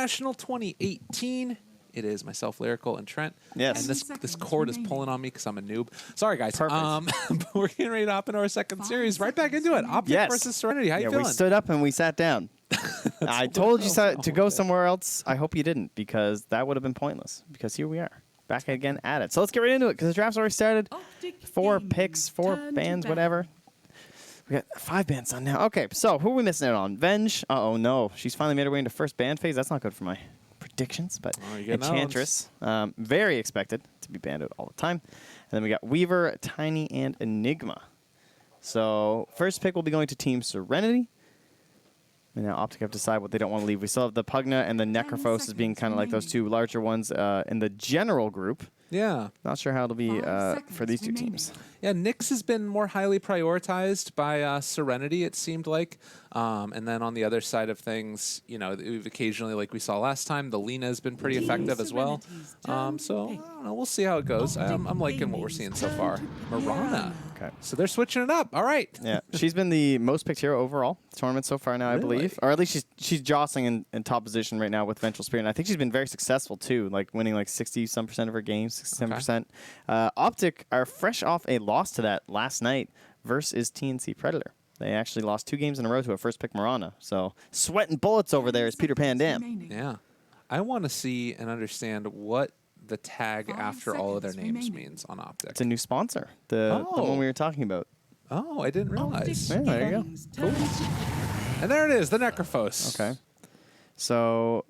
National 2018. It is myself, Lyrical, and Trent. Yes. And this cord is pulling on me because I'm a noob. Sorry, guys. Perfect. But we're getting ready to hop into our second series. Right back into it. Optic versus Serenity. How you feeling? We stood up and we sat down. I told you to go somewhere else. I hope you didn't, because that would have been pointless. Because here we are, back again at it. So let's get right into it, because the draft's already started. 4 picks, 4 bands, whatever. We got 5 bands done now. Okay, so who are we missing out on? Venge. Uh-oh, no. She's finally made her way into first band phase. That's not good for my predictions, but Enchantress, very expected to be banned out all the time. And then we got Weaver, Tiny, and Enigma. So first pick will be going to Team Serenity. And now Optic have to decide what they don't want to leave. We still have the Pugna and the Necrophos as being kind of like those 2 larger ones in the general group. Yeah. Not sure how it'll be for these 2 teams. Yeah, Nyx has been more highly prioritized by Serenity, it seemed like. And then on the other side of things, you know, we've occasionally, like we saw last time, the Lina has been pretty effective as well. So, I don't know, we'll see how it goes. I'm liking what we're seeing so far. Marana. Okay. So they're switching it up. All right. Yeah, she's been the most picked hero overall tournament so far now, I believe. Or at least she's jostling in top position right now with Vengeful Spirit. And I think she's been very successful, too, like winning like 60-some% of her games, 67%. Okay. Optic are fresh off a loss to that last night versus TNC Predator. They actually lost 2 games in a row to a first pick Marana. So sweating bullets over there is Peter Pan Dam. Yeah. I want to see and understand what the tag after all of their names means on Optic. It's a new sponsor, the one we were talking about. Oh, I didn't realize. Yeah, there you go. Cool. And there it is, the Necrophos. Okay. So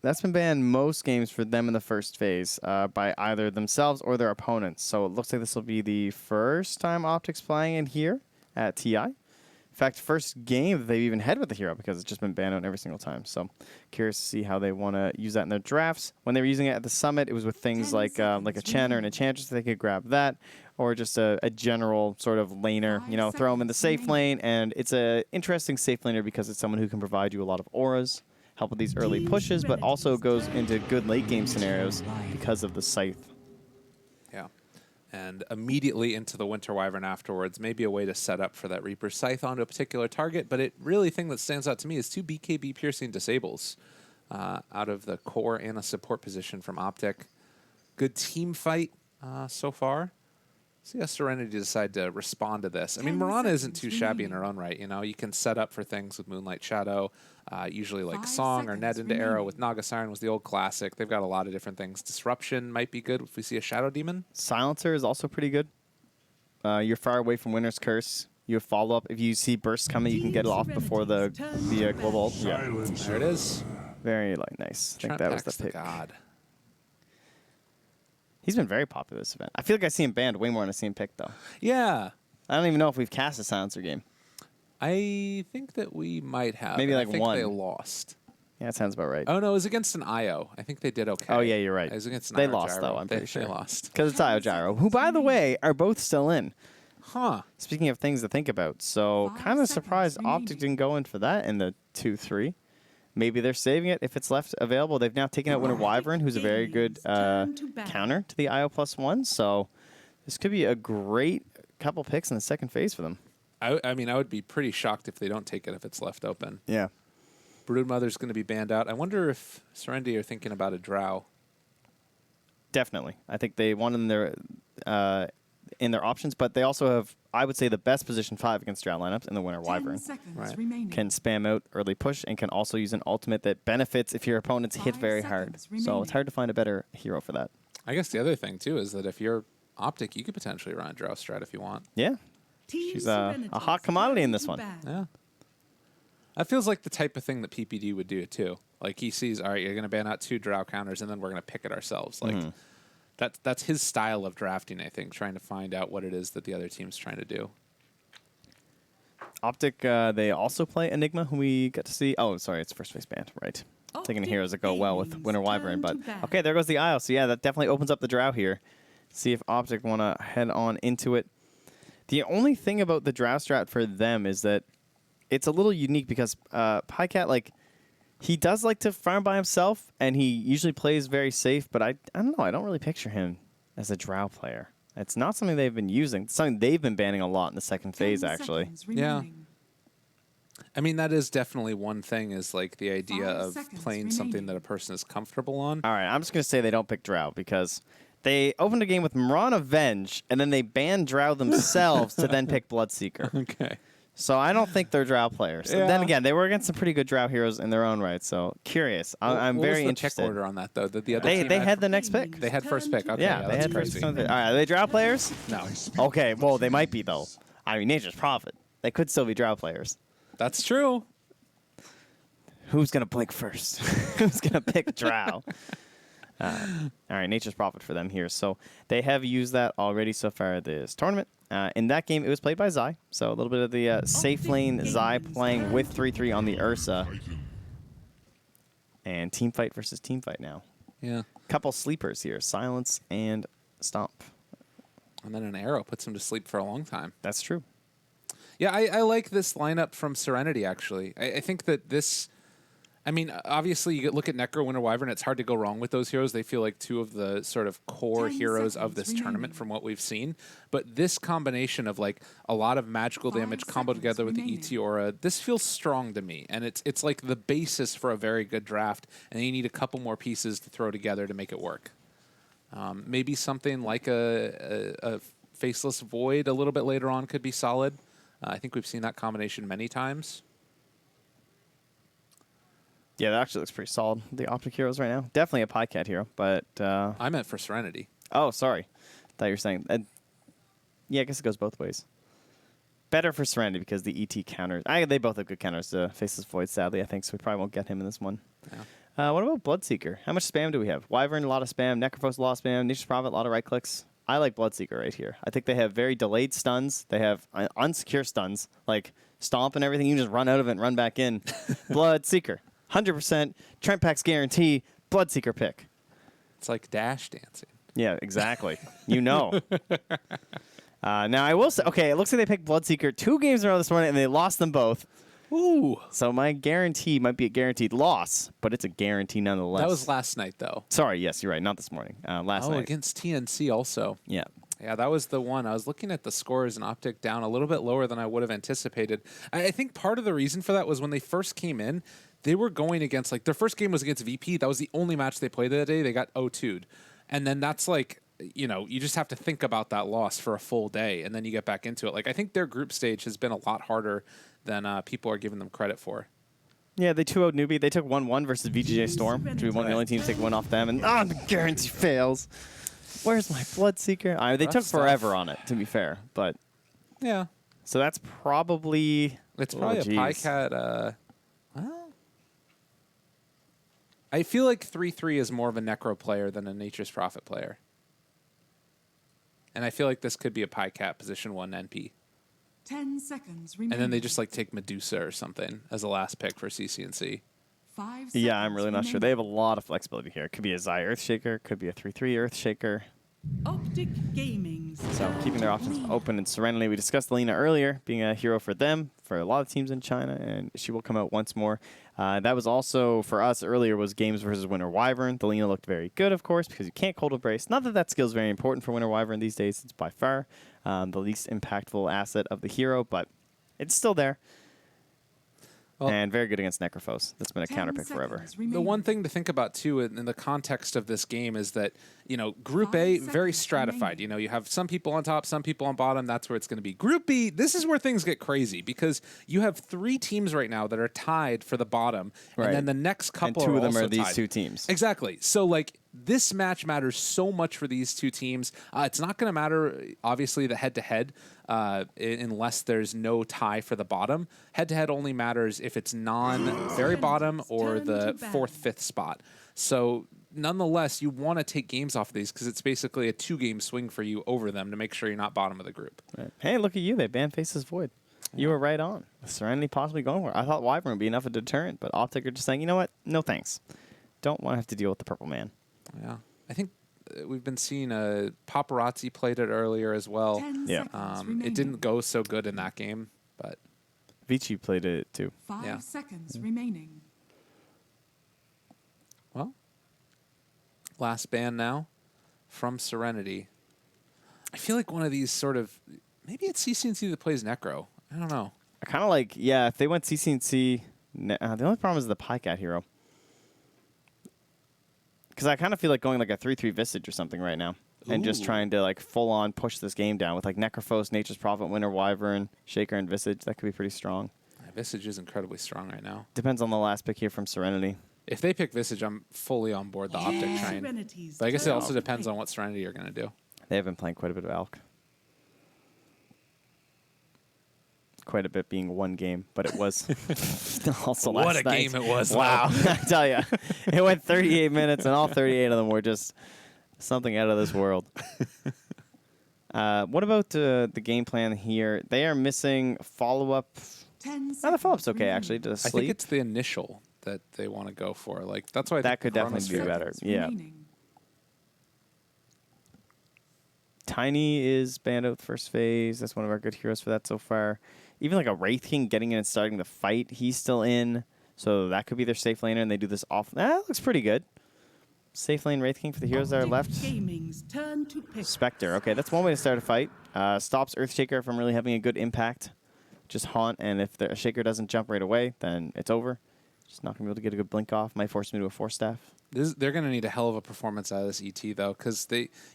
that's been banned most games for them in the first phase by either themselves or their opponents. So it looks like this will be the first time Optic's playing it here at TI. In fact, first game that they've even had with the hero, because it's just been banned out every single time. So curious to see how they want to use that in their drafts. When they were using it at the Summit, it was with things like a Chen or an Enchantress. They could grab that, or just a general sort of laner, you know, throw them in the safe lane. And it's an interesting safe laner because it's someone who can provide you a lot of auras, help with these early pushes, but also goes into good late game scenarios because of the Scythe. Yeah. And immediately into the Winter Wyvern afterwards, maybe a way to set up for that Reaper Scythe onto a particular target. But it really, thing that stands out to me is 2 BKB piercing disables out of the core and a support position from Optic. Good team fight so far. See how Serenity decide to respond to this. I mean, Marana isn't too shabby in her own right. You know, you can set up for things with Moonlight Shadow, usually like Song or Net into Arrow with Naga Siren was the old classic. They've got a lot of different things. Disruption might be good if we see a Shadow Demon. Silencer is also pretty good. You're far away from Winter's Curse. You have follow-up. If you see bursts coming, you can get it off before the global ult. Yeah. There it is. Very nice. I think that was the pick. God. He's been very popular this event. I feel like I see him banned way more than I see him picked, though. Yeah. I don't even know if we've cast a Silencer game. I think that we might have. Maybe like I think one. they lost. Yeah, that sounds about right. Oh, no, it was against an IO. I think they did okay. Oh, yeah, you're right. It was against an They IO lost, Gyro. though, I'm pretty sure. They lost. Because it's IO Gyro, who, by the way, are both still in. Huh. Speaking of things to think about, so kind of surprised Optic didn't go in for that in the 2-3. Maybe they're saving it if it's left available. They've now taken out Winter Wyvern, who's a very good counter to the IO +1. So this could be a great couple picks in the second phase for them. I mean, I would be pretty shocked if they don't take it if it's left open. Yeah. Broodmother's going to be banned out. I wonder if Serenity are thinking about a Drow. Definitely. I think they want in their options, but they also have, I would say, the best position 5 against Drow lineups in the Winter Wyvern. Right. Can spam out early push and can also use an ultimate that benefits if your opponents hit very hard. So it's hard to find a better hero for that. I guess the other thing, too, is that if you're Optic, you could potentially run a Drow strat if you want. Yeah. She's a hot commodity in this one. Yeah. That feels like the type of thing that PPD would do, too. Like, he sees, all right, you're going to ban out 2 Drow counters, and then we're going to pick it ourselves. Like, that's his style of drafting, I think, trying to find out what it is that the other team's trying to do. Optic, they also play Enigma, who we get to see. Oh, sorry, it's first phase banned, right. Taking heroes that go well with Winter Wyvern, but okay, there goes the Isle. So yeah, that definitely opens up the Drow here. See if Optic want to head on into it. The only thing about the Drow strat for them is that it's a little unique because Pycat, like, he does like to farm by himself, and he usually plays very safe, but I don't know, I don't really picture him as a Drow player. It's not something they've been using. It's something they've been banning a lot in the second phase, actually. Yeah. I mean, that is definitely one thing, is like the idea 5 of seconds playing something remaining. that a person is comfortable on. All right, I'm just going to say they don't pick Drow because they opened a game with Moran Avenge, and then they banned Drow themselves to then pick Bloodseeker. Okay. So I don't think they're Drow players. Yeah. Then again, they were against some pretty good Drow heroes in their own right, so curious. I'm What very was the interested. pick order on that, though? Did the other They team had the next pick. They had first pick. Okay, Yeah, they that's had crazy. first. All right, are they Drow players? No, Okay, well, they might be, though. I mean, Nature's Prophet. They could still be Drow players. that's true. Who's going to blink first? Who's going to pick Drow? All right, Nature's Prophet for them here. So they have used that already so far this tournament. In that game, it was played by Zai. So a little bit of the safe lane Zai playing with 3-3 on the Ursa. And Teamfight versus Teamfight now. Yeah. Couple sleepers here, Silence and Stomp. And then an arrow puts him to sleep for a long time. That's true. Yeah, I like this lineup from Serenity, actually. I think that this... I mean, obviously, you look at Necro, Winter Wyvern, it's hard to go wrong with those heroes. They feel like two of the sort of core 10 heroes of seconds this remaining. tournament from what we've seen. But this combination of, like, a lot of magical 5 damage comboed together seconds with the remaining. ET Aura, this feels strong to me. And it's like the basis for a very good draft, and you need a couple more pieces to throw together to make it work. Maybe something like a Faceless Void a little bit later on could be solid. I think we've seen that combination many times. Yeah, that actually looks pretty solid. The Optic heroes right now. Definitely a Pycat hero, but... I meant for Serenity. oh, sorry. Thought you were saying... yeah, I guess it goes both ways. Better for Serenity because the ET counters... they both have good counters to Faceless Void, sadly, I think, so we probably won't get him in this one. Yeah. What about Bloodseeker? How much spam do we have? Wyvern, a lot of spam. Necrophos, a lot of spam. Nature's Prophet, a lot of right clicks. I like Bloodseeker right here. I think they have very delayed stuns. They have unsecure stuns, like Stomp and everything. You can just run out of it and run back in. Bloodseeker. 100% Trent Pack's guarantee, Bloodseeker pick. It's like dash dancing. Yeah, exactly. You know. Now, I will say, okay, it looks like they picked Bloodseeker 2 games in a row this morning, and they lost them both. Ooh. So my guarantee might be a guaranteed loss, but it's a guarantee nonetheless. That was last night, though. Sorry, yes, you're right. Not this morning. Last night. Against TNC also. Yeah. Yeah, that was the one. I was looking at the scores and Optic down a little bit lower than I would have anticipated. I think part of the reason for that was when they first came in, they were going against, like, their first game was against VP. That was the only match they played that day. They got 0-2'd. And then that's like, you know, you just have to think about that loss for a full day, and then you get back into it. Like, I think their group stage has been a lot harder than people are giving them credit for. Yeah, they 2-0'd Newbie. They took 1-1 versus VGJ Storm to be one of the only teams to take one off them, and the guarantee fails. Where's my Bloodseeker? They Rough took stuff. forever on it, to be fair, but Yeah. so that's probably It's probably a geez. Pycat. Well, I feel like 3-3 is more of a Necro player than a Nature's Prophet player. And I feel like this could be a Pycat position 1 NP. 10 seconds remaining. And then they just like take Medusa or something as a last pick for CCNC. 5 Yeah, I'm seconds really not sure. remaining. They have a lot of flexibility here. It could be a Zai Earthshaker, could be a 3-3 Earthshaker. Optic Gaming. So keeping their options open and Serenity. We discussed Lena earlier being a hero for them, for a lot of teams in China, and she will come out once more. That was also, for us earlier, was Games versus Winter Wyvern. The Lena looked very good, of course, because you can't Cold Embrace. Not that that skill is very important for Winter Wyvern these days. It's by far the least impactful asset of the hero, but it's still there. Well, And very good against Necrophos. That's been a 10 counter pick forever. seconds the remaining. one thing to think about too in the context of this game is that, you know, Group 5 A, very seconds stratified. remaining. You know, you have some people on top, some people on bottom. That's where it's going to be. Group B, this is where things get crazy because you have 3 teams right now that are tied for the bottom, Right. and then the next And couple 2 are of them also are these tied. 2 teams. Exactly. So, like, this match matters so much for these 2 teams. It's not going to matter, obviously, the head-to-head, unless there's no tie for the bottom. Head-to-head only matters if it's non-very bottom or Turn the to ban. 4th, 5th spot. So, nonetheless, you want to take games off of these because it's basically a 2-game swing for you over them to make sure you're not bottom of the group. Right. Hey, look at you. They banned Faces Void. You were right on. Serenity possibly going for it. I thought Wyvern would be enough of a deterrent, but Optic are just saying, you know what? No thanks. Don't want to have to deal with the Purple Man. Yeah. I think we've been seeing Paparazzi played it earlier as well. 10 Yeah. seconds It remaining. didn't go so good in that game, but Vici played it too. 5 Yeah. seconds remaining. well, last ban now from Serenity. I feel like one of these sort of maybe it's CCNC that plays Necro. I don't know. I kind of like, yeah, if they went CC&C, the only problem is the Pycat hero. Because I kind of feel like going like a 3-3 Visage or something right now. And just Ooh. trying to like full on push this game down with like Necrophos, Nature's Prophet, Winter Wyvern, Shaker, and Visage. That could be pretty strong. Visage is incredibly strong right now. Depends on the last pick here from Serenity. If they pick Visage, I'm fully on board the Optic train. Serenity's But I guess it turn also to depends pick. on what Serenity you're going to do. They have been playing quite a bit of Alk. Quite a bit being one game, but it was also last What a night. game it was, Wow. though. I tell you, it went 38 minutes, and all 38 of them were just something out of this world. What about the game plan here? They are missing follow-up. 10 Oh, the follow-up's seconds okay, remaining. actually, to I sleep. think it's the initial that they want to go for. Like that's why I That think could definitely be Chronosphere- better. Seconds Yeah. remaining. Tiny is banned out the first phase. That's one of our good heroes for that so far. Even like a Wraith King getting in and starting the fight, he's still in. So that could be their safe laner, and they do this off. That looks pretty good. Safe lane Wraith King for the heroes that are Optic left. Gaming's turn to pick. Spectre. Okay, that's one way to start a fight. Stops Earthshaker from really having a good impact. Just haunt, and if the Shaker doesn't jump right away, then it's over. Just not going to be able to get a good blink off. Might force me to a 4-staff. They're going to need a hell of a performance out of this ET though, because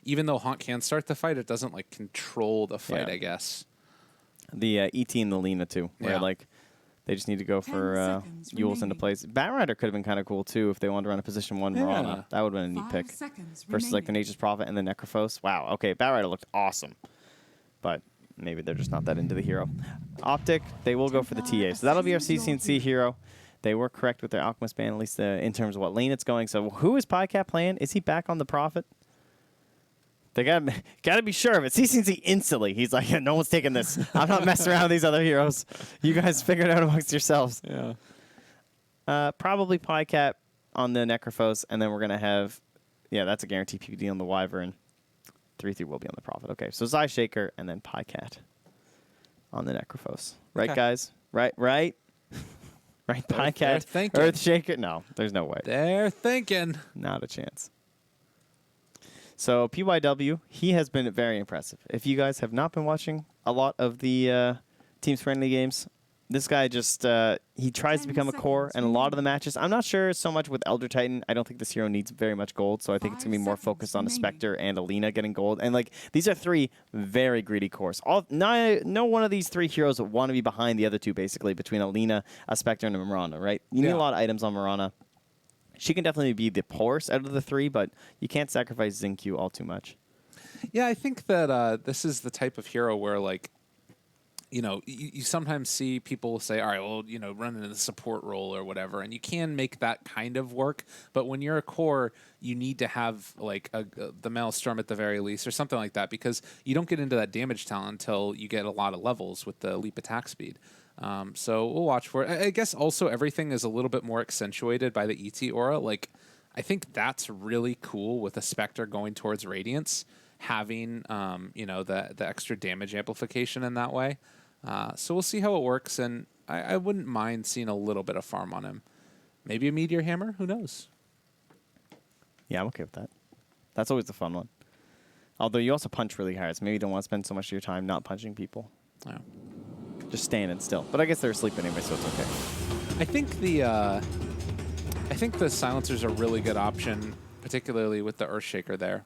even though Haunt can start the fight, it doesn't like control the fight. Yeah. I guess. The ET and the Lena too, where Yeah. like they just need to go 10 for seconds Yules into remaining. place. Batrider could have been kind of cool too if they wanted to run a position 1 Mirana. Yeah. That would have been a neat 5 pick. seconds Versus like the remaining. Nature's Prophet and the Necrophos. Wow, okay, Batrider looked awesome. But maybe they're just not that into the hero. Optic, they will go for the TA. So that'll be our CC&C hero. They were correct with their Alchemist ban, at least in terms of what lane it's going. So who is Pycat playing? Is he back on the Prophet? They gotta be sure of it. CC&C instantly. He's like, no one's taking this. I'm not messing around with these other heroes. You guys figure it out amongst yourselves. Yeah. Probably Pycat on the Necrophos, and then we're gonna have, yeah, that's a guaranteed PPD on the Wyvern. 3-3 will be on the Prophet. Okay, so Zai Shaker and then Pycat on the Necrophos. Right, Okay. guys? Right. Right, They're Pycat, thinking. Earthshaker? No, there's no way. They're thinking. Not a chance. So PYW, he has been very impressive. If you guys have not been watching a lot of the Teams Friendly games, this guy just, he tries to 10 become a core seconds in a lot of the matches. I'm not sure so much with Elder Titan. I don't think this hero needs very much gold, so I think it's going to be 5 more seconds focused on a remaining. Spectre and Alina getting gold. And, like, these are 3 very greedy cores. No one of these 3 heroes want to be behind the other 2, basically, between Alina, a Spectre, and a Mirana, right? You need Yeah. a lot of items on Mirana. She can definitely be the poorest out of the 3, but you can't sacrifice Xingqiu all too much. Yeah, I think that this is the type of hero where, like, you know, you sometimes see people say, all right, well, you know, run into the support role or whatever, and you can make that kind of work. But when you're a core, you need to have, like, the Maelstrom at the very least or something like that, because you don't get into that damage talent until you get a lot of levels with the leap attack speed. So we'll watch for it. I guess also everything is a little bit more accentuated by the ET aura. Like, I think that's really cool with a Spectre going towards Radiance, having you know, the extra damage amplification in that way. So we'll see how it works, and I wouldn't mind seeing a little bit of farm on him. Maybe a Meteor Hammer, who knows? Yeah, I'm okay with that. That's always the fun one. Although you also punch really hard, so maybe you don't want to spend so much of your time not punching people. Yeah. Just standing still. But I guess they're asleep anyway, so it's okay. I think the silencers are a really good option, particularly with the Earthshaker there.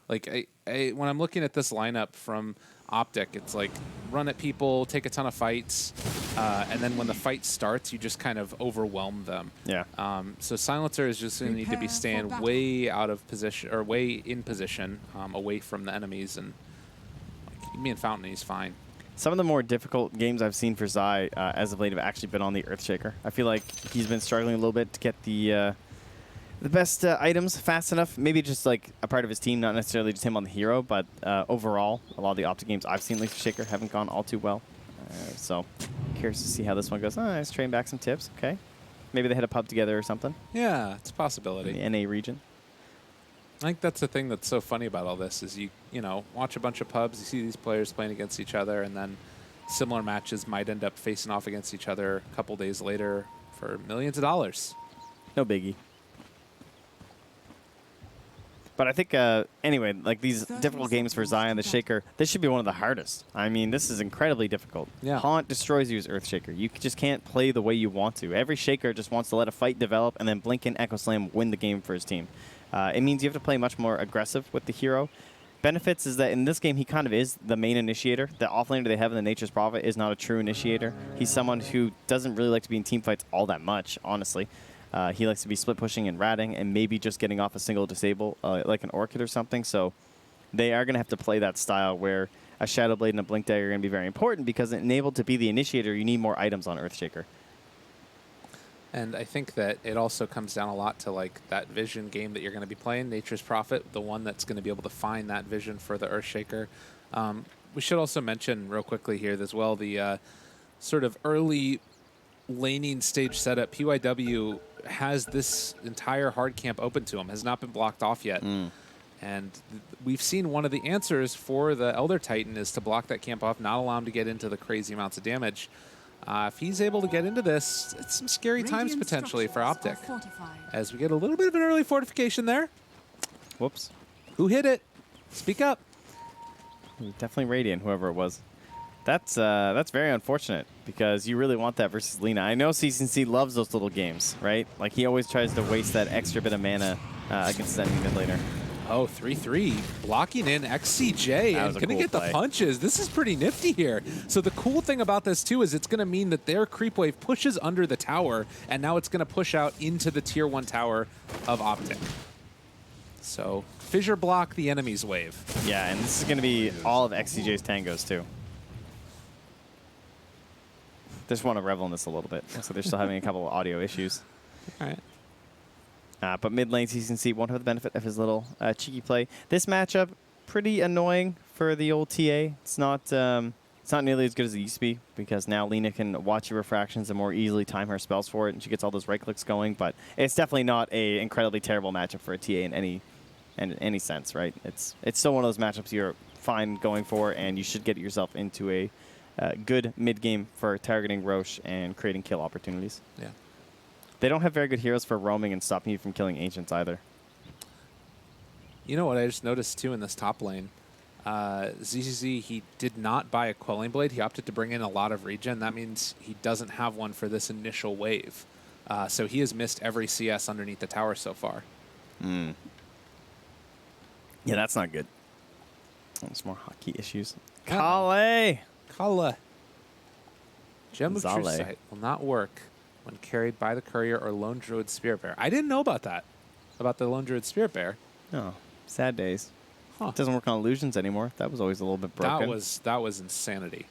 Like when I'm looking at this lineup from Optic, it's like run at people, take a ton of fights, and then when the fight starts, you just kind of overwhelm them. Yeah. So silencer is just going to need to be Prepare for staying battle. way out of position or way in position, away from the enemies, and like, me and Fountain, he's fine. Some of the more difficult games I've seen for Zai as of late have actually been on the Earthshaker. I feel like he's been struggling a little bit to get the best items fast enough. Maybe just like a part of his team, not necessarily just him on the hero, but overall, a lot of the Optic games I've seen, at least for Shaker, haven't gone all too well. So curious to see how this one goes. Let's train back some tips. Okay. Maybe they had a pub together or something Yeah, it's a possibility. in the NA region. I think that's the thing that's so funny about all this is you know, watch a bunch of pubs, you see these players playing against each other, and then similar matches might end up facing off against each other a couple days later for millions of dollars. No biggie. But I think, anyway, like these difficult games for Zion, the Shaker, this should be one of the hardest. I mean, this is incredibly difficult. Yeah. Haunt destroys you as Earthshaker. You just can't play the way you want to. Every Shaker just wants to let a fight develop and then blink and Echo Slam win the game for his team. It means you have to play much more aggressive with the hero. Benefits is that in this game, he kind of is the main initiator. The offlaner they have in the Nature's Prophet is not a true initiator. He's someone who doesn't really like to be in team fights all that much, honestly. He likes to be split pushing and ratting and maybe just getting off a single disable like an Orchid or something. So they are going to have to play that style where a Shadow Blade and a Blink Dagger are going to be very important because enabled to be the initiator, you need more items on Earthshaker. And I think that it also comes down a lot to like that vision game that you're going to be playing, Nature's Prophet, the one that's going to be able to find that vision for the Earthshaker. We should also mention real quickly here as well the sort of early laning stage setup. PYW has this entire hard camp open to him, has not been blocked off yet. And we've seen one of the answers for the Elder Titan is to block that camp off, not allow him to get into the crazy amounts of damage. If he's able to get into this, it's some scary times potentially for Optic. As we get a little bit of an early fortification there. Whoops. Who hit it? Speak up. Definitely Radiant, whoever it was. That's very unfortunate because you really want that versus Lina. I know CCC loves those little games, right? Like he always tries to waste that extra bit of mana against that mid laner. Oh, 3-3, blocking in XCJ and going to get the punches. This is pretty nifty here. So the cool thing about this, too, is it's going to mean that their creep wave pushes under the tower, and now it's going to push out into the tier 1 tower of Optic. So fissure block the enemy's wave. Yeah, and this is going to be all of XCJ's tangos, too. Just want to revel in this a little bit. So they're still having a couple of audio issues. All right. But mid lane, CCC won't have the benefit of his little cheeky play. This matchup, pretty annoying for the old TA. It's not nearly as good as it used to be because now Lina can watch your refractions and more easily time her spells for it, and she gets all those right clicks going. But it's definitely not a incredibly terrible matchup for a TA in any sense, right? It's still one of those matchups you're fine going for, and you should get yourself into a good mid game for targeting Roche and creating kill opportunities. Yeah. They don't have very good heroes for roaming and stopping you from killing Ancients either. You know what I just noticed, too, in this top lane? ZZZ, he did not buy a Quelling Blade. He opted to bring in a lot of regen. That means he doesn't have one for this initial wave. So he has missed every CS underneath the tower so far. Yeah, that's not good. Some more hockey issues. Kale! Gem of True Sight will not work when carried by the courier or Lone Druid Spirit Bear. I didn't know about that, about the Lone Druid Spirit Bear. Oh, sad days. Huh. It doesn't work on illusions anymore. That was always a little bit broken. That was insanity.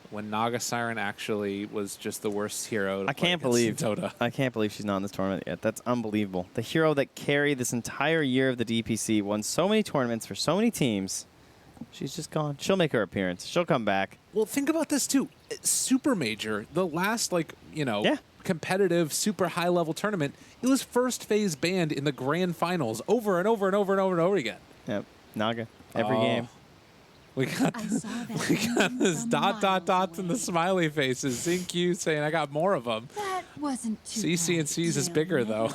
When Naga Siren actually was just the worst hero to play against Dota. I can't believe she's not in this tournament yet. That's unbelievable. The hero that carried this entire year of the DPC, won so many tournaments for so many teams. She's just gone. She'll make her appearance. She'll come back. Well, think about this too. Super Major, the last competitive, super high-level tournament, it was first phase banned in the grand finals over and over and over and over and over again. Yep, Naga every game. We got this dots and the smiley faces. ZinQ saying, "I got more of them." That wasn't too CC and C's is bigger though.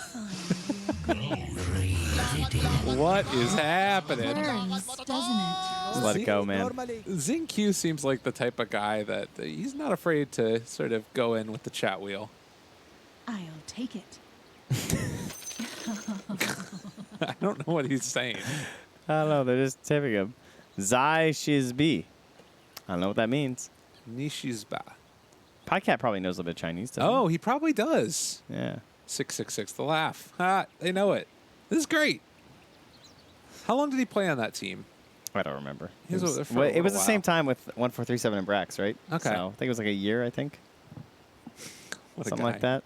What is happening? Burns, doesn't it? Just let it go, man. ZinQ seems like the type of guy that he's not afraid to sort of go in with the chat wheel. I'll take it. I don't know what he's saying. I don't know. They're just tipping him. Zai Shizbi. I don't know what that means. Nishizba. Podcat probably knows a little bit of Chinese, doesn't Oh, he probably does. Yeah. 666, the laugh. Ha, they know it. This is great. How long did he play on that team? I don't remember. It was the same time with 1437 and Brax, right? Okay. So I think it was like a year, I think. What Something a guy. like that.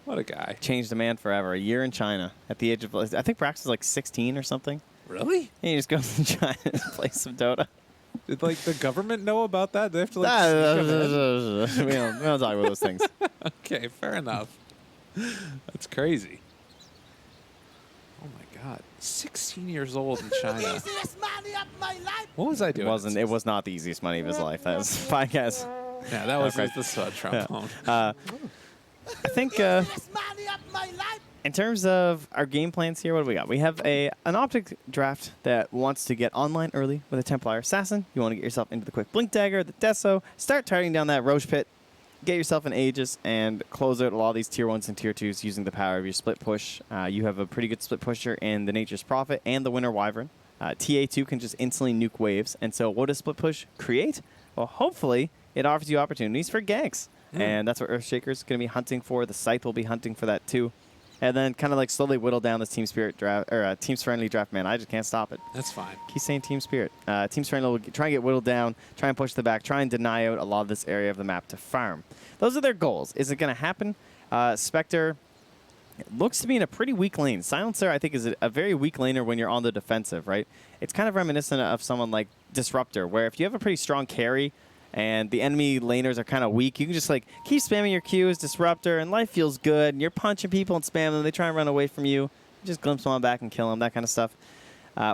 What a guy. Changed the man forever. A year in China at the age of, I think Brax was like 16 or something. Really? And he just goes to China and plays some Dota. Did like the government know about that? They have to like we don't talk about those things. Okay, fair enough. That's crazy. Oh my god. 16 years old in China. What was I doing? It was not the easiest money of his life. That was podcast. Yeah, that was Okay. just the trombone. I think In terms of our game plans here, what do we got? We have an Optic draft that wants to get online early with a Templar Assassin. You want to get yourself into the quick Blink Dagger, the Deso, start targeting down that Roche Pit, get yourself an Aegis, and close out a lot of these tier 1s and tier 2s using the power of your split push. You have a pretty good split pusher in the Nature's Prophet and the Winter Wyvern. TA2 can just instantly nuke waves. And so what does split push create? Well, hopefully it offers you opportunities for ganks. And that's what Earthshaker's going to be hunting for. The Scythe will be hunting for that too. And then kind of like slowly whittle down this Team Spirit draft, or Team Serenity draft. Man, I just can't stop it. That's fine. Keep saying Team Spirit. Team Serenity will try and get whittled down, try and push the back, try and deny out a lot of this area of the map to farm. Those are their goals. Is it going to happen? Spectre looks to be in a pretty weak lane. Silencer, I think, is a very weak laner when you're on the defensive, right? It's kind of reminiscent of someone like Disruptor, where if you have a pretty strong carry and the enemy laners are kind of weak, you can just like keep spamming your Qs, Disruptor, and life feels good, and you're punching people and spamming them. They try and run away from you. You just glimpse them on back and kill them, that kind of stuff.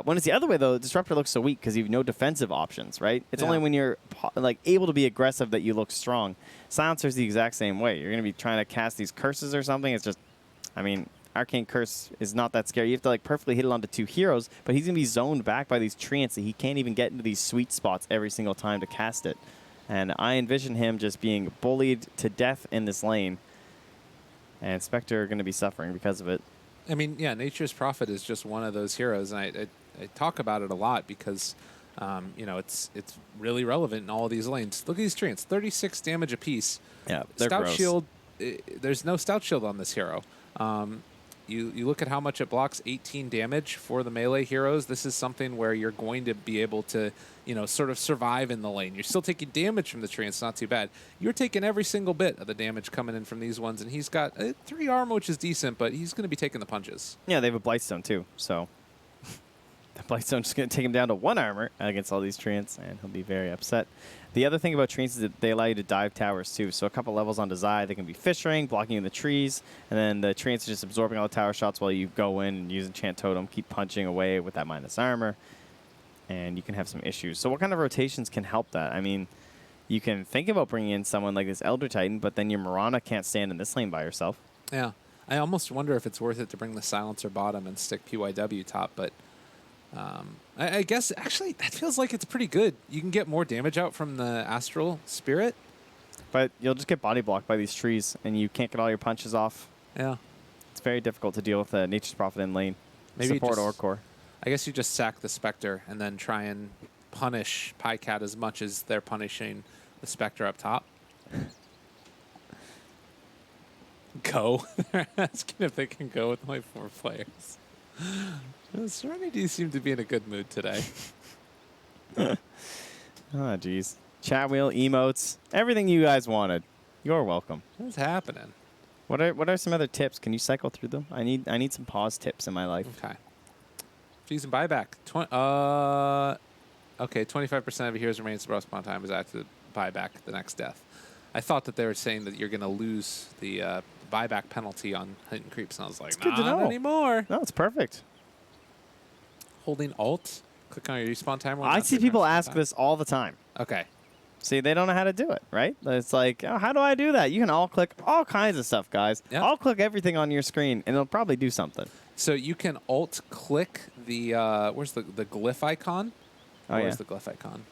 When it's the other way, though, Disruptor looks so weak because you have no defensive options, right? It's only when you're like able to be aggressive that you look strong. Silencer's the exact same way. You're going to be trying to cast these curses or something. It's just, I mean, Arcane Curse is not that scary. You have to like perfectly hit it onto 2 heroes, but he's going to be zoned back by these treants that he can't even get into these sweet spots every single time to cast it. And I envision him just being bullied to death in this lane. And Spectre are going to be suffering because of it. I mean, yeah, Nature's Prophet is just one of those heroes, and I talk about it a lot because, you know, it's really relevant in all of these lanes. Look at these treants, 36 damage apiece. Yeah, they're Stout gross. Shield, there's no Stout Shield on this hero. You look at how much it blocks, 18 damage for the melee heroes. This is something where you're going to be able to, you know, sort of survive in the lane. You're still taking damage from the treants, not too bad. You're taking every single bit of the damage coming in from these ones, and he's got 3 armor, which is decent, but he's going to be taking the punches. Yeah, they have a Blightstone too, so the Blightstone's just going to take him down to 1 armor against all these treants, and he'll be very upset. The other thing about treants is that they allow you to dive towers too. So a couple levels on Desire, they can be fissuring, blocking in the trees, and then the treants are just absorbing all the tower shots while you go in and use Enchant Totem, keep punching away with that minus armor, and you can have some issues. So what kind of rotations can help that? I mean, you can think about bringing in someone like this Elder Titan, but then your Mirana can't stand in this lane by herself. Yeah, I almost wonder if it's worth it to bring the Silencer bottom and stick PYW top, but I guess actually that feels like it's pretty good. You can get more damage out from the Astral Spirit. But you'll just get body blocked by these trees, and you can't get all your punches off. Yeah. It's very difficult to deal with Nature's Prophet in lane. Maybe Support just, or core. I guess you just sack the Spectre and then try and punish Pycat as much as they're punishing the Spectre up top. Go. They're asking if they can go with only 4 players. Serenity seemed to be in a good mood today. Oh, jeez. Chat wheel, emotes, everything you guys wanted. You're welcome. What's happening? What are some other tips? Can you cycle through them? I need some pause tips in my life. Okay. Fees and buyback. Okay, 25% of your heroes remaining spell spawn time is active buyback the next death. I thought that they were saying that you're going to lose the buyback penalty on hidden creeps, and I was like, It's good to not know. anymore. No, it's perfect. Holding Alt, click on your respawn timer. I see people ask this all the time. Okay. See, they don't know how to do it, right? It's like, oh, how do I do that? You can all click all kinds of stuff, guys. Yep. All click everything on your screen, and it'll probably do something. So you can Alt click the where's the glyph icon? Oh, Where's yeah. the glyph icon?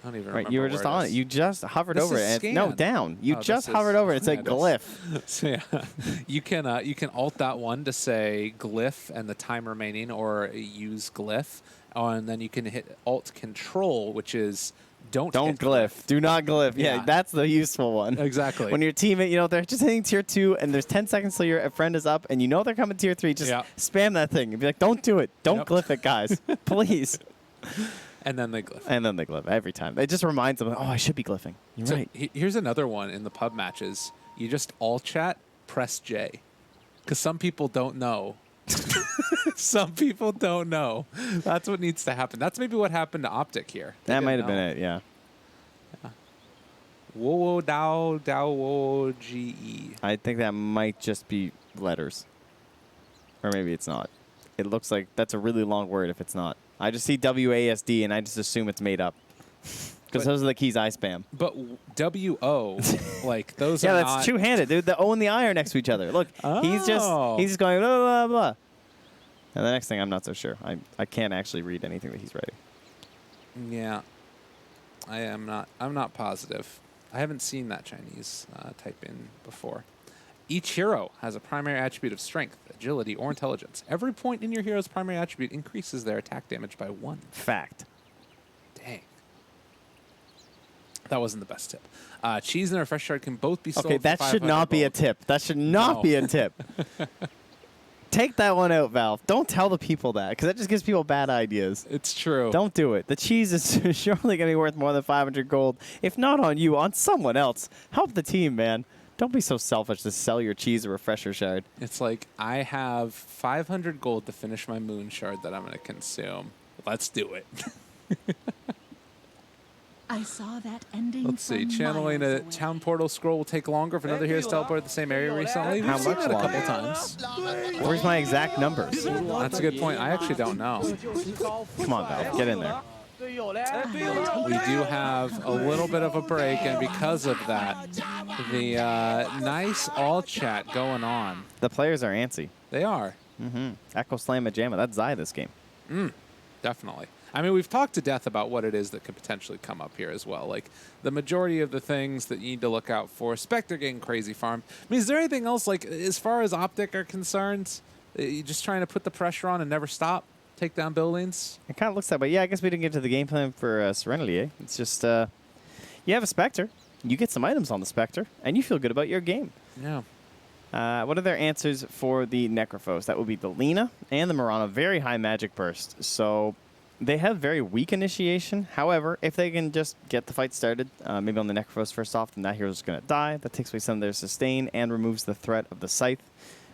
I don't even Right, remember. you were where just on it. is. You just hovered This over is it. And no, scan. down. You Oh, just this hovered is- over it. It said yeah, it is. glyph. So yeah, you can Alt that one to say glyph and the time remaining, or use glyph, and then you can hit Alt Control, which is don't hit glyph. Do not glyph. Yeah, Yeah. that's the useful one. Exactly. When your teammate, you know, they're just hitting tier 2 and there's 10 seconds till your friend is up and you know they're coming tier 3, just Yeah. spam that thing and be like, don't do it. Don't Yep. glyph it, guys. Please. And then they glyph. And then they glyph every time. It just reminds them, oh, I should be glyphing. You're So right. here's another one in the pub matches. You just all chat, press J, because some people don't know. Some people don't know. That's what needs to happen. That's maybe what happened to Optic here. They That didn't might have been know. it, yeah. Wo wo dao dao wo ge. I think that might just be letters. Or maybe it's not. It looks like that's a really long word if it's not. I just see WASD and I just assume it's made up. Because those are the keys I spam. But WO, like those Yeah, are that's not... two-handed, dude. The O and the I are next to each other. Look, he's just going blah, blah, blah. And the next thing, I'm not so sure. I can't actually read anything that he's writing. Yeah. I'm not positive. I haven't seen that Chinese type in before. Each hero has a primary attribute of strength, agility, or intelligence. Every point in your hero's primary attribute increases their attack damage by 1. Fact. Dang. That wasn't the best tip. Cheese and a refresh shard can both be sold Okay, for that should 500 not be a gold. tip. That should not No. be a tip. Take that one out, Valve. Don't tell the people that, because that just gives people bad ideas. It's true. Don't do it. The cheese is surely going to be worth more than 500 gold. If not on you, on someone else. Help the team, man. Don't be so selfish to sell your cheese a refresher shard. It's like, I have 500 gold to finish my moon shard that I'm going to consume. Let's do it. I saw that ending. Let's see. from Channeling miles a away. town portal scroll will take longer if another hero is teleported to the same area recently. How We've seen much that a longer? couple times. Where's my exact numbers? That's a good point. I actually don't know. Come on, Valve. Get in there. We do have a little bit of a break, and because of that, the nice all chat going on. The players are antsy. They are. Echo Slamma Jamma. That's Zai this game. Definitely. I mean, we've talked to death about what it is that could potentially come up here as well. Like, the majority of the things that you need to look out for. Spectre getting crazy farmed. I mean, is there anything else, like, as far as Optic are concerned, you just trying to put the pressure on and never stop? Take down buildings? It kind of looks that way. Yeah, I guess we didn't get to the game plan for Serenity, eh? It's just, you have a Spectre. You get some items on the Spectre, and you feel good about your game. Yeah. What are their answers for the Necrophos? That would be the Lina and the Mirana. Very high magic burst. So they have very weak initiation. However, if they can just get the fight started, maybe on the Necrophos first off, then that hero's going to die. That takes away some of their sustain and removes the threat of the Scythe.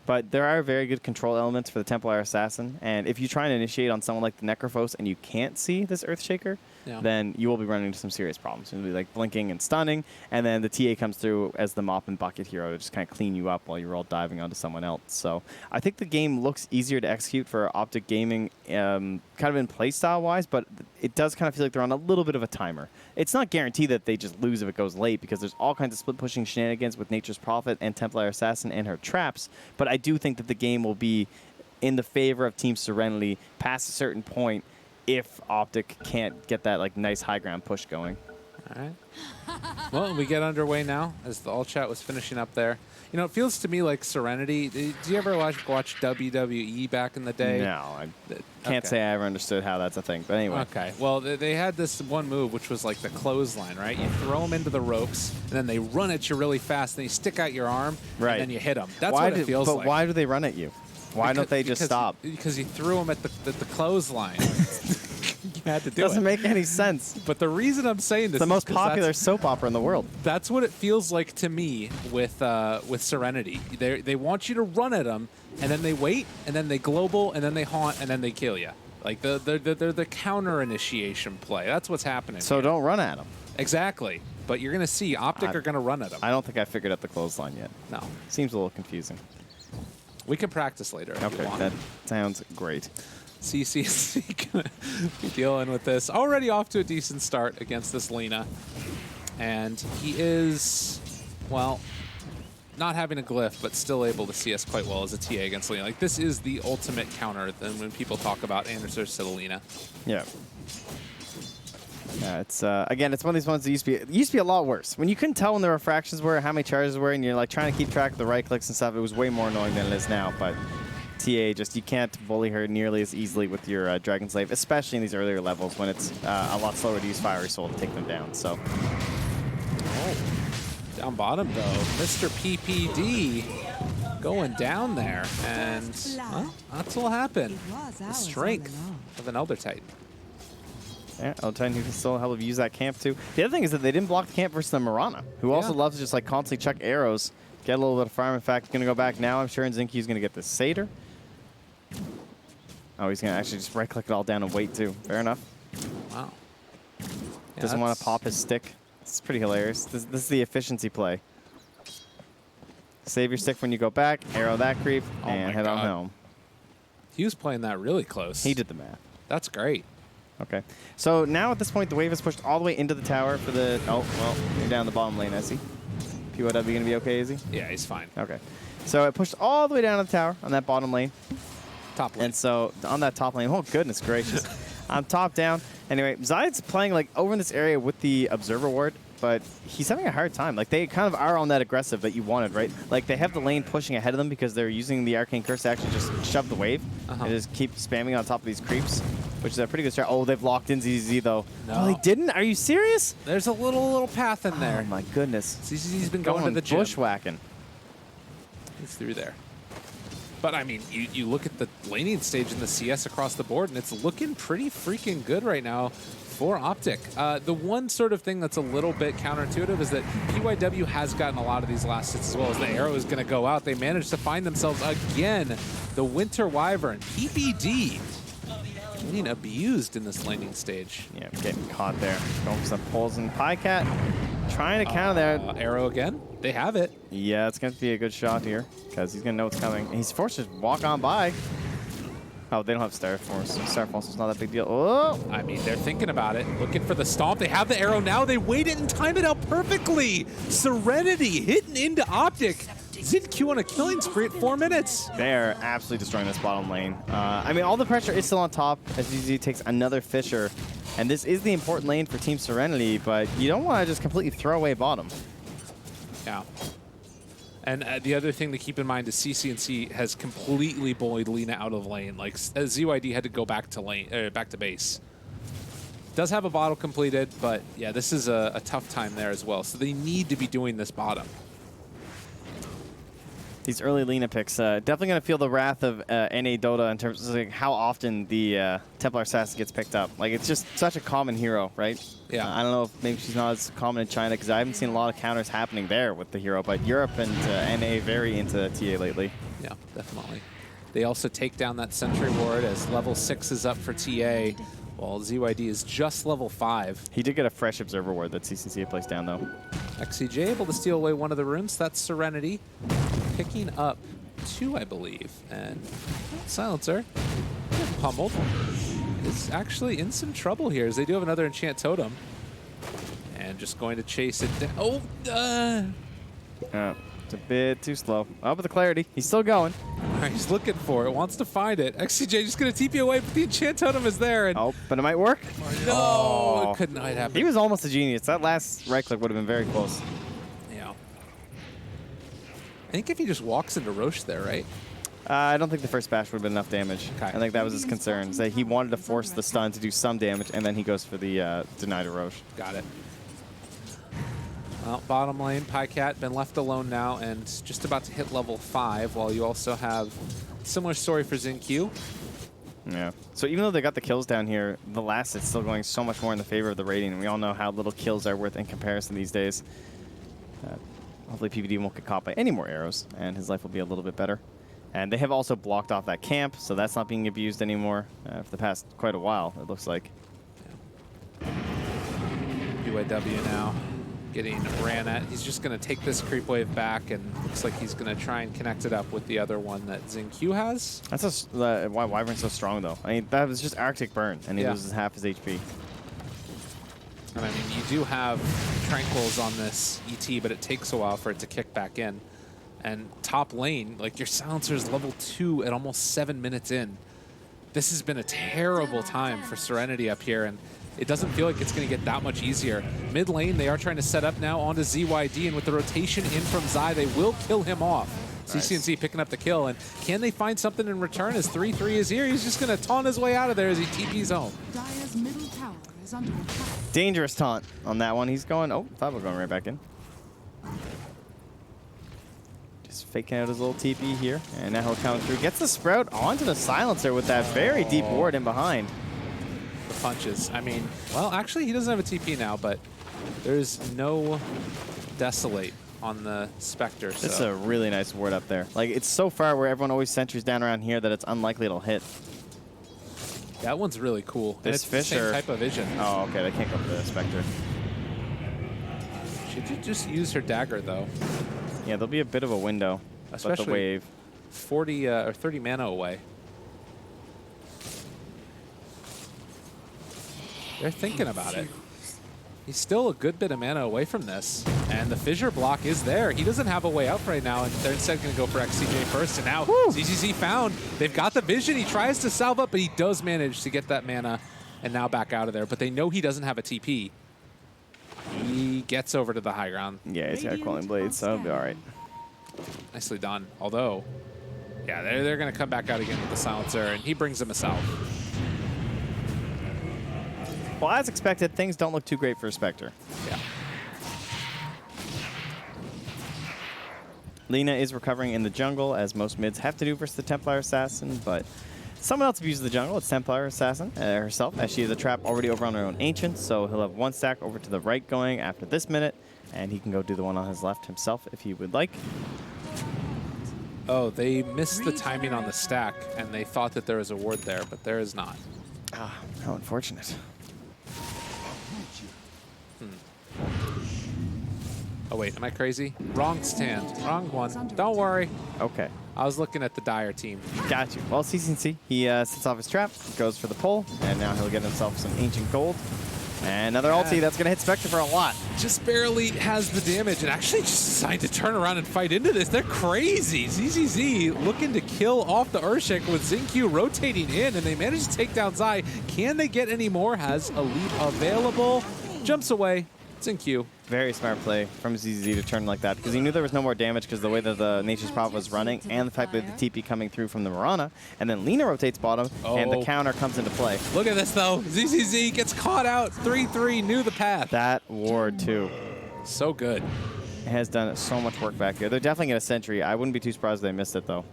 But there are very good control elements for the Templar Assassin. And if you try and initiate on someone like the Necrophos and you can't see this Earthshaker, then you will be running into some serious problems. It'll be like blinking and stunning, and then the TA comes through as the mop and bucket hero to just kind of clean you up while you're all diving onto someone else. So I think the game looks easier to execute for Optic Gaming, kind of in playstyle wise, but it does kind of feel like they're on a little bit of a timer. It's not guaranteed that they just lose if it goes late, because there's all kinds of split pushing shenanigans with Nature's Prophet and Templar Assassin and her traps, but I do think that the game will be in the favor of Team Serenity past a certain point if Optic can't get that like nice high ground push going. All right. Well, we get underway now as the all chat was finishing up there. You know, it feels to me like Serenity. Do you ever watch WWE back in the day? No, I can't say I ever understood how that's a thing. But anyway. Okay. Well, they had this one move, which was like the clothesline, right? You throw them into the ropes, and then they run at you really fast, and then you stick out your arm, right, and then you hit them. That's what it feels like. But why do they run at you? Why don't they just stop? Because you threw them at the clothesline. You had to do Doesn't it. make any sense. But the reason I'm saying this It's the is most 'cause popular that's- soap opera in the world. That's what it feels like to me with Serenity. They want you to run at them, and then they wait, and then they global, and then they haunt, and then they kill you. Like they're the counter initiation play. That's what's happening. So here. don't run at them. Exactly. But you're gonna see Optic are gonna run at them. I don't think I figured out the clothesline yet. No. Seems a little confusing. We can practice later if you Okay, want. that sounds great. CC's gonna be dealing with this. Already off to a decent start against this Lina. And he is, well, not having a glyph, but still able to see us quite well as a TA against Lina. Like, this is the ultimate counter than when people talk about answers to the Lina. Yeah. Yeah, it's again, it's one of these ones that used to be a lot worse. When you couldn't tell when the refractions were, how many charges were, and you're like trying to keep track of the right clicks and stuff, it was way more annoying than it is now. But TA, just you can't bully her nearly as easily with your Dragon Slave, especially in these earlier levels when it's a lot slower to use Fiery Soul to take them down. So. Oh, down bottom though, Mr. PPD going down there, and well, that's what happened. The strength of an Elder Titan. Yeah, Elder Titan who can still help use that camp too. The other thing is that they didn't block the camp versus the Mirana, who also loves to just like constantly chuck arrows, get a little bit of farm. In fact, going to go back now. I'm sure Zinki's going to get the Satyr. Oh, he's going to actually just right-click it all down and wait too. Fair enough. Wow. Yeah, Doesn't want to pop his stick. It's pretty hilarious. This is the efficiency play. Save your stick when you go back, arrow that creep, and head on home. He was playing that really close. He did the math. That's great. Okay. So now at this point, the wave is pushed all the way into the tower for the... Oh, well, you're down the bottom lane, I see. POW going to be okay, is he? Yeah, he's fine. Okay. So it pushed all the way down to the tower on that bottom lane. Top lane. And so on that top lane, oh, goodness gracious. I'm top down. Anyway, Zayed's playing like over in this area with the Observer Ward, but he's having a hard time. Like, they kind of are on that aggressive that you wanted, right? Like, they have the lane pushing ahead of them because they're using the Arcane Curse to actually just shove the wave and just keep spamming on top of these creeps, which is a pretty good strat. Oh, they've locked in ZZ, though. No. Oh, they didn't? Are you serious? There's a little path in there. Oh, my goodness. ZZ's been going to the gym. Bushwhacking. He's through there. But, I mean, you look at the laning stage in the CS across the board, and it's looking pretty freaking good right now for Optic. The one sort of thing that's a little bit counterintuitive is that PYW has gotten a lot of these last hits as well. As the arrow is going to go out, they managed to find themselves again the Winter Wyvern. PPD getting abused in this laning stage. Yeah, getting caught there. Going for some pulls and Pycat trying to counter there. Arrow again. They have it. Yeah, it's going to be a good shot here because he's going to know what's coming. And he's forced to walk on by. Oh, they don't have Star Force. Star Force is not that big deal. Oh! I mean, they're thinking about it, looking for the stomp. They have the arrow now. They wait it and time it out perfectly. Serenity hitting into Optic. ZQ on a killing spree at 4 minutes. They're absolutely destroying this bottom lane. I mean, all the pressure is still on top as ZZ takes another Fisher. And this is the important lane for Team Serenity, but you don't want to just completely throw away bottom. Yeah. And the other thing to keep in mind is CCNC has completely bullied Lina out of lane. Like, ZYD had to go back to lane, back to base. Does have a bottle completed, but yeah, this is a tough time there as well. So they need to be doing this bottom. These early Lina picks, definitely going to feel the wrath of NA Dota in terms of like, how often the Templar Assassin gets picked up. Like, it's just such a common hero, right? Yeah. I don't know if maybe she's not as common in China because I haven't seen a lot of counters happening there with the hero, but Europe and NA very into TA lately. Yeah, definitely. They also take down that Sentry Ward as level 6 is up for TA, while ZYD is just level 5. He did get a fresh Observer Ward that CCC had placed down, though. XCJ able to steal away one of the runes. That's Serenity. Picking up 2, I believe. And Silencer, pummeled, is actually in some trouble here as they do have another Enchant Totem. And just going to chase it down. Oh, It's a bit too slow. Oh, but the clarity. He's still going. he's looking for it, wants to find it. XCJ just going to TP away, but the Enchant Totem is there. And Oh, but it might work. no, it could not happen. He was almost a genius. That last right click would have been very close. Yeah. I think if he just walks into Roche there, right? I don't think the first bash would have been enough damage. Okay. I think that was his concern. That he wanted to force the stun to do some damage, and then he goes for the deny to Roche. Got it. Well, bottom lane, Pycat been left alone now and just about to hit level 5, while you also have similar story for XinQ. Yeah. So even though they got the kills down here, the last hit's still going so much more in the favor of the rating, and we all know how little kills are worth in comparison these days. Hopefully PVD won't get caught by any more arrows, and his life will be a little bit better. And they have also blocked off that camp, so that's not being abused anymore for the past quite a while, it looks like. UAW now getting ran at. He's just going to take this creep wave back, and looks like he's going to try and connect it up with the other one that XinQ has. That's why Wyvern's so strong, though. I mean, that was just Arctic Burn, and he loses half his HP. And I mean, you do have Tranquils on this ET, but it takes a while for it to kick back in. And top lane, like, your Silencer's level 2 at almost 7 minutes in. This has been a terrible time for Serenity up here, and it doesn't feel like it's going to get that much easier. Mid lane, they are trying to set up now onto ZYD, and with the rotation in from Zai, they will kill him off. Nice. CCNC picking up the kill, and can they find something in return as 3-3 is here? He's just going to taunt his way out of there as he TPs home. Dire's middle tower is under attack. Dangerous taunt on that one. He's going, oh, Fabo going right back in. Just faking out his little TP here, and now he'll come through. Gets the Sprout onto the Silencer with that very deep ward in behind. The punches. I mean, well, actually, he doesn't have a TP now, but there's no Desolate on the Spectre. This is a really nice ward up there. Like, it's so far where everyone always sentries down around here that it's unlikely it'll hit. That one's really cool. This Fisher. The same type of vision. Oh, okay. They can't go for the Spectre. Should you just use her dagger, though? Yeah, there'll be a bit of a window. Especially but the wave. 40 or 30 mana away. They're thinking about it. He's still a good bit of mana away from this. And the fissure block is there. He doesn't have a way out right now, and they're instead going to go for XCJ first. And now ZZZ found. They've got the vision. He tries to salve up, but he does manage to get that mana and now back out of there. But they know he doesn't have a TP. He gets over to the high ground. Yeah, he's got Quelling Blade, so it'll be all right. Nicely done. Although, yeah, they're going to come back out again with the silencer, and he brings them a salve. Well, as expected, things don't look too great for Spectre. Yeah. Lina is recovering in the jungle, as most mids have to do versus the Templar Assassin, but someone else abuses the jungle. It's Templar Assassin herself, as she has a trap already over on her own Ancient, so he'll have one stack over to the right going after this minute, and he can go do the one on his left himself if he would like. Oh, they missed the timing on the stack, and they thought that there was a ward there, but there is not. Ah, how unfortunate. Oh, wait, am I crazy? Wrong stand. Wrong one. Don't worry. Okay. I was looking at the Dire team. Got you. Well, CCC, he sets off his trap, goes for the pull, and now he'll get himself some Ancient Gold. And another ulti that's going to hit Spectre for a lot. Just barely has the damage and actually just decided to turn around and fight into this. They're crazy. ZZZ looking to kill off the Urshik with Xingqiu rotating in, and they managed to take down Zai. Can they get any more? Has a lead available. Jumps away. Xingqiu. Very smart play from ZZ to turn like that, because he knew there was no more damage because the way that the Nature's Prophet was running and the fact that the TP coming through from the Mirana, and then Lina rotates bottom, and the counter comes into play. Look at this, though. ZZZ gets caught out. 3-3, knew the path. That ward, too. So good. Has done so much work back here. They're definitely going to Sentry. I wouldn't be too surprised if they missed it, though.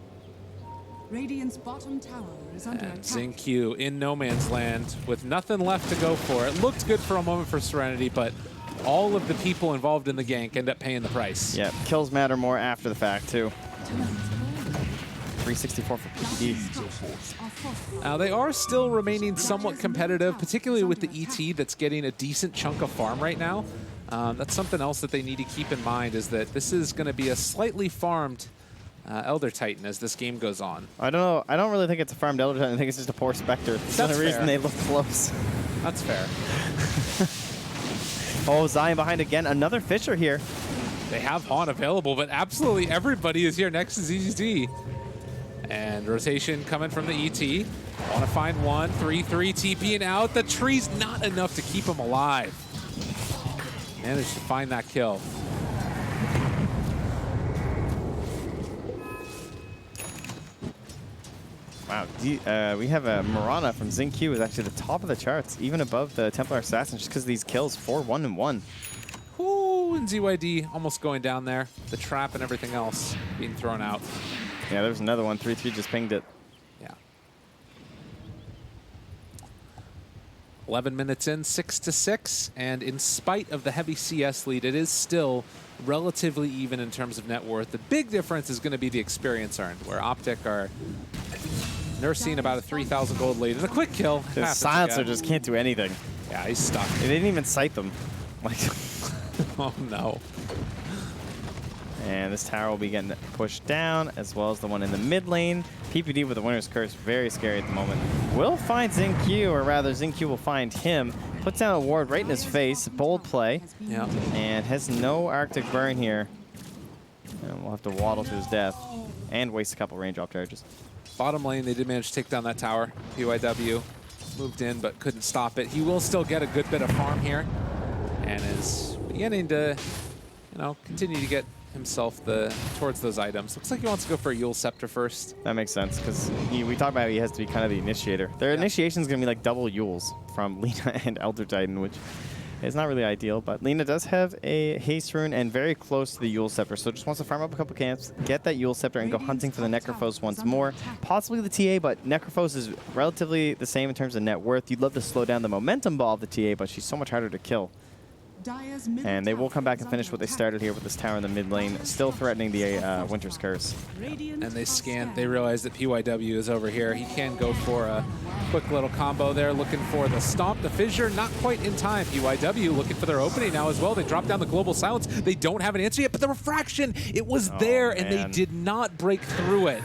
Radiant's bottom tower is under And attack. Xingqiu in no man's land with nothing left to go for. It looked good for a moment for Serenity, but all of the people involved in the gank end up paying the price. Yeah, kills matter more after the fact, too. 364 for PPD. Now, they are still remaining somewhat competitive, particularly with the ET that's getting a decent chunk of farm right now. That's something else that they need to keep in mind, is that this is going to be a slightly farmed Elder Titan as this game goes on. I don't know. I don't really think it's a farmed Elder Titan. I think it's just a poor Spectre. That's the reason fair. they look close. That's fair. Oh, Zion behind again. Another Fisher here. They have Han available, but absolutely everybody is here next to ZZZ. And rotation coming from the ET. Want to find one. 3-3 TPing out. The tree's not enough to keep him alive. Managed to find that kill. Wow, we have a Mirana from Xingqiu is actually the top of the charts, even above the Templar Assassin, just because of these kills, 4-1-1. Ooh, and ZYD almost going down there. The trap and everything else being thrown out. Yeah, there's another one. 3-3 just pinged it. Yeah. 11 minutes in, 6-6, and in spite of the heavy CS lead, it is still relatively even in terms of net worth. The big difference is going to be the experience earned, where Optic are nursing about a 3,000 gold lead and a quick kill. The silencer just can't do anything. Yeah, he's stuck. They didn't even sight them. Like, Oh no. and this tower will be getting pushed down, as well as the one in the mid lane. PPD with the Winner's Curse, very scary at the moment. Will find Xingqiu, or rather Xingqiu will find him. Puts down a ward right in his face. Bold play. Yeah. And has no Arctic Burn here. And we'll have to waddle to his death and waste a couple range drop charges. Bottom lane, they did manage to take down that tower. PYW moved in but couldn't stop it. He will still get a good bit of farm here and is beginning to, continue to get himself towards those items. Looks like he wants to go for a Yule Scepter first. That makes sense, because we talked about he has to be kind of the initiator. Their initiation is going to be like double Yules from Lina and Elder Titan, which is not really ideal, but Lina does have a Haste Rune and very close to the Yule Scepter, so just wants to farm up a couple camps, get that Yule Scepter, and go hunting for the Necrophos once more. Possibly the TA, but Necrophos is relatively the same in terms of net worth. You'd love to slow down the momentum ball of the TA, but she's so much harder to kill. And they will come back and finish what they started here with this tower in the mid lane, still threatening the Winter's Curse. And they scan, they realize that PYW is over here. He can go for a quick little combo there, looking for the stomp, the fissure, not quite in time. PYW looking for their opening now as well. They drop down the global silence. They don't have an answer yet, but the refraction, it was there, and they did not break through it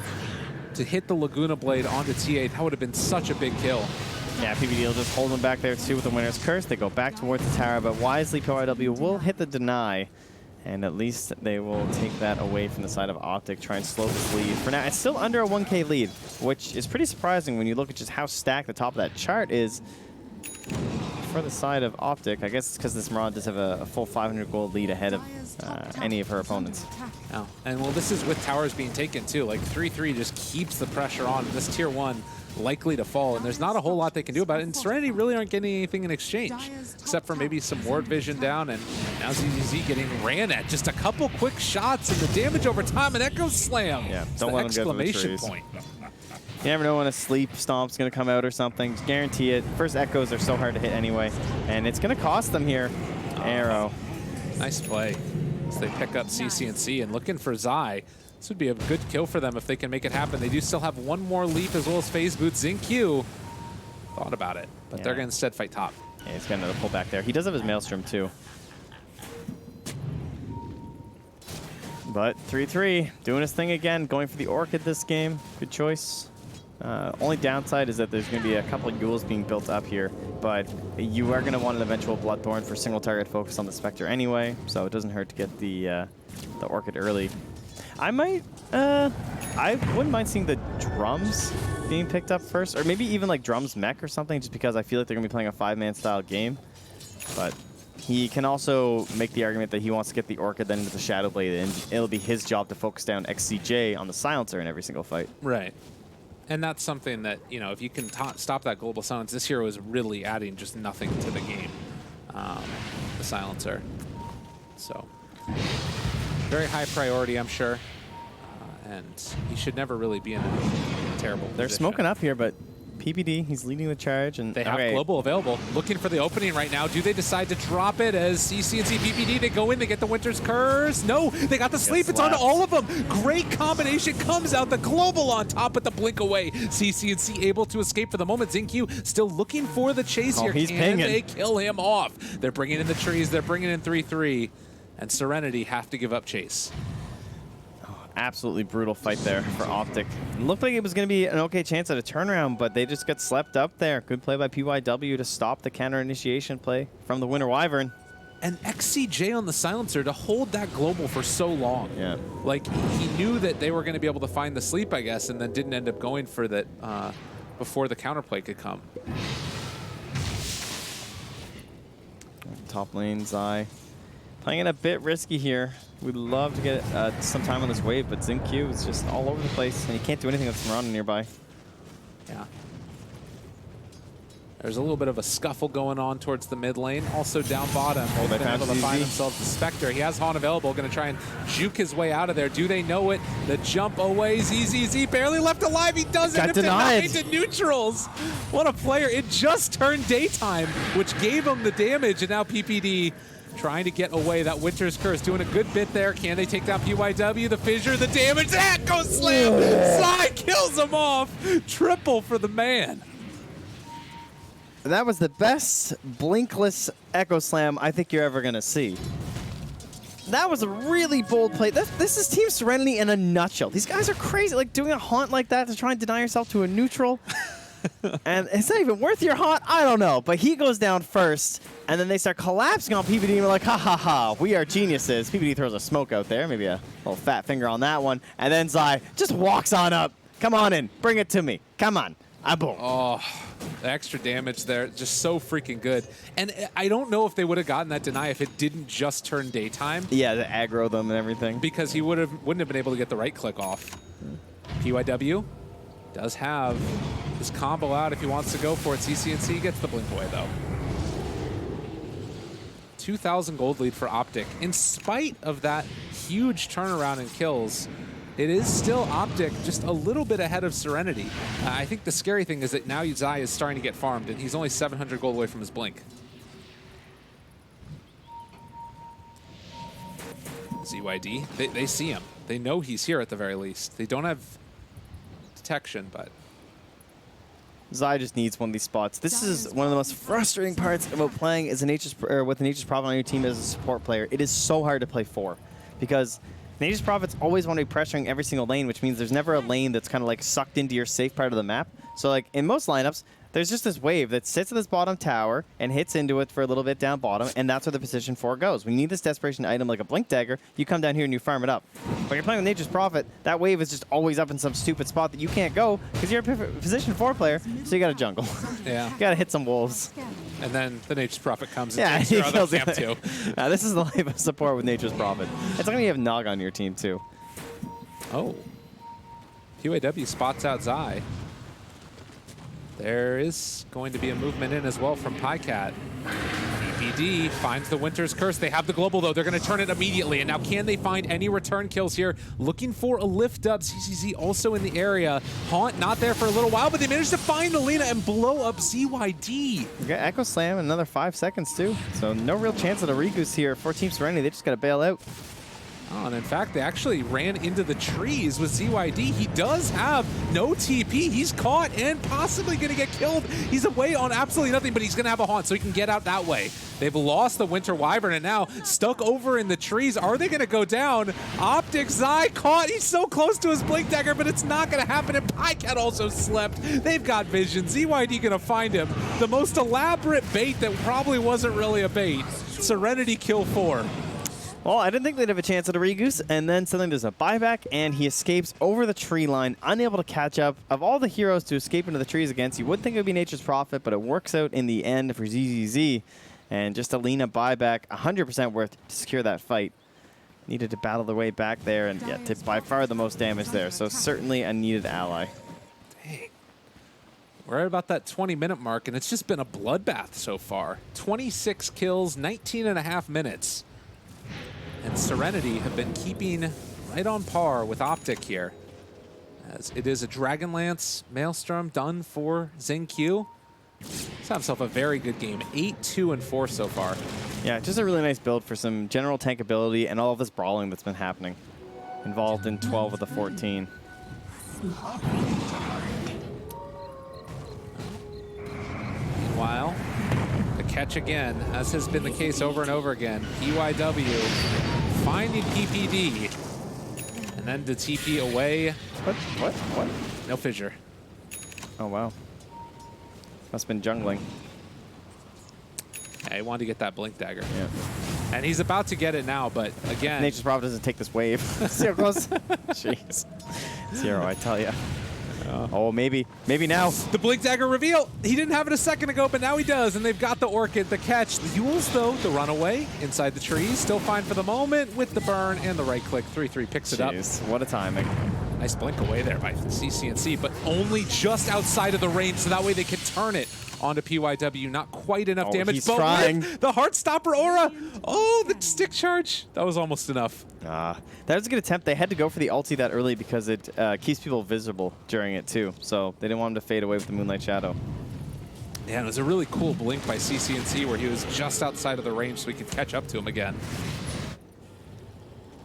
to hit the Laguna Blade onto TA. That would have been such a big kill. Yeah, PBD will just hold them back there too with the winner's curse. They go back towards the tower, but wisely PYW will hit the deny. And at least they will take that away from the side of Optic, try and slow this lead. For now, it's still under a 1K lead, which is pretty surprising when you look at just how stacked the top of that chart is for the side of Optic. I guess it's because this Marauder does have a full 500 gold lead ahead of any of her opponents. Oh. And well, this is with towers being taken too. Like 3-3 just keeps the pressure on. This tier 1 likely to fall, and there's not a whole lot they can do about it. And Serenity really aren't getting anything in exchange, except for maybe some ward vision down, and now ZZZ getting ran at. Just a couple quick shots, and the damage over time, an Echo Slam. Yeah, don't let them get to the trees. Point. You never know when a sleep stomp's going to come out or something. Just guarantee it. First echoes are so hard to hit anyway, and it's going to cost them here. Arrow. Nice play. So they pick up CC and looking for Zai. This would be a good kill for them if they can make it happen. They do still have one more leap as well as phase boot. XinQ thought about it, but they're going to instead fight top. Yeah, he's got another pullback there. He does have his Maelstrom too. But 3-3, doing his thing again, going for the Orchid this game. Good choice. Only downside is that there's going to be a couple of Yules being built up here, but you are going to want an eventual Bloodthorn for single target focus on the Spectre anyway, so it doesn't hurt to get the Orchid early. I wouldn't mind seeing the drums being picked up first, or maybe even like drums mech or something, just because I feel like they're going to be playing a 5-man style game. But he can also make the argument that he wants to get the Orchid then into the Shadow Blade, and it'll be his job to focus down XCJ on the Silencer in every single fight. Right. And that's something that, you know, if you can stop that global silence, this hero is really adding just nothing to the game, the Silencer. So, very high priority, I'm sure. And he should never really be in a terrible They're position. smoking up here, but PBD, he's leading the charge. And they have global available. Looking for the opening right now. Do they decide to drop it as CC&C PPD? They go in, they get the Winter's Curse. No, they got the sleep. It's on all of them. Great combination comes out. The global on top with the blink away. CC&C able to escape for the moment. XinQ still looking for the chase here. He's Can pinging. they kill him off? They're bringing in the trees. They're bringing in 3-3. And Serenity have to give up chase. Absolutely brutal fight there for Optic. It looked like it was going to be an okay chance at a turnaround, but they just got slept up there. Good play by PYW to stop the counter initiation play from the Winter Wyvern. And XCJ on the Silencer to hold that global for so long. Yeah. Like, he knew that they were going to be able to find the sleep, I guess, and then didn't end up going for that before the counterplay could come. Top lane, Zai. Playing it a bit risky here. We'd love to get some time on this wave, but XinQ is just all over the place, and he can't do anything with Marauder nearby. Yeah. There's a little bit of a scuffle going on towards the mid lane. Also down bottom, they've been able to find themselves the Spectre. He has Han available, going to try and juke his way out of there. Do they know it? The jump away, ZZZ barely left alive. He does end up denied to neutrals. What a player. It just turned daytime, which gave him the damage, and now PPD trying to get away. That Winter's Curse doing a good bit there. Can they take down PYW? The fissure, the damage. That goes slam. Zai kills him off. Triple for the man. That was the best blinkless Echo Slam I think you're ever going to see. That was a really bold play. This is Team Serenity in a nutshell. These guys are crazy. Like, doing a haunt like that to try and deny yourself to a neutral. And it's not even worth your haunt. I don't know. But he goes down first, and then they start collapsing on PBD, and we're like, ha ha ha, we are geniuses. PBD throws a smoke out there, maybe a little fat finger on that one, and then Zai just walks on up. Come on in. Bring it to me. Come on. Boom. Oh, the extra damage there, just so freaking good. And I don't know if they would have gotten that deny if it didn't just turn daytime. Yeah, to aggro them and everything. Because he wouldn't have been able to get the right click off. PYW does have his combo out if he wants to go for it. CC&C gets the blink away, though. 2,000 gold lead for Optic. In spite of that huge turnaround in kills, it is still Optic just a little bit ahead of Serenity. I think the scary thing is that now Zai is starting to get farmed, and he's only 700 gold away from his blink. ZYD, they see him. They know he's here at the very least. They don't have detection, but Zai just needs one of these spots. This is one of the most frustrating parts about playing as with an Nature's Prophet on your team as a support player. It is so hard to play for, because Nature's Prophets always want to be pressuring every single lane, which means there's never a lane that's kind of like sucked into your safe part of the map. So like in most lineups, there's just this wave that sits at this bottom tower and hits into it for a little bit down bottom, and that's where the position 4 goes. When you need this desperation item like a Blink Dagger, you come down here and you farm it up. When you're playing with Nature's Prophet, that wave is just always up in some stupid spot that you can't go because you're a position 4 player, so you got to jungle. Yeah. You got to hit some wolves. And then the Nature's Prophet comes and Yeah, takes he your other kills camp it. too. This is the life of support with Nature's Prophet. It's like when you have Nog on your team too. Oh. QAW spots out Zai. There is going to be a movement in as well from Pycat. BPD finds the Winter's Curse. They have the global, though. They're going to turn it immediately. And now can they find any return kills here? Looking for a lift up. CCZ also in the area. Haunt not there for a little while, but they managed to find Alina and blow up ZYD. You got Echo Slam in another 5 seconds too. So no real chance of a regoose here for Team Serenity. They just got to bail out. Oh, and in fact, they actually ran into the trees with ZYD. He does have no TP. He's caught and possibly going to get killed. He's away on absolutely nothing, but he's going to have a haunt, so he can get out that way. They've lost the Winter Wyvern and now stuck over in the trees. Are they going to go down? Optic, Zai caught. He's so close to his Blink Dagger, but it's not going to happen. And Pycat also slept. They've got vision. ZYD going to find him. The most elaborate bait that probably wasn't really a bait. Serenity kill 4. Well, I didn't think they'd have a chance at a regoose, and then suddenly there's a buyback, and he escapes over the tree line, unable to catch up. Of all the heroes to escape into the trees against, you would think it would be Nature's Prophet, but it works out in the end for ZZZ. And just Alina buyback, 100% worth to secure that fight. Needed to battle their way back there, and yeah, did by far the most damage there, so certainly a needed ally. Dang. We're at about that 20-minute mark, and it's just been a bloodbath so far. 26 kills, 19.5 minutes. And Serenity have been keeping right on par with Optic here. As it is a Dragonlance Maelstrom done for XingQ. He's had himself a very good game. 8, 2, and 4 so far. Yeah, just a really nice build for some general tank ability and all of this brawling that's been happening. Involved in 12 of the 14. Meanwhile, the catch again, as has been the case over and over again. PYW finding PPD. And then the TP away. What? No fissure. Oh, wow. Must have been jungling. Yeah, he wanted to get that Blink Dagger. Yeah. And he's about to get it now, but again... Nature's Prophet doesn't take this wave. See how close? Jeez. Zero, I tell you. Oh, maybe now. The Blink Dagger reveal. He didn't have it a second ago, but now he does. And they've got the Orchid, the catch. The Yules, though, the runaway inside the trees. Still fine for the moment with the burn and the right click. 3-3 picks it up. What a timing. Nice blink away there by CCNC, but only just outside of the range, so that way they can turn it onto PYW. Not quite enough damage, he's but trying. with the Heartstopper aura. Oh, the stick charge. That was almost enough. That was a good attempt. They had to go for the ulti that early because it keeps people visible during it too. So they didn't want him to fade away with the Moonlight Shadow. Yeah, it was a really cool blink by CCNC where he was just outside of the range so we could catch up to him again.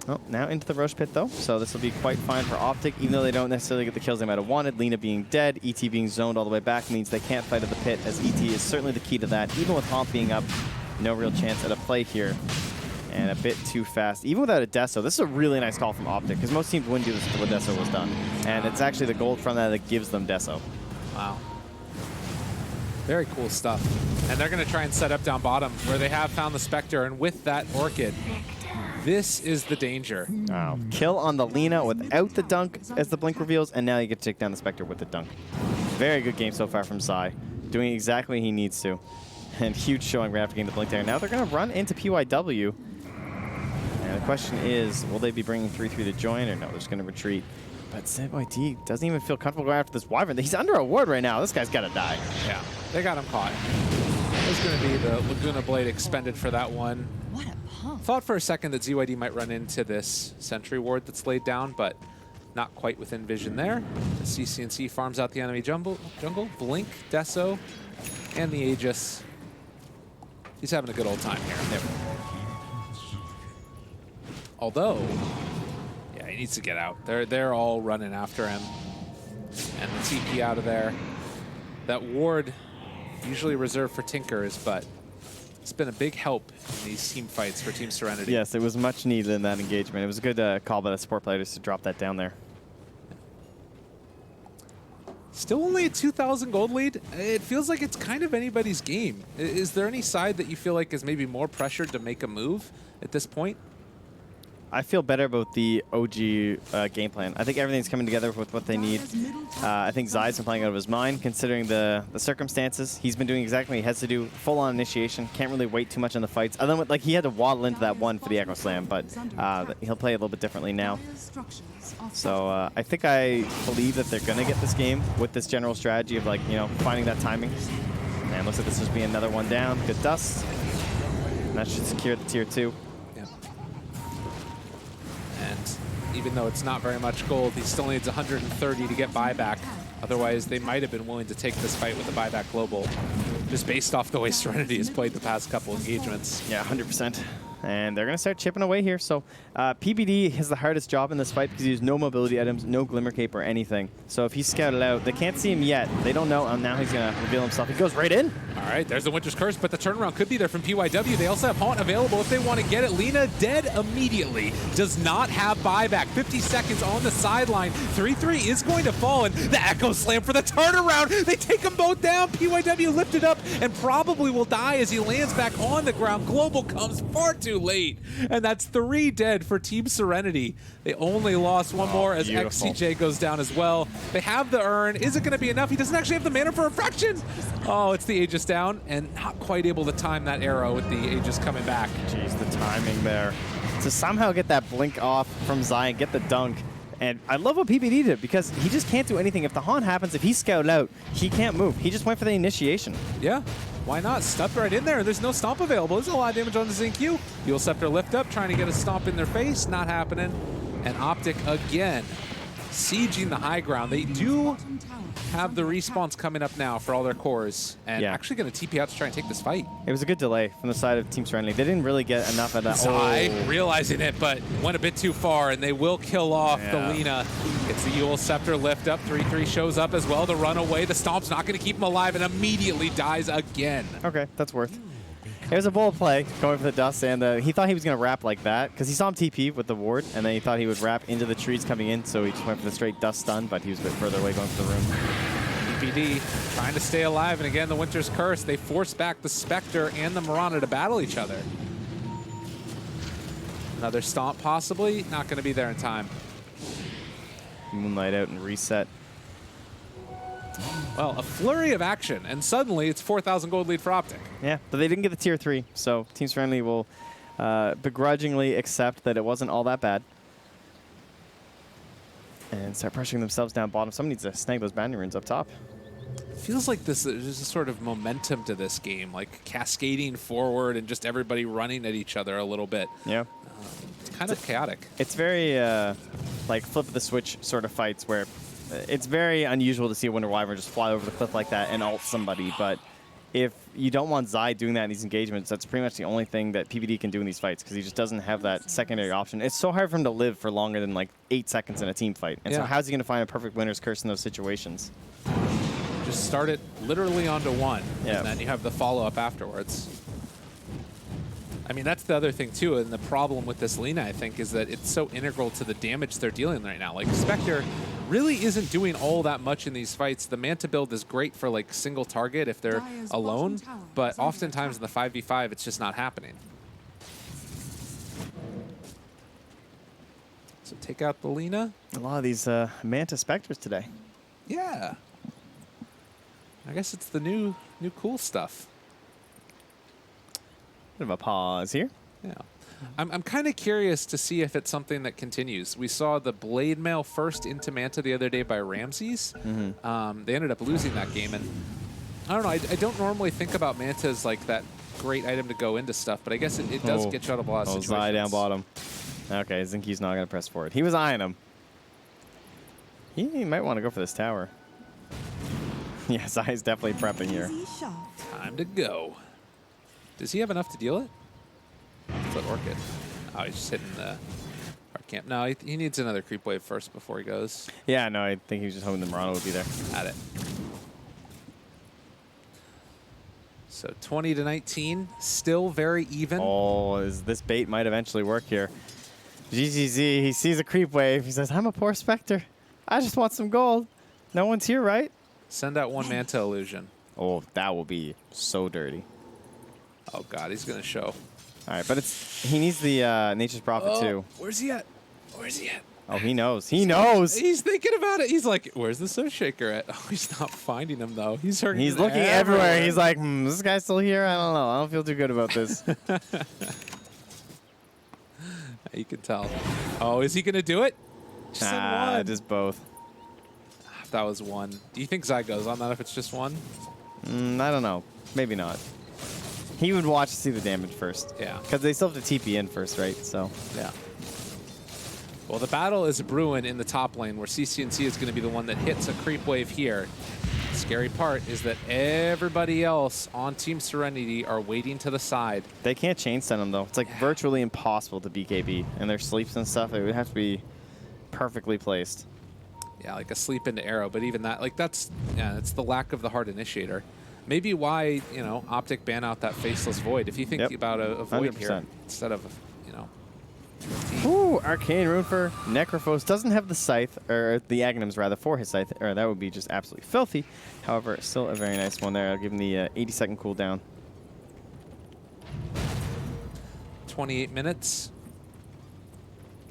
Oh, now into the Roche Pit though, so this will be quite fine for Optic, even though they don't necessarily get the kills they might have wanted. Lina being dead, ET being zoned all the way back means they can't fight at the pit, as ET is certainly the key to that. Even with Haunt being up, no real chance at a play here. And a bit too fast. Even without a Deso, this is a really nice call from Optic, because most teams wouldn't do this until the Deso was done. And it's actually the gold from that gives them Deso. Wow. Very cool stuff. And they're going to try and set up down bottom where they have found the Spectre, and with that Orchid, this is the danger. Wow. Kill on the Lina without the dunk as the blink reveals, and now you get to take down the Spectre with the dunk. Very good game so far from Zai. Doing exactly what he needs to. And huge showing right after getting the blink there. Now they're going to run into PYW. And the question is, will they be bringing 3-3 to join, or no, they're just going to retreat. But ZYD doesn't even feel comfortable going after this Wyvern. He's under a ward right now. This guy's got to die. Yeah, they got him caught. There's going to be the Laguna Blade expended for that one. What a pump. Thought for a second that ZYD might run into this Sentry Ward that's laid down, but not quite within vision there. The CCNC farms out the enemy jungle. Blink, Deso, and the Aegis. He's having a good old time here. There. Although, yeah, he needs to get out. They're all running after him. And the TP out of there. That ward, usually reserved for Tinkers, but it's been a big help in these team fights for Team Serenity. Yes, it was much needed in that engagement. It was a good call by the support players to drop that down there. Still only a 2,000 gold lead. It feels like it's kind of anybody's game. Is there any side that you feel like is maybe more pressured to make a move at this point? I feel better about the OG game plan. I think everything's coming together with what they need. I think Zai's been playing out of his mind, considering the circumstances. He's been doing exactly what he has to do, full-on initiation. Can't really wait too much on the fights. Other than, like, he had to waddle into that one for the Echo Slam, but he'll play a little bit differently now. So I think I believe that they're going to get this game with this general strategy of, like, you know, finding that timing. And looks like this is be another one down. Good dust. And that should secure the tier 2. And even though it's not very much gold, he still needs 130 to get buyback. Otherwise, they might have been willing to take this fight with a buyback global, just based off the way Serenity has played the past couple engagements. Yeah, 100%. And they're going to start chipping away here. So PBD has the hardest job in this fight because he has no mobility items, no Glimmer Cape or anything. So if he's scouted out, they can't see him yet. They don't know, and now he's going to reveal himself. He goes right in. All right, there's the Winter's Curse, but the turnaround could be there from PYW. They also have Haunt available if they want to get it. Lina dead immediately. Does not have buyback. 50 seconds on the sideline. 3-3 is going to fall, and the Echo Slam for the turnaround. They take them both down. PYW lifted up and probably will die as he lands back on the ground. Global comes far too late, and that's 3 dead for Team Serenity. They only lost one more as beautiful. XCJ goes down as well. They have the urn. Is it going to be enough? He doesn't actually have the mana for Refraction. Oh, it's the Aegis down, and not quite able to time that arrow with the Aegis coming back. Jeez, the timing there. To somehow get that blink off from Zion, get the dunk. And I love what PBD did because he just can't do anything. If the haunt happens, if he's scouted out, he can't move. He just went for the initiation. Yeah, why not? Stepped right in there. There's no stomp available. There's a lot of damage on the Zinq. Fuel Scepter lift up, trying to get a stomp in their face. Not happening. And Optic again, sieging the high ground. They do have the respawns coming up now for all their cores, and actually going to TP out to try and take this fight. It was a good delay from the side of Team Serenity. They didn't really get enough of that. Zai realizing it, but went a bit too far, and they will kill off the Lina. It's the Yule Scepter lift up. 3-3 shows up as well to run away. The Stomp's not going to keep him alive and immediately dies again. Okay, that's worth. It was a bold play going for the dust, and he thought he was going to wrap like that because he saw him TP with the ward, and then he thought he would wrap into the trees coming in, so he just went for the straight dust stun, but he was a bit further away going for the room. PPD trying to stay alive, and again, the Winter's Curse. They force back the Spectre and the Mirana to battle each other. Another stomp possibly, not going to be there in time. Moonlight out and reset. Well, a flurry of action, and suddenly it's 4,000 gold lead for Optic. Yeah, but they didn't get the tier 3, so Team Serenity will begrudgingly accept that it wasn't all that bad. And start pressuring themselves down bottom. Someone needs to snag those boundary runes up top. Feels like there's a sort of momentum to this game, like cascading forward and just everybody running at each other a little bit. Yeah. It's kind of chaotic. It's very like flip of the switch sort of fights where it's very unusual to see a Winter Wyvern just fly over the cliff like that and ult somebody, but if you don't want Zai doing that in these engagements, that's pretty much the only thing that PBD can do in these fights because he just doesn't have that secondary option. It's so hard for him to live for longer than like 8 seconds in a team fight. And so how's he going to find a perfect Winter's Curse in those situations? Just start it literally onto one, yeah, and then you have the follow-up afterwards. I mean, that's the other thing, too, and the problem with this Lina, I think, is that it's so integral to the damage they're dealing right now. Like, Spectre really isn't doing all that much in these fights. The Manta build is great for, like, single target if they're alone, but oftentimes in the 5v5, it's just not happening. So take out the Lina. A lot of these Manta Spectres today. Yeah. I guess it's the new cool stuff. Bit of a pause here. Yeah. I'm kind of curious to see if it's something that continues. We saw the Blade Mail first into Manta the other day by Ramses. They ended up losing that game, and I don't know. I don't normally think about Manta as like that great item to go into stuff, but I guess it does get you out of a lot of situations. Zai down bottom. Okay, Zinky's not going to press forward. He was eyeing him. He might want to go for this tower. Yeah, Zai's definitely prepping here. Time to go. Does he have enough to deal it? Let's let Orchid. Oh, he's just hitting the hard camp. No, he needs another creep wave first before he goes. Yeah, no, I think he was just hoping the Mirana would be there. At it. So 20 to 19, still very even. Oh, this bait might eventually work here. GGZ, he sees a creep wave. He says, I'm a poor Spectre. I just want some gold. No one's here, right? Send out one Manta illusion. Oh, that will be so dirty. Oh God, he's gonna show. All right, but he needs the Nature's Prophet too. Where's he at? Where's he at? Oh, he knows. He knows. He's thinking about it. He's like, where's the Surge Shaker at? Oh, he's not finding him though. He's looking everywhere. He's like, is this guy still here? I don't know. I don't feel too good about this. You can tell. Oh, is he gonna do it? Just send one. Just both. That was one. Do you think Zai goes on that if it's just one? I don't know. Maybe not. He would watch to see the damage first. Yeah. Because they still have to TP in first, right? So. Yeah. Well, the battle is brewing in the top lane where CCNC is going to be the one that hits a creep wave here. The scary part is that everybody else on Team Serenity are waiting to the side. They can't chain send them, though. It's like virtually impossible to BKB. And their sleeps and stuff, it would have to be perfectly placed. Yeah, like a sleep into arrow, but even that, like it's the lack of the hard initiator. Maybe why, Optic ban out that Faceless Void. If you think about a Void 100%. here instead of, Ooh, Arcane Rune for Necrophos. Doesn't have the Scythe, or the Aghanims rather, for his Scythe, or that would be just absolutely filthy. However, still a very nice one there. I'll give him the 80-second cooldown. 28 minutes.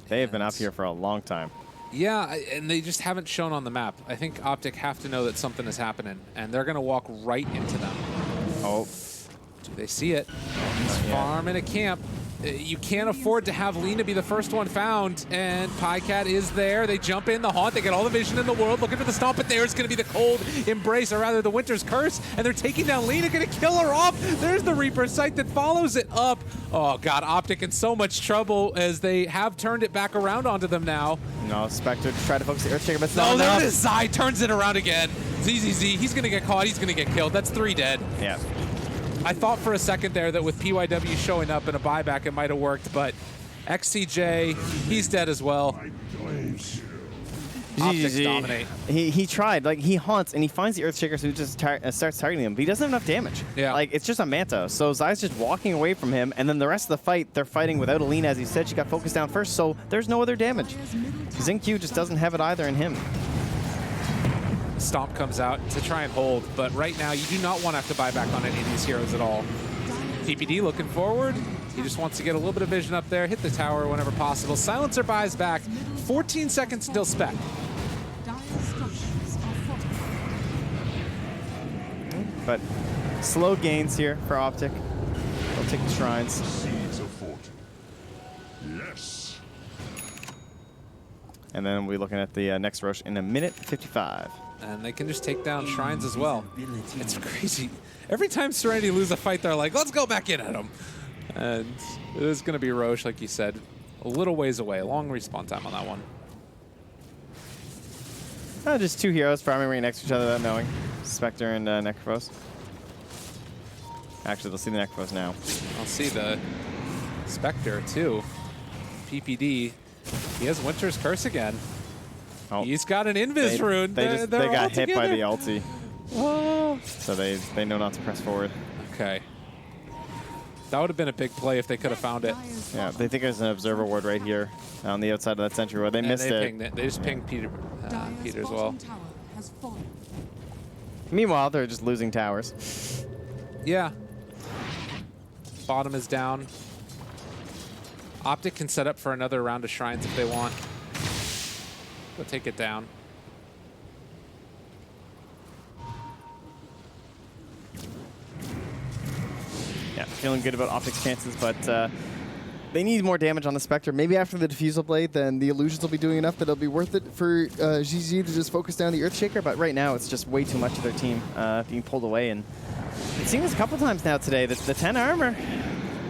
They have been up here for a long time. Yeah, and they just haven't shown on the map. I think Optic have to know that something is happening, and they're going to walk right into them. Oh. Do they see it? He's farming a camp. You can't afford to have Lina be the first one found, and Pycat is there. They jump in the haunt. They get all the vision in the world, looking for the stomp, but there's going to be the cold embrace, or rather the Winter's Curse, and they're taking down Lina, going to kill her off. There's the Reaper Sight that follows it up. Oh, God, Optic in so much trouble as they have turned it back around onto them now. No, Spectre tried to focus the Earthshaker, but it's No, not there enough. it is. Zai turns it around again. ZZZ, he's going to get caught. He's going to get killed. That's 3 dead. Yeah. I thought for a second there that with PYW showing up in a buyback, it might have worked, but XCJ, he's dead as well. Optics dominate. He tried. Like, he haunts, and he finds the Earthshaker, so he just starts targeting him. But he doesn't have enough damage. Yeah. Like, it's just a Manta. So Zai's just walking away from him, and then the rest of the fight, they're fighting without Alina, as he said. She got focused down first, so there's no other damage. Xingqiu just doesn't have it either in him. Stomp comes out to try and hold, but right now you do not want to have to buy back on any of these heroes at all. TPD looking forward. He just wants to get a little bit of vision up there, hit the tower whenever possible. Silencer buys back. 14 seconds until spec. But slow gains here for Optic. They'll take the shrines. Seeds of fortune. Yes. And then we're looking at the next rush in 1:55. And they can just take down shrines as well. It's crazy. Every time Serenity lose a fight, they're like, let's go back in at them. And it is going to be Roche, like you said, a little ways away. Long respawn time on that one. Just 2 heroes farming right next to each other without knowing. Spectre and Necrophos. Actually, they'll see the Necrophos now. I'll see the Spectre, too. PPD. He has Winter's Curse again. Oh. He's got an Invis rune. They got hit by the ulti. Oh. So they know not to press forward. Okay. That would have been a big play if they could have found it. Yeah, they think there's an observer ward right here on the outside of that sentry ward. They And missed it. pinged it. They just pinged Peter as well. Meanwhile, they're just losing towers. Yeah. Bottom is down. Optic can set up for another round of shrines if they want. Go take it down. Yeah, feeling good about Optic's chances, but they need more damage on the Spectre. Maybe after the Diffusal Blade, then the Illusions will be doing enough that it'll be worth it for GG to just focus down the Earthshaker, but right now it's just way too much of their team being pulled away. And we've seen this a couple times now today. The 10 armor,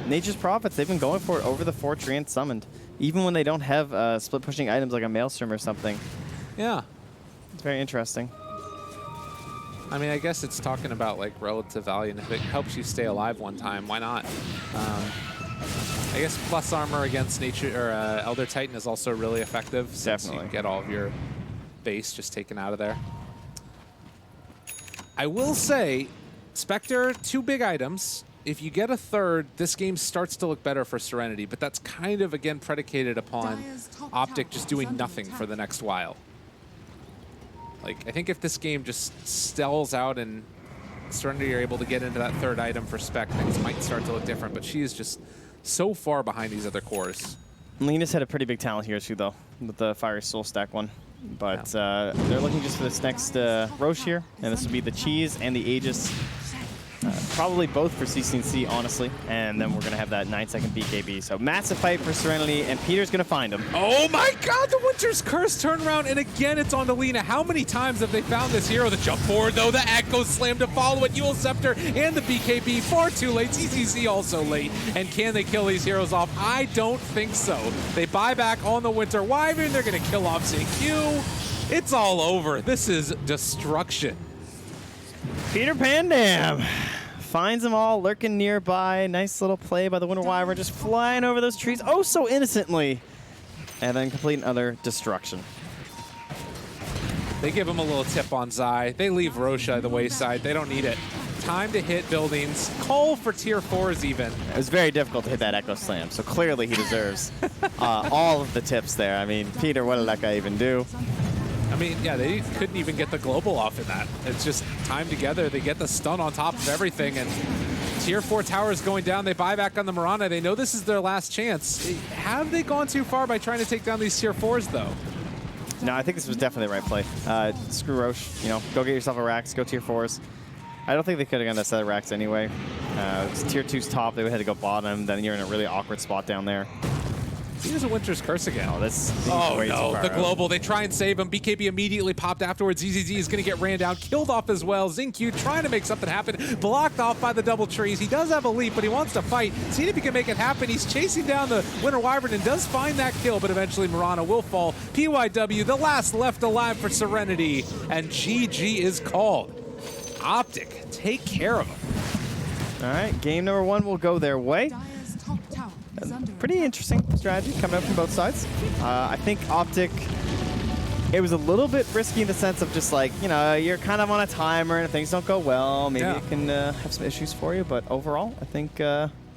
Nature's Prophets, they've been going for it over the 4 Treant summoned, even when they don't have split pushing items like a Maelstrom or something. Yeah. It's very interesting. I mean, I guess it's talking about like relative value, and if it helps you stay alive one time, why not? I guess plus armor against nature or Elder Titan is also really effective. Since Definitely. you get all of your base just taken out of there. I will say, Spectre, 2 big items. If you get a third, this game starts to look better for Serenity, but that's kind of, again, predicated upon Optic just doing nothing for the next while. Like, I think if this game just stalls out and Serenity are able to get into that third item for spec, things might start to look different, but she is just so far behind these other cores. Lena's had a pretty big talent here too, though, with the Fiery Soul stack one. But they're looking just for this next Roche here, and this would be the Cheese and the Aegis. Probably both for CC&C, honestly. And then we're going to have that 9-second BKB. So massive fight for Serenity, and Peter's going to find him. Oh my god, the Winter's Curse turnaround, and again it's on to Lena. How many times have they found this hero? The jump forward, though, the Echo Slam to follow it, Eul Scepter, and the BKB. Far too late, CCC also late. And can they kill these heroes off? I don't think so. They buy back on the Winter Wyvern, they're going to kill off ZQ. It's all over. This is destruction. Peter Pandam finds them all lurking nearby. Nice little play by the Winter Wyvern, just flying over those trees oh so innocently. And then complete utter destruction. They give him a little tip on Zai. They leave Rosha at the wayside. They don't need it. Time to hit buildings. Call for tier 4s even. It was very difficult to hit that Echo Slam, so clearly he deserves all of the tips there. I mean, Peter, what did that guy even do? I mean, yeah, they couldn't even get the global off in that. It's just time together. They get the stun on top of everything, and tier 4 towers going down. They buy back on the Mirana. They know this is their last chance. Have they gone too far by trying to take down these tier 4s, though? No, I think this was definitely the right play. Screw Roche, you know, go get yourself a Rax, go tier 4s. I don't think they could have gone that set of Rax anyway. It's tier 2's top, they would have to go bottom, then you're in a really awkward spot down there. He has a Winter's Curse again. Oh, that's oh no, the global. They try and save him. BKB immediately popped afterwards. ZZZ is going to get ran down, killed off as well. XinQ trying to make something happen, blocked off by the double trees. He does have a leap, but he wants to fight. Seeing if he can make it happen. He's chasing down the Winter Wyvern and does find that kill, but eventually Mirana will fall. PYW, the last left alive for Serenity, and GG is called. Optic, take care of him. All right, game number 1 will go their way. Dire's top tower is under Pretty interesting strategy coming up from both sides. I think Optic, it was a little bit risky in the sense of just like, you know, you're kind of on a timer and if things don't go well, maybe it can have some issues for you. But overall, I think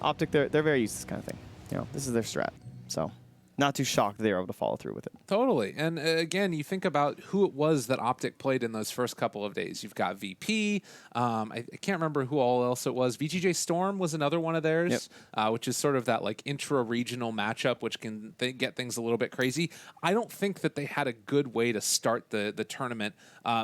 Optic, they're very used to this kind of thing. You know, this is their strat. So not too shocked they were able to follow through with it. Totally. And again, you think about who it was that Optic played in those first couple of days. You've got VP. I can't remember who all else it was. VGJ Storm was another one of theirs, which is sort of that like intra-regional matchup, which can get things a little bit crazy. I don't think that they had a good way to start the tournament,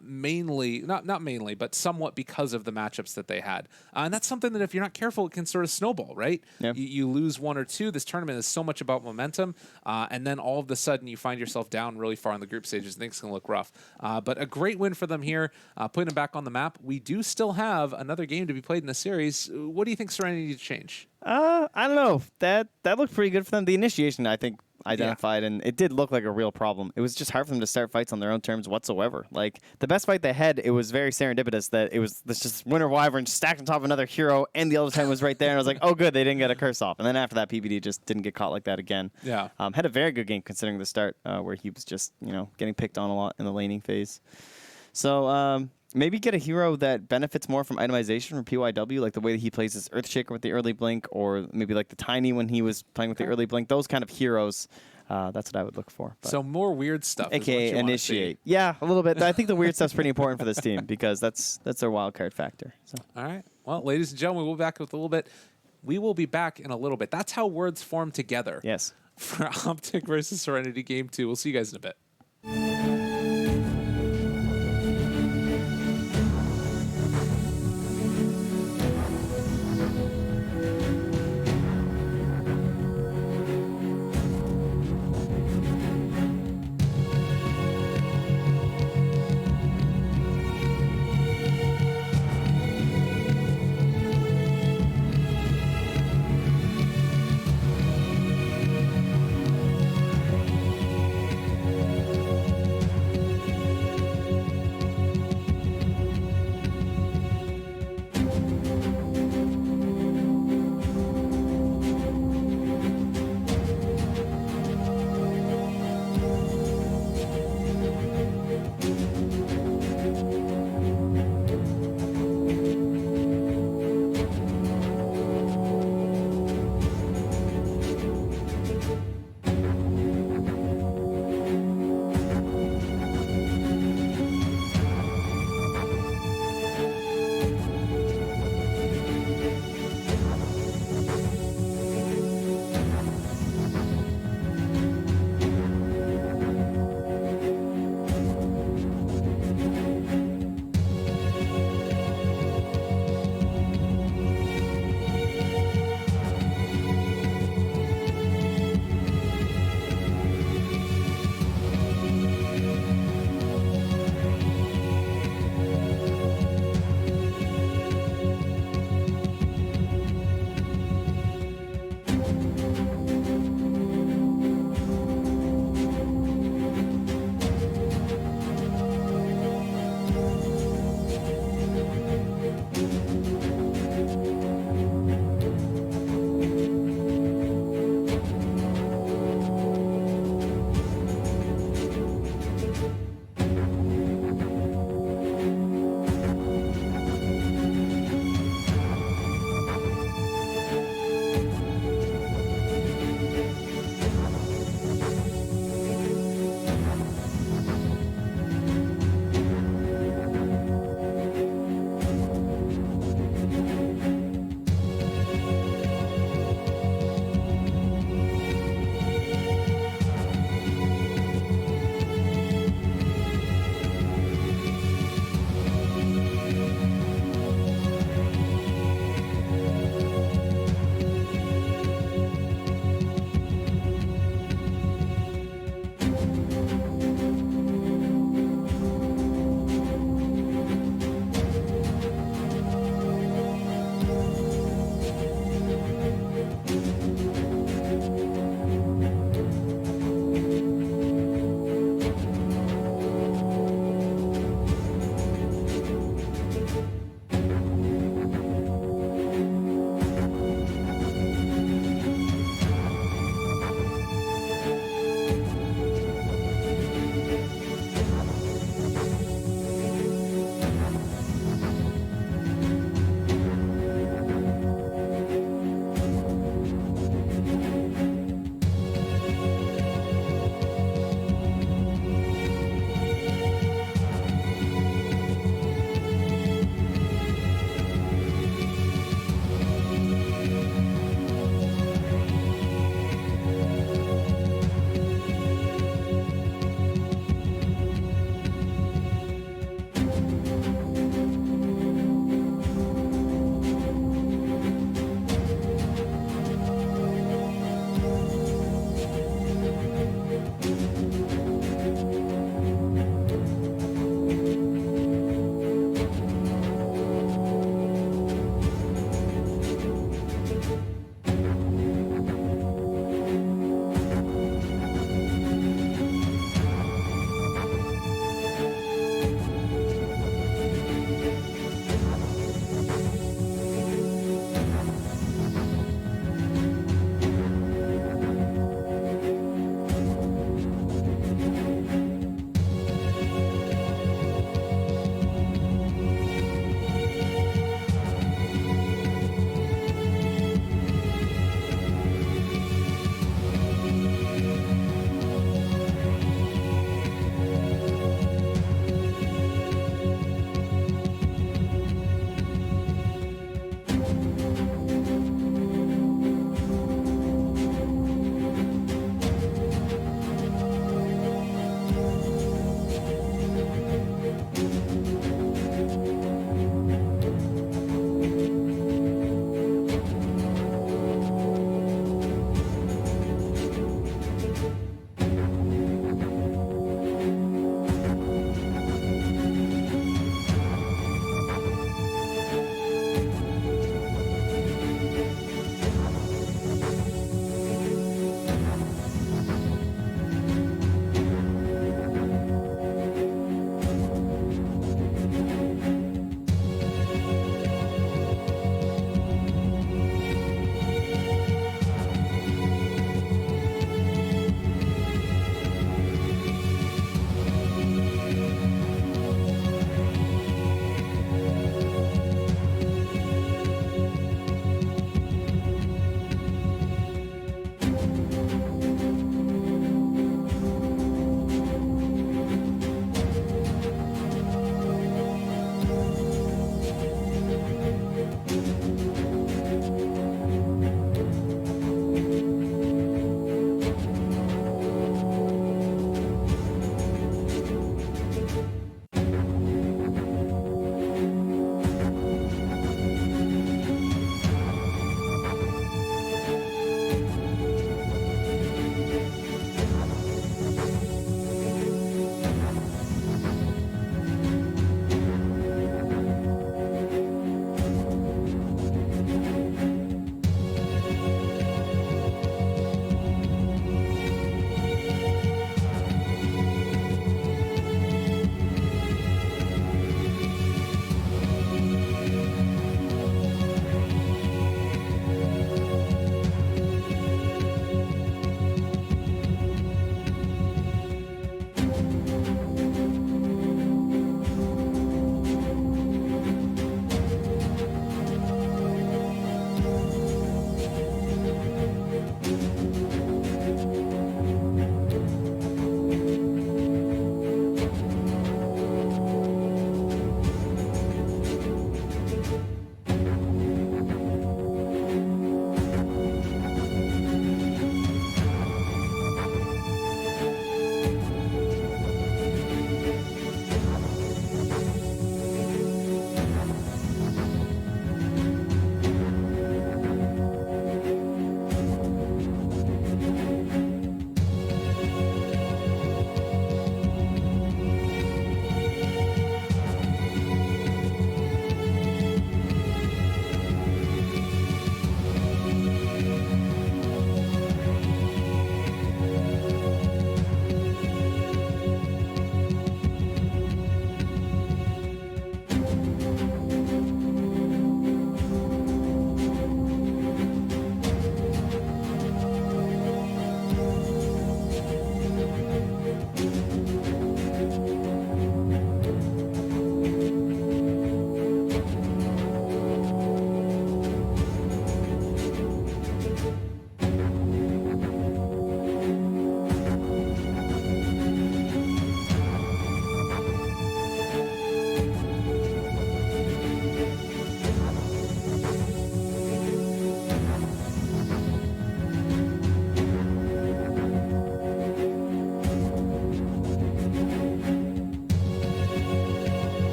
mainly, not mainly, but somewhat because of the matchups that they had. And that's something that if you're not careful, it can sort of snowball, right? Yep. You lose one or two. This tournament is so much about momentum. And then all of a sudden you find yourself down really far in the group stages. Things can look rough. But a great win for them here, putting them back on the map. We do still have another game to be played in the series. What do you think Serenity needs to change? I don't know. That looked pretty good for them. The initiation, I think, identified, and it did look like a real problem. It was just hard for them to start fights on their own terms whatsoever. Like, the best fight they had, it was very serendipitous that it was this just Winter Wyvern stacked on top of another hero, and the other time was right there, and I was like, oh, good, they didn't get a curse off. And then after that, PBD just didn't get caught like that again. Yeah. Had a very good game considering the start, where he was just, you know, getting picked on a lot in the laning phase. So, maybe get a hero that benefits more from itemization from PYW, like the way that he plays his Earthshaker with the early blink, or maybe like the Tiny when he was playing with the early blink. Those kind of heroes, that's what I would look for. But So more weird stuff. AKA initiate. Yeah, a little bit. I think the weird stuff's pretty important for this team because that's their wild card factor. So. All right. Well, ladies and gentlemen, we'll be back with a little bit. We will be back in a little bit. That's how words form together. Yes. For Optic versus Serenity Game 2. We'll see you guys in a bit.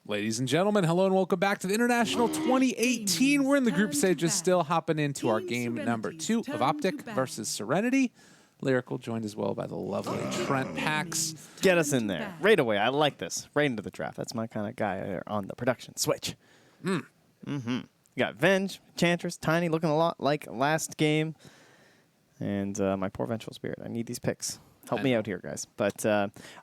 Ladies and gentlemen, hello and welcome back to the International 2018. We're in the group stages still, hopping into our game number 2 of Optic versus Serenity. Lyrical joined as well by the lovely Trent Pax. Get us in there. Right away. I like this. Right into the draft. That's my kind of guy there on the production switch. You got Venge, Chantress, Tiny, looking a lot like last game. And my poor Vengeful Spirit. I need these picks. Help me out here, guys. But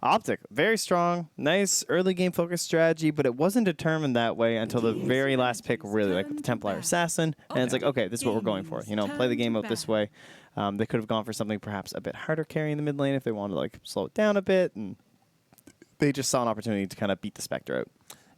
Optic, very strong, nice early game focused strategy, but it wasn't determined that way until the very last pick, really, like with the Templar Assassin. And it's like, okay, this is what we're going for. You know, play the game out this way. They could have gone for something perhaps a bit harder carrying the mid lane if they wanted to like slow it down a bit, and they just saw an opportunity to kind of beat the Spectre out.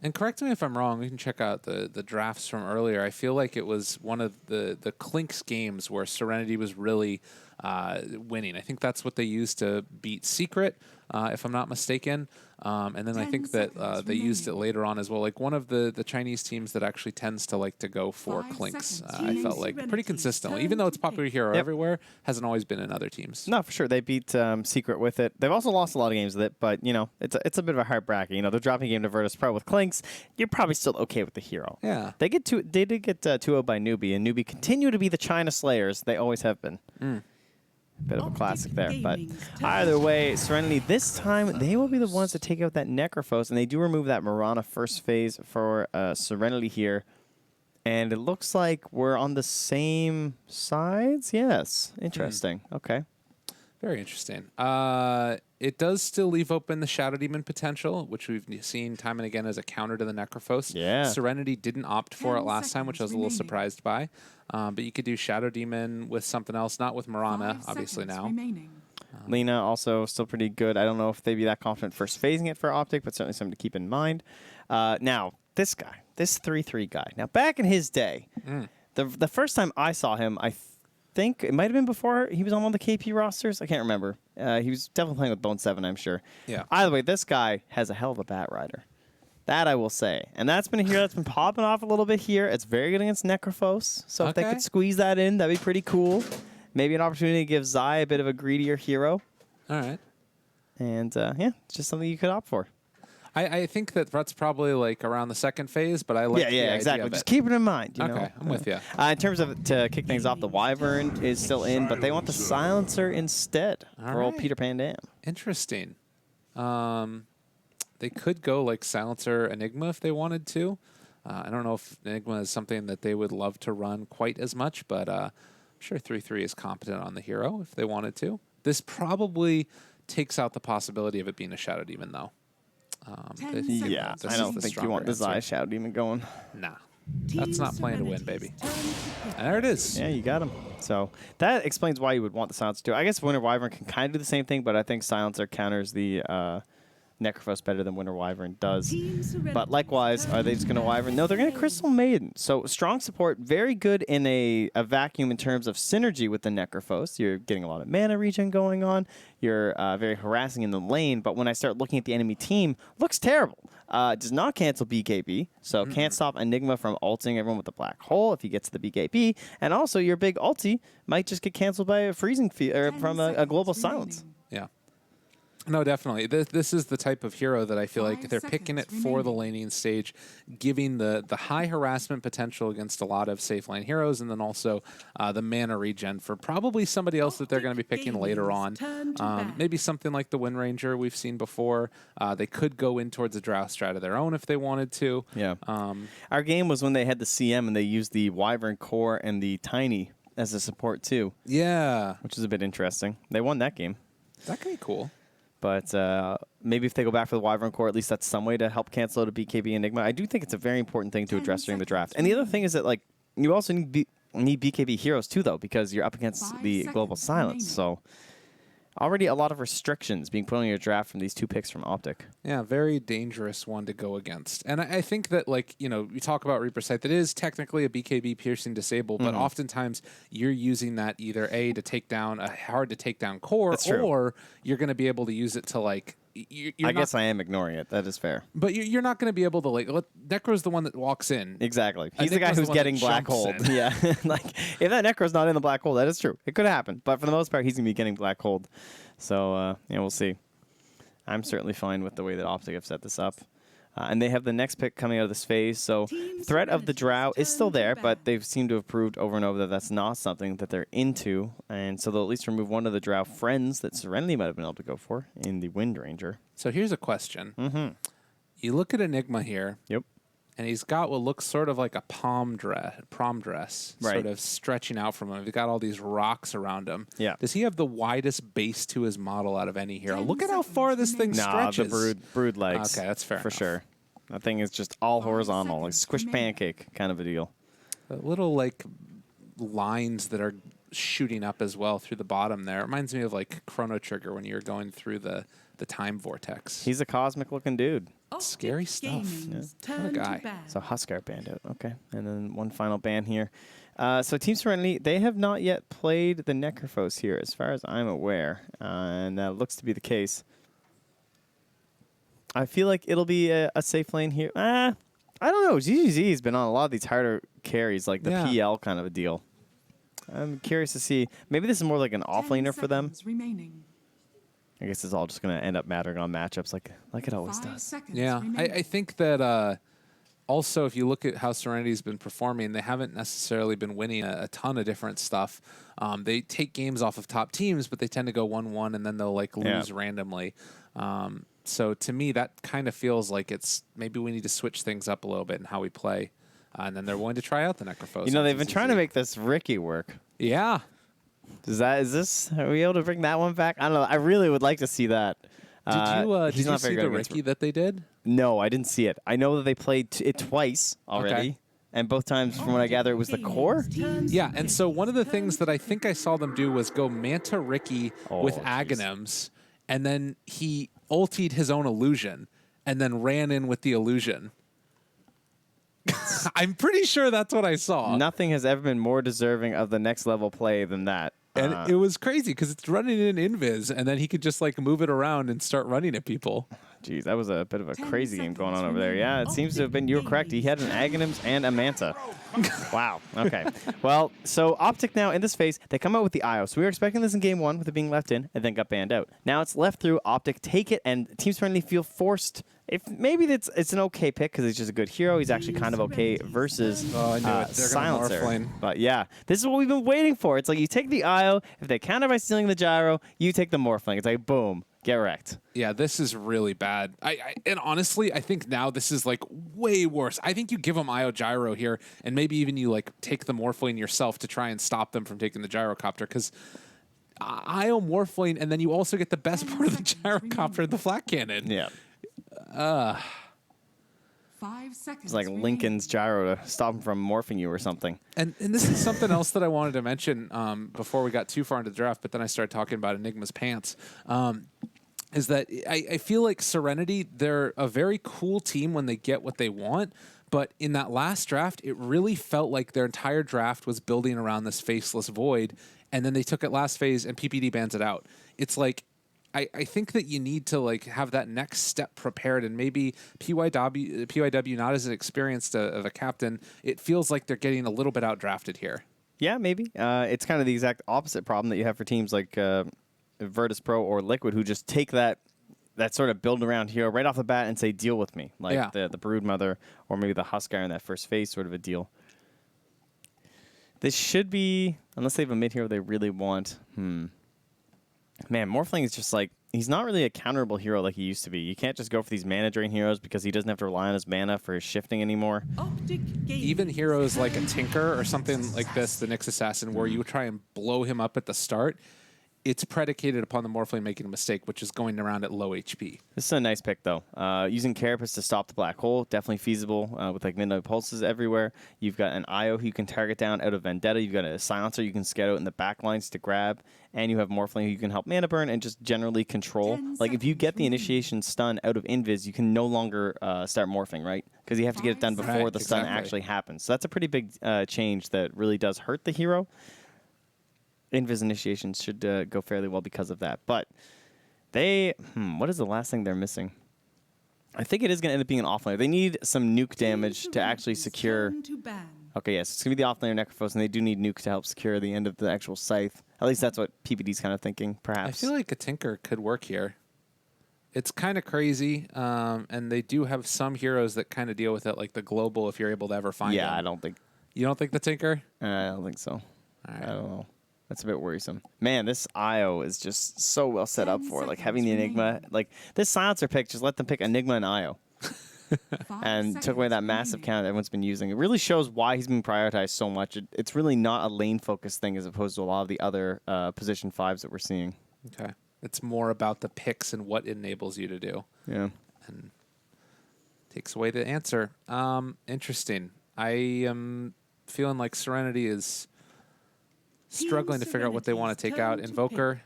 And correct me if I'm wrong, we can check out the drafts from earlier. I feel like it was one of the Clinks games where Serenity was really winning. I think that's what they used to beat Secret, if I'm not mistaken. And then I think that they used it later on as well. Like one of the Chinese teams that actually tends to like to go for Clinks, I felt like pretty consistently. Even though it's popular hero everywhere, hasn't always been in other teams. No, for sure. They beat Secret with it. They've also lost a lot of games with it, but, you know, it's a bit of a hard bracket. You know, they're dropping a game to Virtus Pro with Clinks. You're probably still okay with the hero. Yeah. They did get 2-0 by Newbie, and Newbie continue to be the China Slayers. They always have been. Bit of a classic there. But either way, Serenity, this time, they will be the ones to take out that Necrophos, and they do remove that Mirana first phase for Serenity here. And it looks like we're on the same sides. Yes. Interesting. Okay. Very interesting. It does still leave open the Shadow Demon potential, which we've seen time and again as a counter to the Necrophos. Yeah. Serenity didn't opt for it last time, which I was a little surprised by. But you could do Shadow Demon with something else, not with Mirana, obviously now. Lena also still pretty good. I don't know if they'd be that confident first phasing it for Optic, but certainly something to keep in mind. Now, this guy, this 3-3 guy. Now, back in his day, the first time I saw him, I think it might have been before he was on one of the KP rosters. I can't remember. He was definitely playing with Bone 7, I'm sure. Yeah. Either way, this guy has a hell of a bat rider. That I will say. And that's been a hero that's been popping off a little bit here. It's very good against Necrophos. So if they could squeeze that in, that'd be pretty cool. Maybe an opportunity to give Zai a bit of a greedier hero. All right. And yeah, it's just something you could opt for. I think that's probably like around the second phase, but I like yeah, exactly. Just keep it in mind. You know? Okay, I'm with you. In terms of to kick things off, the Wyvern is still in, but they want the Silencer instead for old Peter Pan Dam. Interesting. They could go like Silencer Enigma if they wanted to. I don't know if Enigma is something that they would love to run quite as much, but I'm sure 3-3 is competent on the hero if they wanted to. This probably takes out the possibility of it being a Shadow Demon, though. Yeah, I don't think you want the Zai Shadow Demon going. Nah. That's not playing to win, baby. And there it is. Yeah, you got him. So that explains why you would want the Silencer too. I guess Winter Wyvern can kind of do the same thing, but I think Silencer counters the Necrophos better than Winter Wyvern does. But likewise, are they just going to Wyvern? No, they're going to Crystal Maiden. So strong support, very good in a vacuum in terms of synergy with the Necrophos. You're getting a lot of mana regen going on. You're very harassing in the lane. But when I start looking at the enemy team, looks terrible. Does not cancel BKB, so can't stop Enigma from ulting everyone with the black hole if he gets the BKB. And also, your big ulti might just get canceled by a freezing from a global silence. Yeah. No, definitely. This is the type of hero that I feel like they're picking it for the laning stage, giving the high harassment potential against a lot of safe lane heroes, and then also the mana regen for probably somebody else that they're going to be picking later on. Maybe something like the Wind Ranger we've seen before. They could go in towards a Drow strat of their own if they wanted to. Yeah. Our game was when they had the CM and they used the Wyvern Core and the Tiny as a support too. Yeah. Which is a bit interesting. They won that game. That could be cool. But maybe if they go back for the Wyvern Core, at least that's some way to help cancel out a BKB Enigma. I do think it's a very important thing to address during the draft. And the other thing is that like you also need BKB heroes too, though, because you're up against the global silence. So already a lot of restrictions being put on your draft from these two picks from Optic. Yeah, very dangerous one to go against. And I think that, like, you know, you talk about Reaper Sight, that is technically a BKB piercing disable, but oftentimes you're using that either A, to take down a hard-to-take-down core, or you're going to be able to use it to, like, I guess I am ignoring it. That is fair. But you're not going to be able to, like, Necro's the one that walks in. Exactly. He's the guy who's getting black holed. Yeah. Like, if that Necro's not in the black hole, that is true. It could happen. But for the most part, he's going to be getting black holed. So, yeah, we'll see. I'm certainly fine with the way that Optic have set this up. And they have the next pick coming out of this phase. So threat of the Drow is still there, but they've seemed to have proved over and over that that's not something that they're into. And so they'll at least remove one of the Drow friends that Serenity might have been able to go for in the Wind Ranger. So here's a question. You look at Enigma here. Yep. And he's got what looks sort of like a prom dress, Right. sort of stretching out from him. He's got all these rocks around him. Yeah. Does he have the widest base to his model out of any hero? 10 Look at how far this thing Nah, stretches. the brood legs. Okay, that's fair For enough. sure. That thing is just all horizontal, like seconds squished remaining. pancake kind of a deal. The little like lines that are shooting up as well through the bottom there. It reminds me of like Chrono Trigger when you're going through the time vortex. He's a cosmic looking dude. Scary stuff. What a guy. So Huskar banned out. Okay. And then one final ban here. So Team Serenity, they have not yet played the Necrophos here, as far as I'm aware. And that looks to be the case. I feel like it'll be a safe lane here. I don't know. GGZ has been on a lot of these harder carries, like the Yeah. PL kind of a deal. I'm curious to see. Maybe this is more like an offlaner for them. Remaining. I guess it's all just going to end up mattering on matchups like it always 5 does. seconds Yeah, remaining. I think that also if you look at how Serenity's been performing, they haven't necessarily been winning a ton of different stuff. They take games off of top teams, but they tend to go 1-1 and then they'll like lose randomly. So to me, that kind of feels like it's maybe we need to switch things up a little bit in how we play. And then they're willing to try out the Necrophos. You know, on they've been trying to TCC. make this Ricky work. Yeah. Are we able to bring that one back? I don't know. I really would like to see that. Did he's you not see very good the against- Ricky that they did? No, I didn't see it. I know that they played it twice already. Okay. And both times, from what I gather, it was the core. Yeah, and so one of the things that I think I saw them do was go Manta Ricky with jeez. Aghanims, and then he ultied his own illusion, and then ran in with the illusion. I'm pretty sure that's what I saw. Nothing has ever been more deserving of the next level play than that. And it was crazy because it's running in invis, and then he could just like move it around and start running at people. Geez, that was a bit of a 10 crazy game going on seconds over there. Yeah, it seems to have been, you were correct. He had an Aghanims and a Manta. Wow. Okay. Well, so Optic now in this phase, they come out with the IO. So we were expecting this in game one with it being left in and then got banned out. Now it's left through. Optic take it, and Team Serenity feel forced. If maybe it's an okay pick because he's just a good hero. He's actually kind of okay versus Oh, I knew it. They're gonna Silencer. Morphlane. But yeah, this is what we've been waiting for. It's like you take the IO. If they counter by stealing the gyro, you take the Morphling. It's like boom, get wrecked. Yeah, this is really bad. And honestly, I think now this is like way worse. I think you give them Io Gyro here, and maybe even you like take the Morphling yourself to try and stop them from taking the Gyrocopter, because Io Morphling, and then you also get the best part of the Gyrocopter, the Flak Cannon. Yeah. 5 seconds. It's like remaining. Lincoln's gyro to stop him from morphing you or something. And this is something else that I wanted to mention before we got too far into the draft, but then I started talking about Enigma's pants. Is that I feel like Serenity, they're a very cool team when they get what they want, but in that last draft, it really felt like their entire draft was building around this faceless void, and then they took it last phase and PPD bans it out. It's like, I think that you need to like have that next step prepared, and maybe PYW not as experienced of a captain. It feels like they're getting a little bit outdrafted here. Yeah, maybe. It's kind of the exact opposite problem that you have for teams like Virtus Pro or Liquid, who just take that sort of build around hero right off the bat and say, deal with me. Like Yeah. the Broodmother or maybe the Huskar in that first phase sort of a deal. This should be, unless they have a mid hero they really want. Man, Morphling is just like, he's not really a counterable hero like he used to be. You can't just go for these mana drain heroes because he doesn't have to rely on his mana for his shifting anymore. Optic Gaming. Even heroes like a Tinker or something like this, the Nyx Assassin, where you try and blow him up at the start, it's predicated upon the Morphling making a mistake, which is going around at low HP. This is a nice pick, though. Using Carapace to stop the black hole, definitely feasible with like Midnight Pulses everywhere. You've got an IO who you can target down out of Vendetta. You've got a Silencer you can scout out in the back lines to grab. And you have Morphling who you can help mana burn and just generally control. 10 Like, if you get the seconds initiation stun out of Invis, you can no longer start morphing, right? Because you have to get it done 5 before Right, the stun exactly. actually happens. So that's a pretty big change that really does hurt the hero. Invis initiations should go fairly well because of that. But they, what is the last thing they're missing? I think it is going to end up being an offlaner. They need some nuke damage to actually secure. Turn to ban. Okay, yes, it's going to be the offlaner Necrophos, and they do need nuke to help secure the end of the actual scythe. At least that's what PPD's kind of thinking, perhaps. I feel like a Tinker could work here. It's kind of crazy, and they do have some heroes that kind of deal with it, like the global, if you're able to ever find them. I don't think. You don't think the Tinker? I don't think so. All right. I don't know. That's a bit worrisome. Man, this IO is just so well set up 10 for it. Like seconds having the Enigma. remaining. Like this silencer pick, just let them pick Enigma and IO. 5 And took away that seconds massive remaining. count everyone's been using. It really shows why he's been prioritized so much. It's really not a lane-focused thing as opposed to a lot of the other position 5s that we're seeing. Okay. It's more about the picks and what it enables you to do. Yeah. And takes away the answer. Interesting. I am feeling like Serenity is struggling to figure out what they want to take out. Turn to Invoker.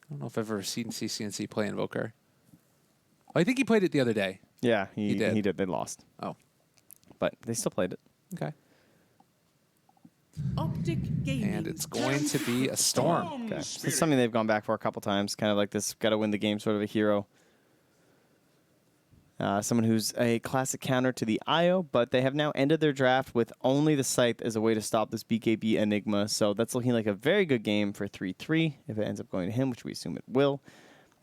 I don't know if I've ever seen CCNC play Invoker. Oh, I think he played it the other day. Yeah, He did. He did. They lost. Oh, But they still played it. okay. Optic Gaming. And it's going to be a Storm. Okay. This is something they've gone back for a couple times. Kind of like this got to win the game sort of a hero. Someone who's a classic counter to the IO, but they have now ended their draft with only the Scythe as a way to stop this BKB Enigma. So that's looking like a very good game for 3-3 if it ends up going to him, which we assume it will.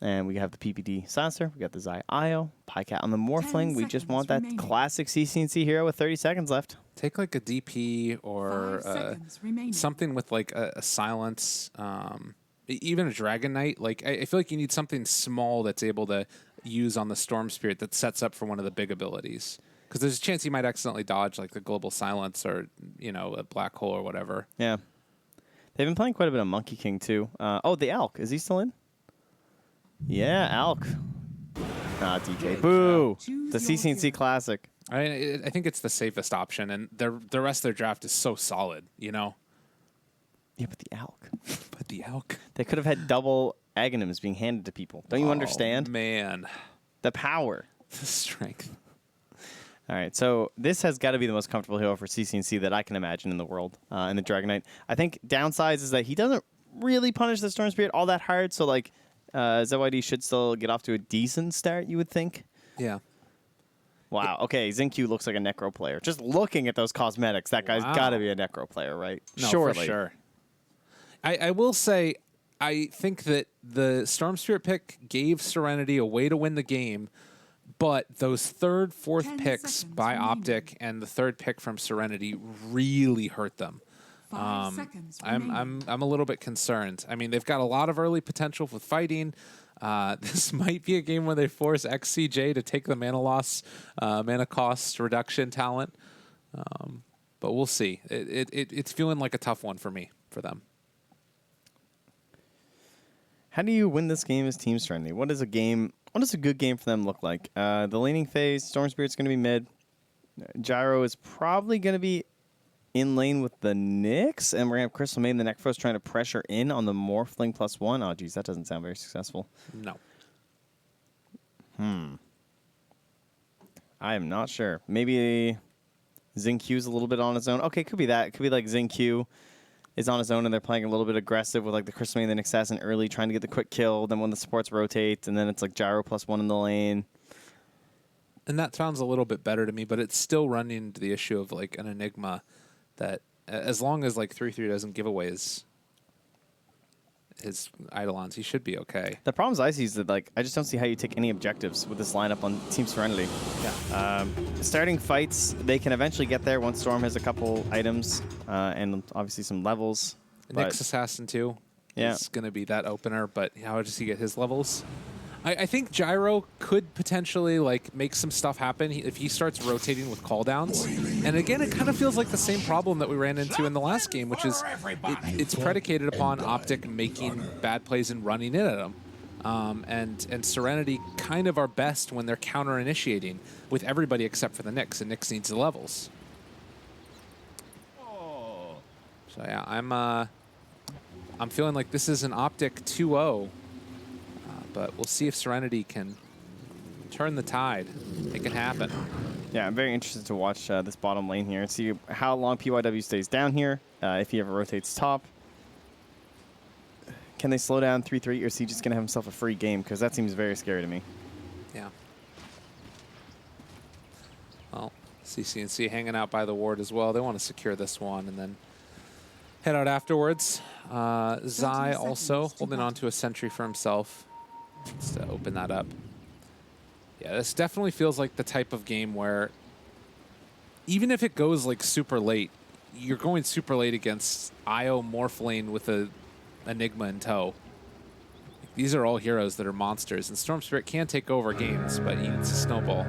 And we have the PPD Silencer. We got the Zai IO. Pycat on the Morphling. We just seconds want that remaining. classic CCNC hero with 30 seconds left. Take like a DP or 5 seconds remaining. something with like a silence, even a Dragon Knight. Like I feel like you need something small that's able to use on the Storm Spirit that sets up for one of the big abilities. Because there's a chance you might accidentally dodge like the Global Silence or a Black Hole or whatever. Yeah. They've been playing quite a bit of Monkey King too. Oh, the Alk. Is he still in? Yeah, Alk. Ah, DK. Boo. Choose The your CCNC hero. Classic. I think it's the safest option, and the rest of their draft is so solid, Yeah, but the Alk. But the Elk, They could have had double Aghanims being handed to people. Don't you understand? man, The power. the strength. All right, so this has got to be the most comfortable hero for CCNC that I can imagine in the world, in the Dragon Knight. I think downsides is that he doesn't really punish the Storm Spirit all that hard, so like ZYD should still get off to a decent start, you would think. Yeah. Wow, okay, Xingqiu looks like a Necro player. Just looking at those cosmetics, that guy's Wow. got to be a Necro player, right? No, Surely. for sure. I will say, I think that the Storm Spirit pick gave Serenity a way to win the game, but those third, fourth 10 picks seconds by remaining. Optic and the third pick from Serenity really hurt them. 5 seconds I'm remaining. a little bit concerned. I mean, they've got a lot of early potential with fighting. This might be a game where they force XCJ to take the mana loss, mana cost reduction talent, but we'll see. It's feeling like a tough one for them. How do you win this game as Team Serenity? What does a good game for them look like? The laning phase, Storm Spirit's going to be mid. Gyro is probably going to be in lane with the Nyx, and we're going to have Crystal Maiden the Necros trying to pressure in on the Morphling +1. Oh, geez, that doesn't sound very successful. No. I am not sure. Maybe Xingqiu's a little bit on his own. Okay, could be that. It could be like Xingqiu is on his own and they're playing a little bit aggressive with like the Crystal Maiden and Assassin early, trying to get the quick kill. Then when the supports rotate, and then it's like Gyro +1 in the lane. And that sounds a little bit better to me, but it's still running into the issue of like an Enigma that as long as like 3/3 doesn't give away his Eidolons, he should be okay. The problems I see is that like I just don't see how you take any objectives with this lineup on Team Serenity. Yeah. Starting fights, they can eventually get there once Storm has a couple items and obviously some levels. but- Nyx Assassin too Yeah. is going to be that opener, but how does he get his levels? I think Gyro could potentially like make some stuff happen if he starts rotating with cooldowns. And again, it kind of feels like the same problem that we ran into in the last game, which is it's predicated upon Optic making bad plays and running in at him. And Serenity kind of are best when they're counter-initiating with everybody except for the Nyx, and Nyx needs the levels. So yeah, I'm feeling like this is an Optic 2-0. But we'll see if Serenity can turn the tide, make it happen. Yeah, I'm very interested to watch this bottom lane here and see how long PYW stays down here, if he ever rotates top. Can they slow down 3-3, or is he just going to have himself a free game? Because that seems very scary to me. Yeah. Well, CCNC hanging out by the ward as well. They want to secure this one and then head out afterwards. Zai also holding on to a sentry for himself. Let's open that up. Yeah, this definitely feels like the type of game where even if it goes like super late, you're going super late against IO Morphlane with a Enigma in tow. These are all heroes that are monsters, and Storm Spirit can take over games, but he needs to snowball.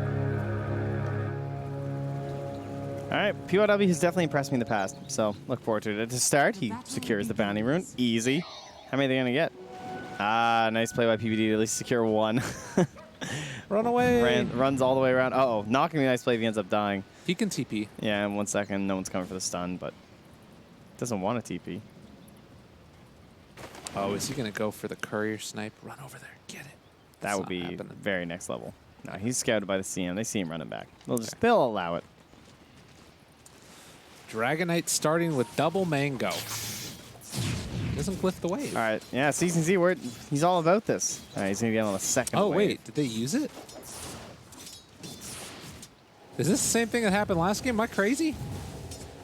All right, POW has definitely impressed me in the past, so look forward to it. To start, he secures the bounty rune. Easy. How many are they going to get? Ah, nice play by PBD to at least secure one. Run away! Runs all the way around. Uh-oh, not going to be a nice play if he ends up dying. He can TP. Yeah, in 1 second, no one's coming for the stun, but doesn't want a TP. Oh, is he going to go for the courier snipe? Run over there. Get it. That would be very next level. No, he's scouted by the CM. They see him running back. They'll allow it. Dragonite starting with double mango. Doesn't glyph the wave. All right, yeah, Season Z, he's all about this. All right, he's going to get on the second Oh, wave. wait. Did they use it? Is this the same thing that happened last game? Am I crazy?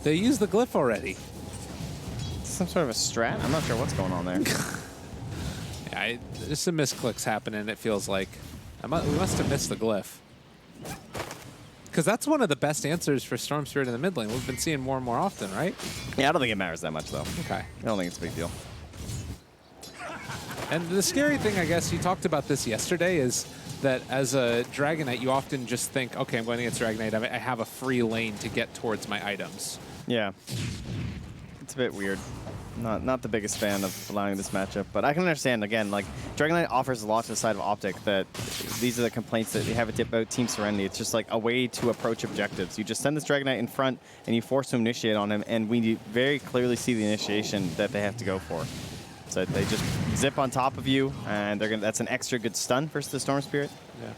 They used the glyph already. Some sort of a strat? I'm not sure what's going on there. Yeah, there's some misclicks happening, it feels like. We must have missed the glyph. Because that's one of the best answers for Storm Spirit in the mid lane. We've been seeing more and more often, right? Yeah, I don't think it matters that much, though. Okay. I don't think it's a big deal. And the scary thing, I guess, you talked about this yesterday, is that as a Dragonite, you often just think, okay, I'm going against Dragonite. I have a free lane to get towards my items. Yeah. It's a bit weird. Not the biggest fan of allowing this matchup, but I can understand, again, like, Dragonite offers a lot to the side of Optic that these are the complaints that they have about Team Serenity. It's just like a way to approach objectives. You just send this Dragonite in front and you force to initiate on him, and we very clearly see the initiation that they have to go for. So they just zip on top of you, and that's an extra good stun versus the Storm Spirit. Yeah.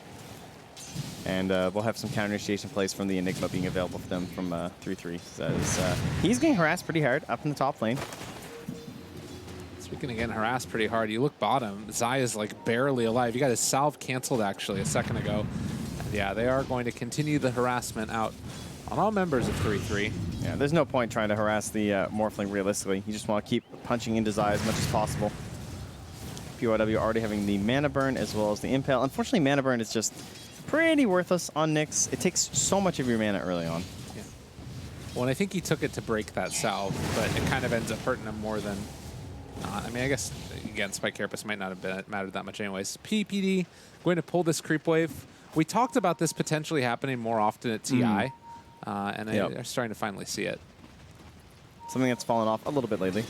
And we'll have some counter initiation plays from the Enigma being available for them from 3-3. So he's getting harassed pretty hard up in the top lane. Speaking again, harassed pretty hard. You look bottom, Zai is like barely alive. You got his salve canceled actually a second ago. And yeah, they are going to continue the harassment out on all members of 3-3. Yeah, there's no point trying to harass the Morphling realistically. You just want to keep punching into Zai as much as possible. POW already having the mana burn as well as the impale. Unfortunately, mana burn is just pretty worthless on Nyx. It takes so much of your mana early on. Yeah. Well, and I think he took it to break that salve, but it kind of ends up hurting him more than not. I mean, I guess, again, Spike Carapace might not have mattered that much anyways. PPD going to pull this creep wave. We talked about this potentially happening more often at TI, and I'm starting to finally see it. Something that's fallen off a little bit lately.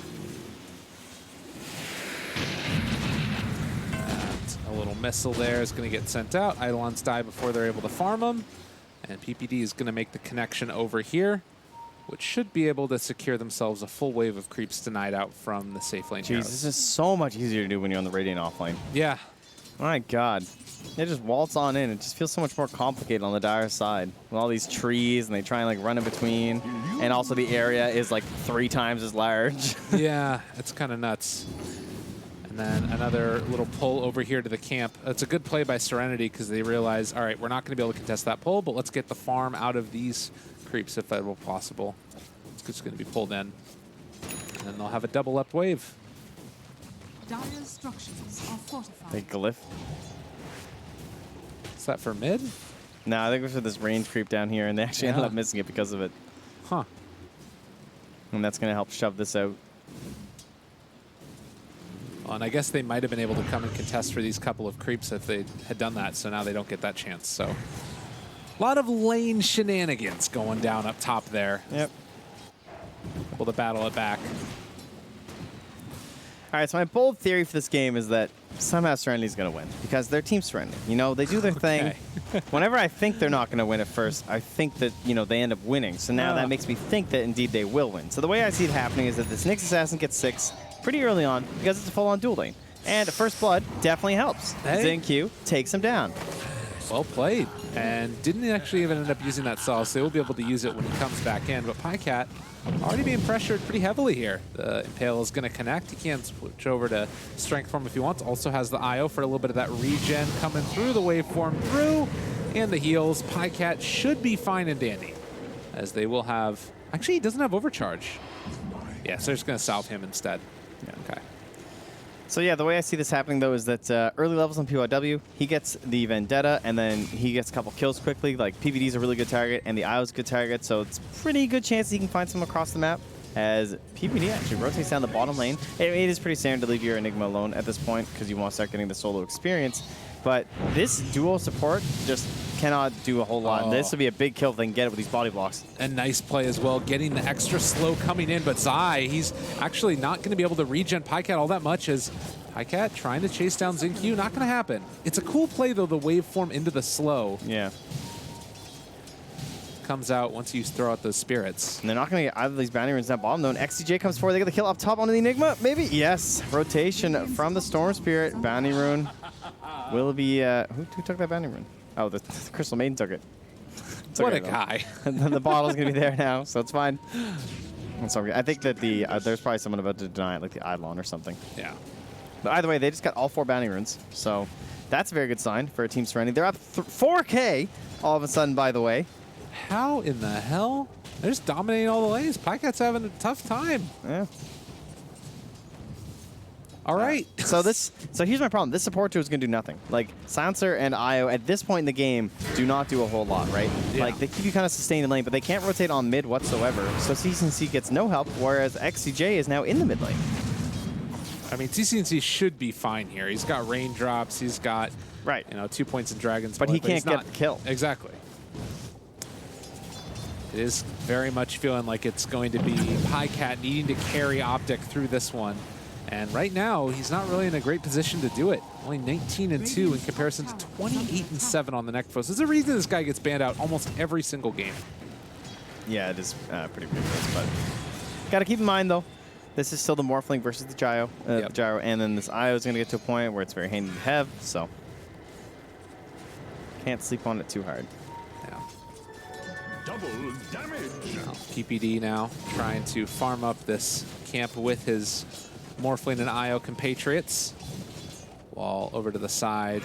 And a little missile there is going to get sent out. Eidolons die before they're able to farm them. And PPD is going to make the connection over here, which should be able to secure themselves a full wave of creeps denied out from the safe lane. Jeez, this is so much easier to do when you're on the Radiant offlane. Yeah. My God. They just waltz on in. It just feels so much more complicated on the Dire side. With all these trees, and they try and like run in between. And also the area is like 3 times as large. Yeah, it's kind of nuts. And then another little pull over here to the camp. It's a good play by Serenity because they realize, all right, we're not going to be able to contest that pull, but let's get the farm out of these creeps if that were possible. It's just going to be pulled in. And then they'll have a double up wave. Dire's structures are fortified. They glyph. Is that for mid? No, I think it was for this range creep down here, and they actually ended up missing it because of it. Huh. And that's going to help shove this out. Well, and I guess they might have been able to come and contest for these couple of creeps if they had done that, so now they don't get that chance. So a lot of lane shenanigans going down up top there. Yep. Able to battle it back. All right, so my bold theory for this game is that somehow Serenity's going to win because they're Team Serenity. You know, they do their thing. Whenever I think they're not going to win at first, I think that, you know, they end up winning. So now that makes me think that indeed they will win. So the way I see it happening is that this Nyx Assassin gets 6 pretty early on because it's a full-on dual lane. And First Blood definitely helps. Hey. Zen Q takes him down. Well played. And didn't actually even end up using that sauce. So they will be able to use it when he comes back in. But Pycat already being pressured pretty heavily here. The Impale is going to connect. He can switch over to Strength Form if he wants. Also has the IO for a little bit of that regen coming through the waveform through. And the heals. Pycat should be fine and dandy. As they will have... Actually, he doesn't have Overcharge. Yeah, so they're just going to salve him instead. Yeah. Okay. So yeah, the way I see this happening though is that early levels on PYW, he gets the Vendetta, and then he gets a couple kills quickly. Like PVD's a really good target, and the IO's a good target, so it's pretty good chance he can find some across the map. As PVD actually rotates down the bottom lane. It is pretty standard to leave your Enigma alone at this point because you want to start getting the solo experience. But this dual support just cannot do a whole lot. This would be a big kill if they can get it with these body blocks. A nice play as well, getting the extra slow coming in, but Zai, he's actually not going to be able to regen Pycat all that much as Pycat trying to chase down Xingqiu, not going to happen. It's a cool play though, the waveform into the slow. Yeah. Comes out once you throw out those spirits. And they're not going to get either of these bounty runes down bottom though. And XCJ comes forward, they get the kill up top onto the Enigma, maybe? Yes, rotation from the Storm Spirit, bounty rune. Will be, who took that bounty rune? Oh, the Crystal Maiden took it. What okay, a guy. And then the bottle's going to be there now, so it's fine. So I think that the there's probably someone about to deny it, like the Eidolon or something. Yeah. But either way, they just got all 4 bounty runes, so that's a very good sign for a Team Serenity. They're up 4K all of a sudden, by the way. How in the hell? They're just dominating all the lanes. Pycat's having a tough time. Yeah. All right. So here's my problem. This support duo is going to do nothing. Like, Silencer and IO, at this point in the game, do not do a whole lot, right? Yeah. Like, they keep you kind of sustained in lane, but they can't rotate on mid whatsoever. So CCNC gets no help, whereas XCJ is now in the mid lane. I mean, TCNC should be fine here. He's got raindrops. He's got, Right. 2 points in Dragon's But he Blood, he's can't get not- the kill. Exactly. It is very much feeling like it's going to be Pycat needing to carry Optic through this one. And right now, he's not really in a great position to do it. Only 19-2 in comparison to 28-7 on the Necros. There's a reason this guy gets banned out almost every single game. Yeah, it is pretty ridiculous, but got to keep in mind, though, this is still the Morphling versus the Gyro, Gyro, and then this IO is going to get to a point where it's very handy to have, so can't sleep on it too hard. Yeah. Double damage. PPD now trying to farm up this camp with his Morphling and IO compatriots. While over to the side,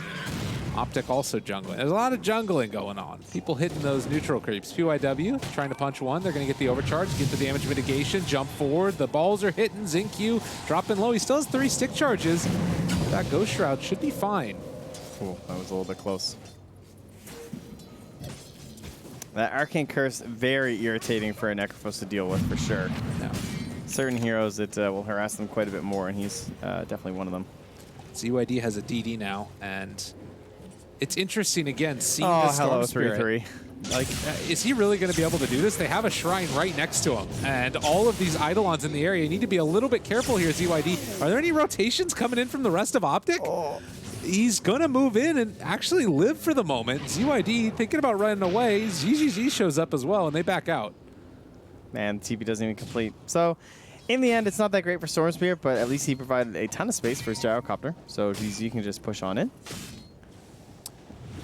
Optic also jungling. There's a lot of jungling going on. People hitting those neutral creeps. PYW trying to punch one. They're going to get the overcharge, get the damage mitigation, jump forward. The balls are hitting. Xingqiu dropping low. He still has 3 stick charges. That Ghost Shroud should be fine. Cool, that was a little bit close. That Arcane Curse, very irritating for a Necrophos to deal with, for sure. Yeah. Certain heroes, it will harass them quite a bit more, and he's definitely one of them. ZYD has a DD now, and it's interesting, again, seeing Oh, the Storm hello, Spirit. 3-3. Like, is he really going to be able to do this? They have a shrine right next to him, and all of these Eidolons in the area. You need to be a little bit careful here, ZYD. Are there any rotations coming in from the rest of Optic? Oh. He's going to move in and actually live for the moment. ZYD thinking about running away. ZGZ shows up as well, and they back out. Man, TP doesn't even complete. So, in the end, it's not that great for Storm Spirit, but at least he provided a ton of space for his Gyrocopter, so GZ can just push on in.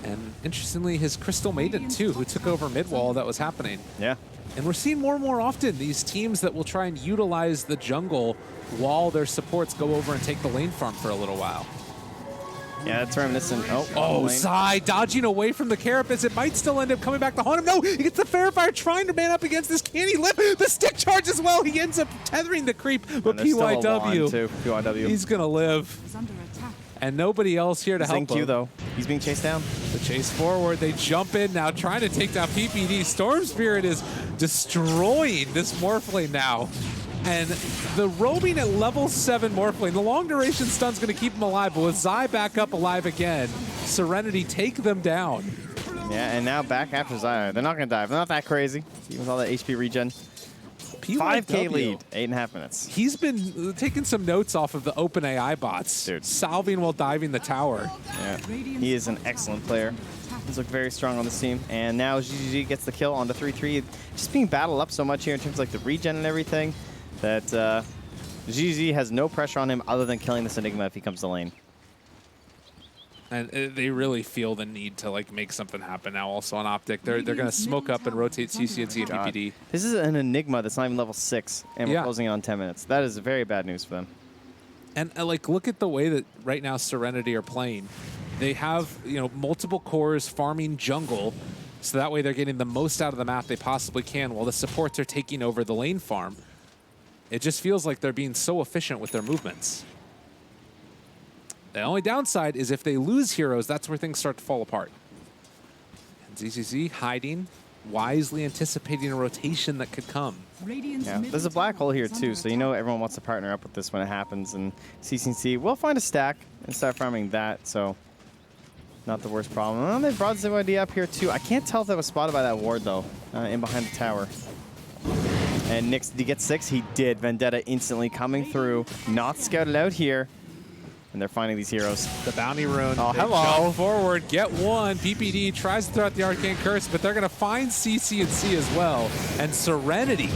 And interestingly, his Crystal Maiden, too, who took over mid-wall that was happening. Yeah. And we're seeing more and more often these teams that will try and utilize the jungle while their supports go over and take the lane farm for a little while. Yeah, that's reminiscent. Oh, lane. Zai dodging away from the Carapace. It might still end up coming back to haunt him. No, he gets the Fair Fire trying to man up against this. Can he live? The stick charge as well. He ends up tethering the creep. But And there's still a wand, PYW, too. PYW. he's going to live. Is under attack. And nobody else here to help Xingqiu, him. though. He's being chased down. The chase forward. They jump in now, trying to take down PPD. Storm Spirit is destroying this Morphling now. And the roaming at level 7 Morphling, the long duration stun's going to keep him alive, but with Zai back up alive again, Serenity take them down. Yeah, and now back after Zai. They're not going to dive. They're not that crazy. Even with all that HP regen. 5K lead, 8.5 minutes. He's been taking some notes off of the OpenAI bots. Dude. Salving while diving the tower. Yeah, he is an excellent player. He's looked very strong on this team. And now GGG gets the kill on the 3-3. Just being battled up so much here in terms of like the regen and everything that GGG has no pressure on him other than killing this Enigma if he comes to lane. And they really feel the need to like make something happen now also on Optic. They're going to smoke up and rotate CCNC and God. PPD. This is an Enigma that's not even level 6, and we're Yeah. closing in on 10 minutes. That is very bad news for them. And like, look at the way that right now Serenity are playing. They have, multiple cores farming jungle, so that way they're getting the most out of the map they possibly can while the supports are taking over the lane farm. It just feels like they're being so efficient with their movements. The only downside is if they lose heroes, that's where things start to fall apart. And ZZZ hiding, wisely anticipating a rotation that could come. Yeah, there's a black hole here too, so you know everyone wants to partner up with this when it happens, and CCC will find a stack and start farming that, so not the worst problem. Well, they brought ZYD up here too. I can't tell if that was spotted by that ward though, in behind the tower. And Nyx, did he get 6? He did. Vendetta instantly coming through, not scouted out here. And they're finding these heroes. The bounty rune. Oh, they hello. jump forward, get one. PPD tries to throw out the arcane curse, but they're going to find CC and C as well. And Serenity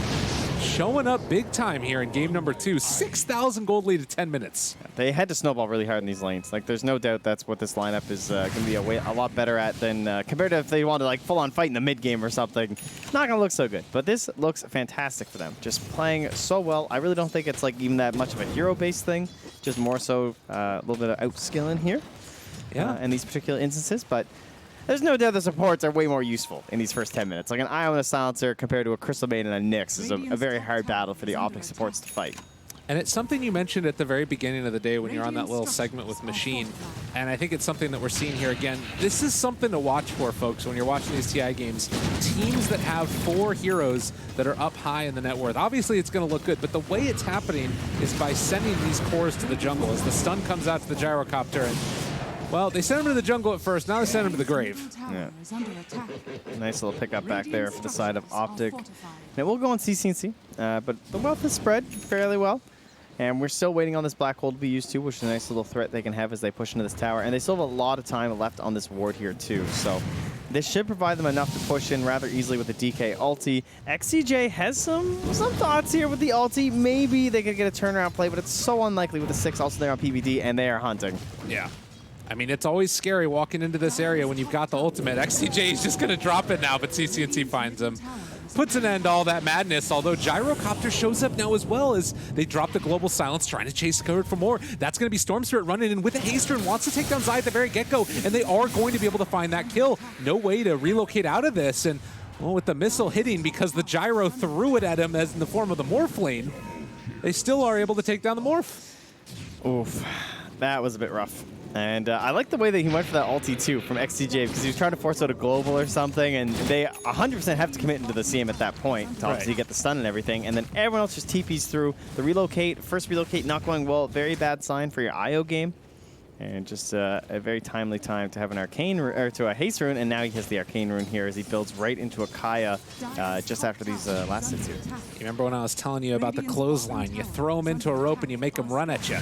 showing up big time here in game number 2. 6,000 gold lead at 10 minutes. They had to snowball really hard in these lanes. Like, there's no doubt that's what this lineup is going to be a lot better at than compared to if they wanted to like full-on fight in the mid game or something. Not going to look so good. But this looks fantastic for them. Just playing so well. I really don't think it's like even that much of a hero-based thing. Just more so a little bit of outskilling here. Yeah. In these particular instances, but there's no doubt the supports are way more useful in these first 10 minutes. Like an Io and a Silencer compared to a Crystal Maiden and a Nyx is a very hard battle for the Optic supports to fight. And it's something you mentioned at the very beginning of the day when you're on that little segment with Machine. And I think it's something that we're seeing here again. This is something to watch for, folks, when you're watching these TI games. Teams that have 4 heroes that are up high in the net worth. Obviously, it's going to look good, but the way it's happening is by sending these cores to the jungle as the stun comes out to the gyrocopter. And, well, they sent him to the jungle at first. Now they send him to the grave. Yeah. Nice little pickup back there for the side of Optic. Now we'll go on CCNC, but the wealth is spread fairly well. And we're still waiting on this black hole to be used too, which is a nice little threat they can have as they push into this tower. And they still have a lot of time left on this ward here too. So this should provide them enough to push in rather easily with the DK ulti. XCJ has some thoughts here with the ulti. Maybe they could get a turnaround play, but it's so unlikely with the 6 also there on PBD, and they are hunting. Yeah. I mean, it's always scary walking into this area when you've got the ultimate. XCJ is just going to drop it now, but CCNC finds him. Puts an end to all that madness, although Gyrocopter shows up now as well as they drop the Global Silence, trying to chase cover for more. That's going to be Storm Spirit running in with a haster and wants to take down Zai at the very get-go, and they are going to be able to find that kill. No way to relocate out of this, and well, with the missile hitting because the Gyro threw it at him as in the form of the Morph lane, they still are able to take down the Morph. Oof, that was a bit rough. And I like the way that he went for that ulti too from XCJ because he was trying to force out a global or something, and they 100% have to commit into the CM at that point to obviously get the stun and everything, and then everyone else just TPs through. The relocate, first relocate not going well, very bad sign for your IO game, and just a very timely time to have an arcane or to a haste rune, and now he has the arcane rune here as he builds right into a Kaya just after these last hits here. You remember when I was telling you about the clothesline? You throw them into a rope and you make them run at you.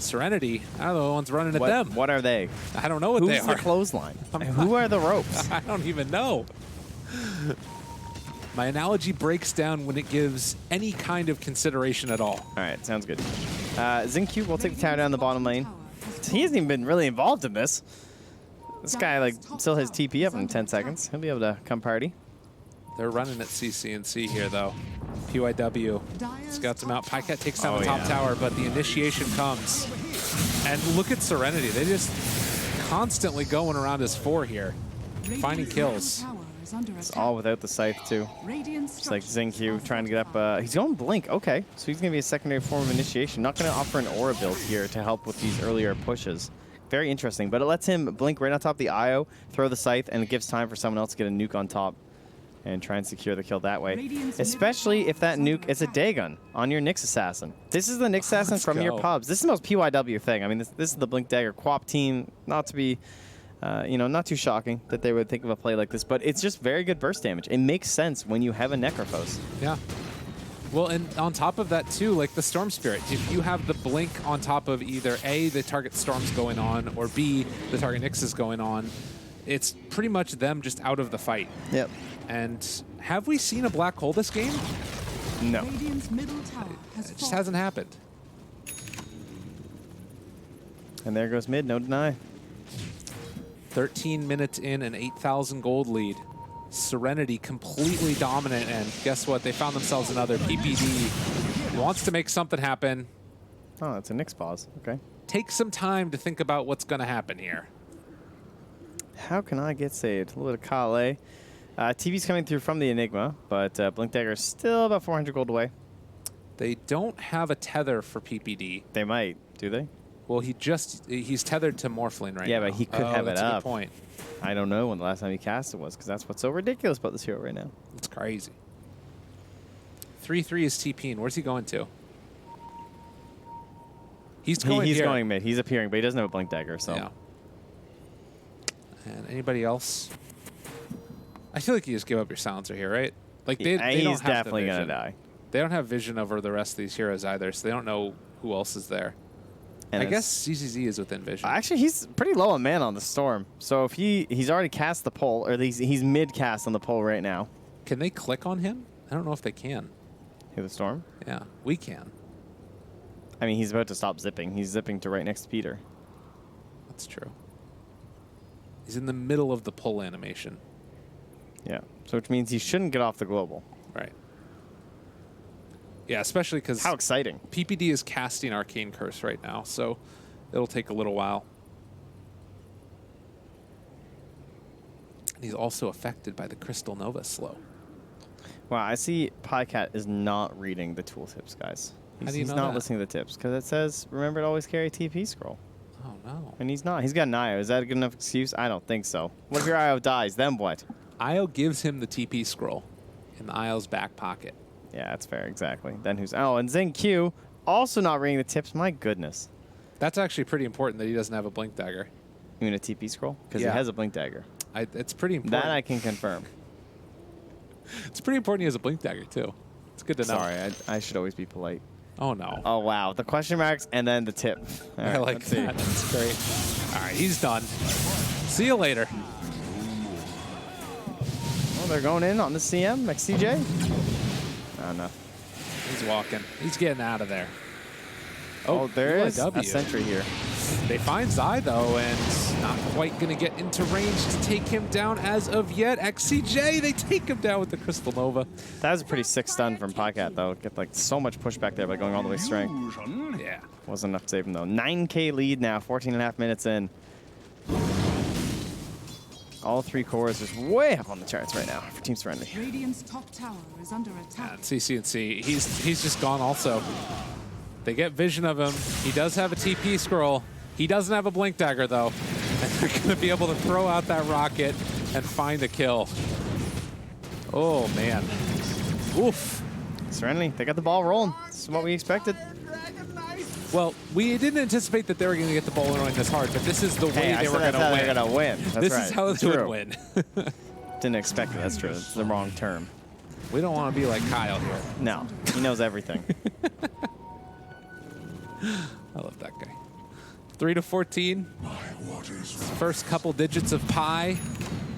Serenity, I don't know the one's running at them. What are they? I don't know what they are. Who's the clothesline? Who are the ropes? I don't even know. My analogy breaks down when it gives any kind of consideration at all. All right, sounds good. Xingqiu will take the tower down the bottom lane. He hasn't even been really involved in this. This guy like still has TP up in 10 seconds. He'll be able to come party. They're running at CCNC here, though. PYW scouts him out. Pycat takes down the top tower, but the initiation comes. And look at Serenity. They just constantly going around his 4 here, finding kills. It's all without the scythe, too. Just like Xingqiu trying to get up. He's going Blink. Okay, so he's going to be a secondary form of initiation. Not going to offer an aura build here to help with these earlier pushes. Very interesting, but it lets him blink right on top of the IO, throw the scythe, and it gives time for someone else to get a nuke on top and try and secure the kill that way. Especially if that nuke is a Dagon on your Nyx Assassin. This is the Nyx Assassin from your pubs. This is the most PYW thing. I mean, this is the Blink Dagger Quap team. Not to be, not too shocking that they would think of a play like this, but it's just very good burst damage. It makes sense when you have a Necrophos. Yeah. Well, and on top of that, too, like the Storm Spirit, if you have the Blink on top of either A, the target Storm's going on, or B, the target Nyx is going on, it's pretty much them just out of the fight. Yep. And have we seen a black hole this game? No. It just hasn't happened. And there goes mid, no deny. 13 minutes in, an 8,000 gold lead. Serenity completely dominant, and guess what? They found themselves another. PPD wants to make something happen. Oh, that's a Nyx pause. Okay. Take some time to think about what's going to happen here. How can I get saved? A little bit of Kale. TV's coming through from the Enigma, but Blink Dagger is still about 400 gold away. They don't have a tether for PPD. They might, do they? Well, he's tethered to Morphling right now. Yeah, but he could have it that's a up. good point. I don't know when the last time he cast it was, because that's what's so ridiculous about this hero right now. It's crazy. 3-3 is TPing. Where's he going to? He's going He's here. going mid. He's appearing, but he doesn't have a blink dagger, so. Yeah. And anybody else? I feel like you just give up your silencer here, right? Like they don't He's have the definitely going to vision. die. They don't have vision over the rest of these heroes either, so they don't know who else is there. And I guess ZZZ is within vision. Actually, he's pretty low on mana on the Storm. So if he's already cast the pull, or he's mid-cast on the pull right now. Can they click on him? I don't know if they can. Who, the Storm? Yeah, we can. I mean, he's about to stop zipping. He's zipping to right next to Peter. That's true. He's in the middle of the pull animation. Yeah. So which means he shouldn't get off the global. Right. Yeah, especially because How exciting. PPD is casting Arcane Curse right now, so it'll take a little while. And he's also affected by the Crystal Nova slow. Wow, I see Pycat is not reading the tooltips, guys. How do you He's know not that? listening to the tips, because it says, remember to always carry a TP scroll. Oh, no. And he's not. He's got an IO. Is that a good enough excuse? I don't think so. What if your IO dies? Then what? Io gives him the TP scroll in the Io's back pocket. Yeah, that's fair, exactly. Then who's... Oh, and Zing Q also not reading the tips. My goodness. That's actually pretty important that he doesn't have a Blink Dagger. You mean a TP scroll? Because Yeah. he has a blink dagger. It's pretty important. That I can confirm. It's pretty important he has a Blink Dagger, too. It's good to know. Sorry, I should always be polite. Oh, no. Oh, wow. The question marks and then the tip. All I right, like let's see. that. That's great. All right, he's done. See you later. Oh, they're going in on the CM, XCJ? Oh, no. He's walking. He's getting out of there. Oh, there is a UIW. sentry here. They find Zai, though, and not quite going to get into range to take him down as of yet. XCJ, they take him down with the Crystal Nova. That was a pretty sick stun from Pycat, though. Get like so much pushback there by going all the way strength. Fusion. Yeah. Wasn't enough to save him, though. 9K lead now, 14.5 minutes in. All three cores just way up on the charts right now for Team Serenity. Radiant's top tower is under attack. And CCNC, he's just gone also. They get vision of him. He does have a TP scroll. He doesn't have a Blink Dagger, though. And they're going to be able to throw out that rocket and find a kill. Oh, man. Oof. Serenity, they got the ball rolling. This is what we expected. Well, we didn't anticipate that they were going to get the ball rolling this hard, but this is the way Hey, I they were said going that's how to they're win. going to win. That's This right. is how they True. would win. Didn't expect it. That's true. It's the wrong term. We don't want to be like Kyle here. No, he knows everything. I love that guy. 3 to 14. First couple digits of pi,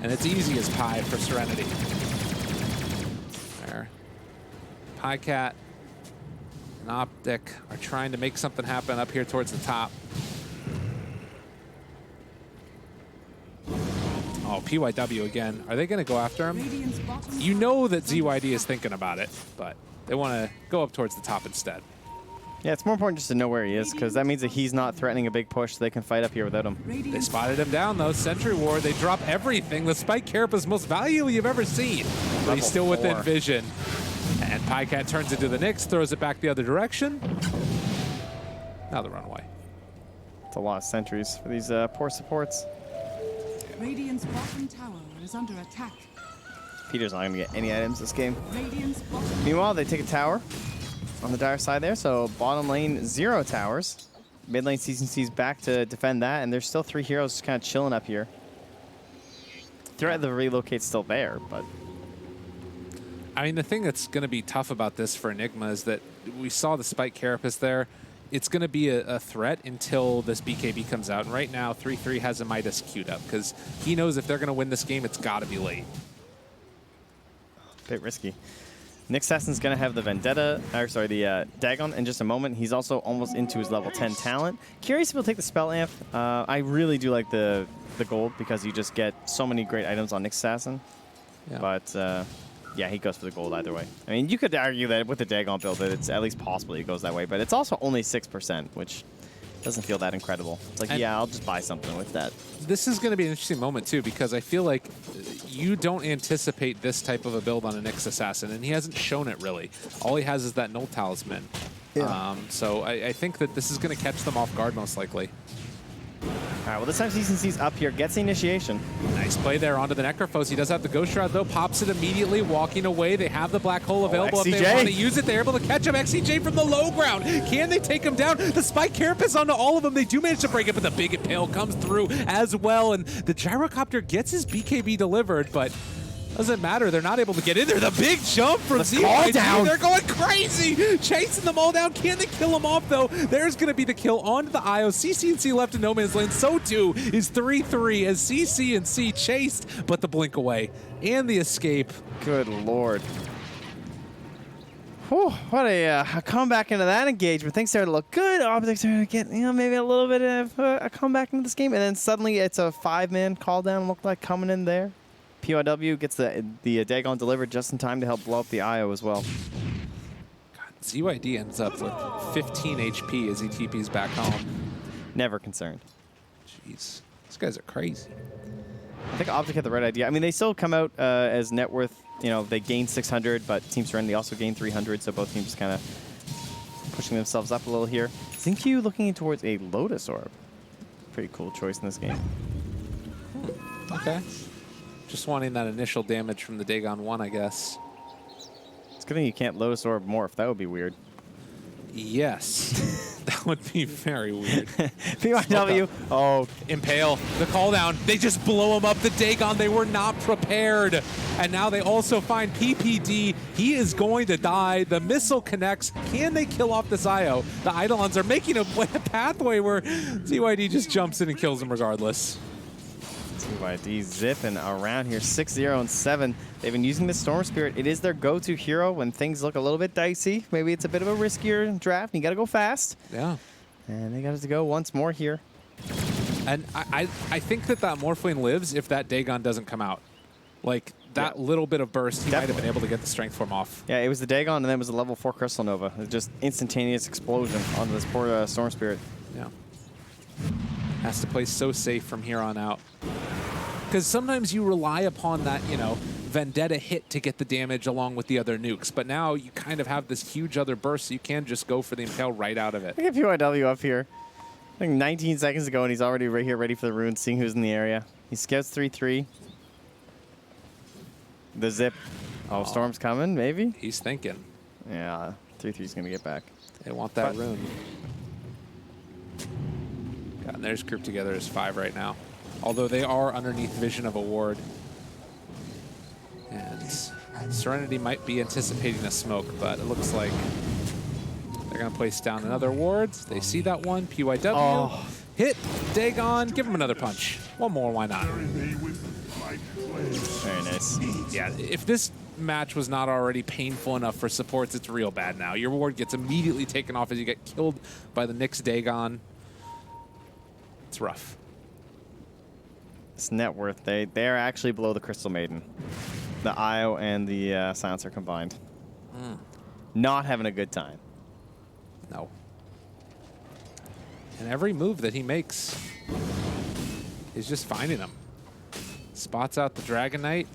and it's easy as pi for Serenity. There. Pycat and Optic are trying to make something happen up here towards the top. Oh, PYW again. Are they going to go after him? Radiant's bottom You tower know that is under ZYD is thinking about it, but they want to go up towards the top instead. Yeah, it's more important just to know where he is, because that means that he's not threatening a big push, so they can fight up here without him. They Radiant's spotted him down, though. Sentry Ward, they drop everything. The Spike Carapace, most valuable you've ever seen. But he's Level still within 4. vision. And Pycat turns into the Nyx, throws it back the other direction. Now the runaway. It's a lot of sentries for these poor supports. Radiant's bottom tower is under attack. Peter's not going to get any items this game. Radiant's bottom Meanwhile, they take a tower on the dire side there, so bottom lane, 0 towers. Mid lane, CC's back to defend that, and there's still 3 heroes just kind of chilling up here. Threat of the relocate's still there, but I mean, the thing that's going to be tough about this for Enigma is that we saw the Spike Carapace there. It's going to be a threat until this BKB comes out. And right now, 3-3 has a Midas queued up because he knows if they're going to win this game, it's got to be late. a bit risky. Nick Sassen's going to have the Vendetta, or sorry, the Dagon in just a moment. He's also almost into his level 10 talent. Curious if he'll take the Spell Amp. I really do like the gold because you just get so many great items on Nick Sassen. Yeah. But yeah, he goes for the gold either way. I mean, you could argue that with the Dagon build that it's at least possible he goes that way, but it's also only 6%, which doesn't feel that incredible. It's like, And yeah, I'll just buy something with that. This is going to be an interesting moment, too, because I feel like you don't anticipate this type of a build on a Nyx Assassin, and he hasn't shown it, really. All he has is that Null Talisman. Yeah. So I think that this is going to catch them off guard most likely. All right, well, this time CCNC's up here, gets the initiation. Nice play there onto the Necrophos. He does have the Ghost Shroud, though. Pops it immediately, walking away. They have the Black Hole available if they XCJ. want to use it. They're able to catch him. XCJ from the low ground. Can they take him down? The Spike Carapace onto all of them. They do manage to break it, but the Big Impale comes through as well. And the Gyrocopter gets his BKB delivered, but doesn't matter. They're not able to get in there. The big jump from call ZYG. down. They're going crazy. Chasing them all down. Can they kill them off, though? There's going to be the kill onto the IO. CCNC left in no man's lane. So too is 3-3 as CCNC chased, but the blink away and the escape. Good Lord. Whew, what a comeback into that engagement. Things started to look good. Optic started to get, maybe a little bit of a comeback into this game. And then suddenly it's a 5-man call down, looked like coming in there. PYW gets the Dagon delivered just in time to help blow up the IO as well. God, ZYD ends up with 15 HP as he TPs back home. Never concerned. Jeez, these guys are crazy. I think Optic had the right idea. I mean, they still come out as net worth, they gain 600, but Team Serenity also gained 300, so both teams kind of pushing themselves up a little here. Zinq looking towards a Lotus Orb. Pretty cool choice in this game. Okay. Just wanting that initial damage from the Dagon 1, I guess. It's good thing you can't Lotus Orb morph. That would be weird. Yes. That would be very weird. PYW. Oh, Impale, the call down. They just blow him up. The Dagon, they were not prepared. And now they also find PPD. He is going to die. The missile connects. Can they kill off this IO? The Eidolons are making a pathway where ZYD just jumps in and kills him regardless. ZYD zipping around here, 6-0 and 7. They've been using the Storm Spirit. It is their go-to hero when things look a little bit dicey. Maybe it's a bit of a riskier draft. You got to go fast. Yeah. And they got to go once more here. And I think that Morphling lives if that Dagon doesn't come out. Like, that little bit of burst, he might have been able to get the strength form off. Yeah, it was the Dagon, and then it was a level 4 Crystal Nova. It was just instantaneous explosion onto this poor Storm Spirit. Yeah. Has to play so safe from here on out. Because sometimes you rely upon that, Vendetta hit to get the damage along with the other nukes. But now you kind of have this huge other burst, so you can just go for the Impale right out of it. Look at PYW up here. I think 19 seconds ago, and he's already right here ready for the runes, seeing who's in the area. He scouts 3-3. The zip. Oh, Storm's coming, maybe? He's thinking. Yeah, 3-3's going to get back. They want that rune. God, and they're just grouped together as 5 right now. Although they are underneath vision of a ward. And Serenity might be anticipating a smoke, but it looks like they're going to place down another ward. They see that one. PYW. Oh. Hit. Dagon. Give him another punch. One more. Why not? Very nice. Yeah, if this match was not already painful enough for supports, it's real bad now. Your ward gets immediately taken off as you get killed by the Nyx Dagon. It's rough. It's net worth. They're actually below the Crystal Maiden. The IO and the Silencer combined. Not having a good time. No. And every move that he makes is just finding them. Spots out the Dragon Knight.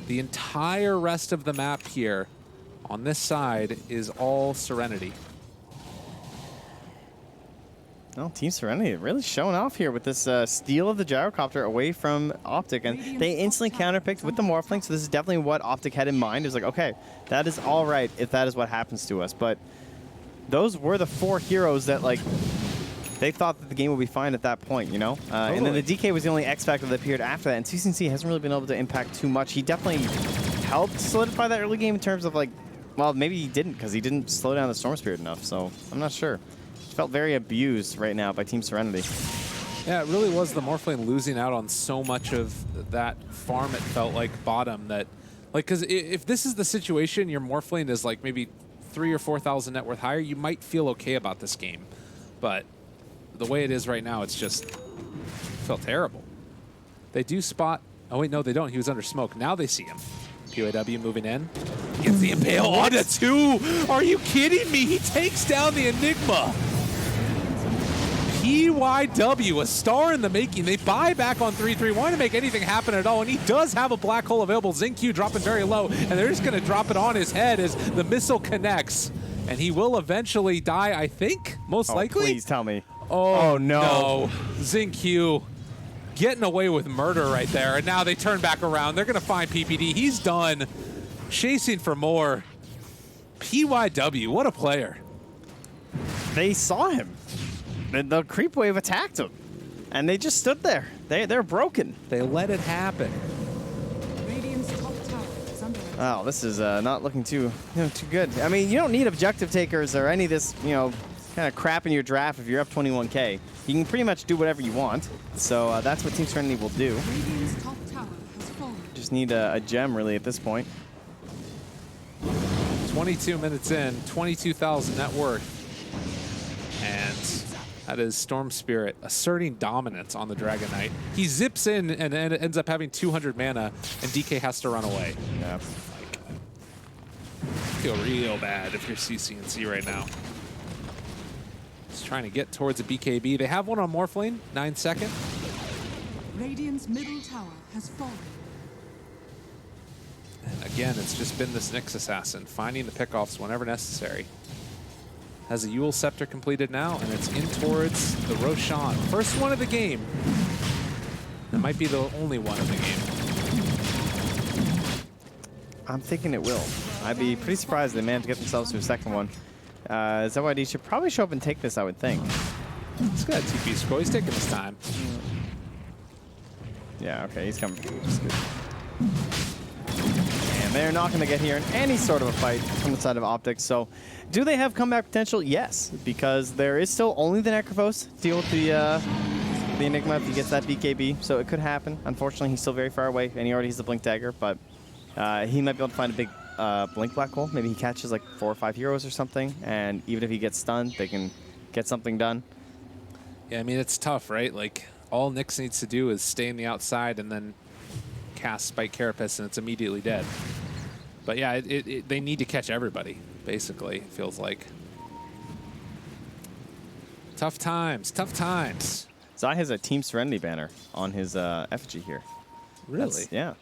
The entire rest of the map here on this side is all Serenity. Well, Team Serenity really showing off here with this steal of the Gyrocopter away from Optic. And they instantly counterpicked with the Morphling, so this is definitely what Optic had in mind. It was like, okay, that is all right if that is what happens to us. But those were the 4 heroes that, like, they thought that the game would be fine at that point, And then the DK was the only X Factor that appeared after that. And CCNC hasn't really been able to impact too much. He definitely helped solidify that early game in terms of, like, well, maybe he didn't because he didn't slow down the Storm Spirit enough. So I'm not sure. Felt very abused right now by Team Serenity. Yeah, it really was the Morphling losing out on so much of that farm, it felt like, bottom that, like, because if this is the situation, your Morphling is like maybe 3,000 or 4,000 net worth higher, you might feel okay about this game. But the way it is right now, it's just felt terrible. They do spot, oh wait, no, they don't. He was under smoke. Now they see him. POW moving in. Gets the Impale onto 2. Are you kidding me? He takes down the Enigma. PYW, a star in the making. They buy back on 3-3, want to make anything happen at all, and he does have a black hole available. Zinq dropping very low, and they're just going to drop it on his head as the missile connects. And he will eventually die, I think, most likely. Please tell me. Oh, no. Xingqiu getting away with murder right there. And now they turn back around. They're going to find PPD. He's done. Chasing for more. PYW, what a player. They saw him. The creep wave attacked him. And they just stood there. They're broken. They let it happen. Radiant's top tower is under attack. Oh, this is not looking too good. I mean, you don't need objective takers or any of this, kind of crap in your draft if you're up 21K. You can pretty much do whatever you want. So that's what Team Serenity will do. Radiant's top tower has fallen. Just need a gem, really, at this point. 22 minutes in, 22,000 net worth. And that is Storm Spirit asserting dominance on the Dragon Knight. He zips in and ends up having 200 mana, and DK has to run away. Yeah. Feel real bad if you're CCNC right now. Just trying to get towards a BKB. They have one on Morphling, 9 second. Radiant's middle tower has fallen. And again, it's just been this Nyx Assassin, finding the pickoffs whenever necessary. Has a Yule Scepter completed now, and it's in towards the Roshan. First one of the game. That might be the only one of the game. I'm thinking it will. I'd be pretty surprised they managed to get themselves to a second one. ZYD should probably show up and take this, I would think. He's got a TP scroll. He's taking his time. Yeah, okay, he's coming. Just good. And they're not going to get here in any sort of a fight from the side of Optic. So, do they have comeback potential? Yes, because there is still only the Necrophos to deal with the Enigma if he gets that BKB. So it could happen. Unfortunately, he's still very far away, and he already has the Blink Dagger. But he might be able to find a big Blink Black Hole. Maybe he catches like 4 or 5 heroes or something, and even if he gets stunned, they can get something done. Yeah, I mean, it's tough, right? Like, all Nyx needs to do is stay on the outside and then cast Spike Carapace, and it's immediately dead. But yeah, they need to catch everybody, basically, it feels like. Tough times, tough times. Zai has a Team Serenity banner on his effigy here. Really? Yeah.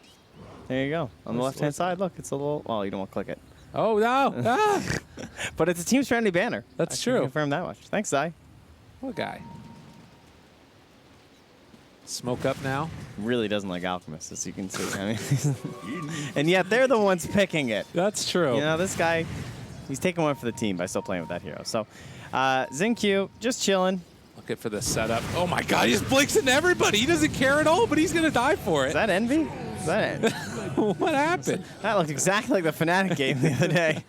There you go. On the Let's left-hand look. side, look, it's a little... Well, you don't want to click it. Oh, no. Ah! But it's a Team Serenity banner. That's I can true. confirm that much. Thanks, Zai. What guy? Smoke up now. Really doesn't like Alchemists, as you can see. I mean, and yet they're the ones picking it. That's true. You know, this guy, he's taking one for the team by still playing with that hero. So, Xingqiu, just chilling. Looking for the setup. Oh my god, he just blinks into everybody. He doesn't care at all, but he's going to die for it. Is that Envy? Is that it? What happened? That looked exactly like the Fnatic game the other day.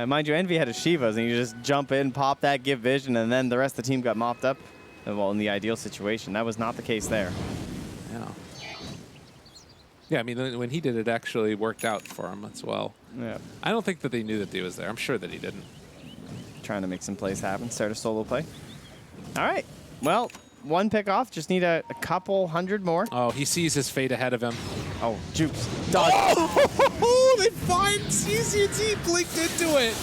Mind you, Envy had a Shivas, and you just jump in, pop that, give vision, and then the rest of the team got mopped up. Well, in the ideal situation. That was not the case there. Yeah. Yeah, I mean, when he did it, actually worked out for him as well. Yeah. I don't think that they knew that he was there. I'm sure that he didn't. Trying to make some plays happen. Start a solo play. All right. Well, one pick off. Just need a couple hundred more. Oh, he sees his fate ahead of him. Oh, jukes. Dodge. Oh, they find CCT blinked into it.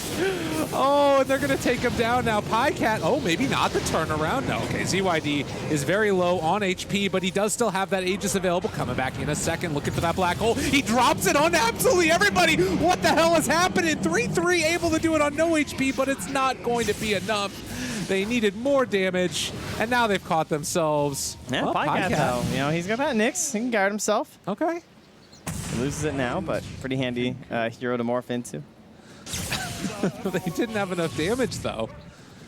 Oh, and they're going to take him down now. Pycat, oh, maybe not the turnaround. No, okay, ZYD is very low on HP, but he does still have that Aegis available. Coming back in a second, looking for that black hole. He drops it on absolutely everybody. What the hell is happening? 3-3 able to do it on no HP, but it's not going to be enough. They needed more damage, and now they've caught themselves. Yeah, Well, Pycat, though. You know, he's got that Nyx. He can guard himself. Okay. He loses it now, but pretty handy hero to morph into. They didn't have enough damage, though.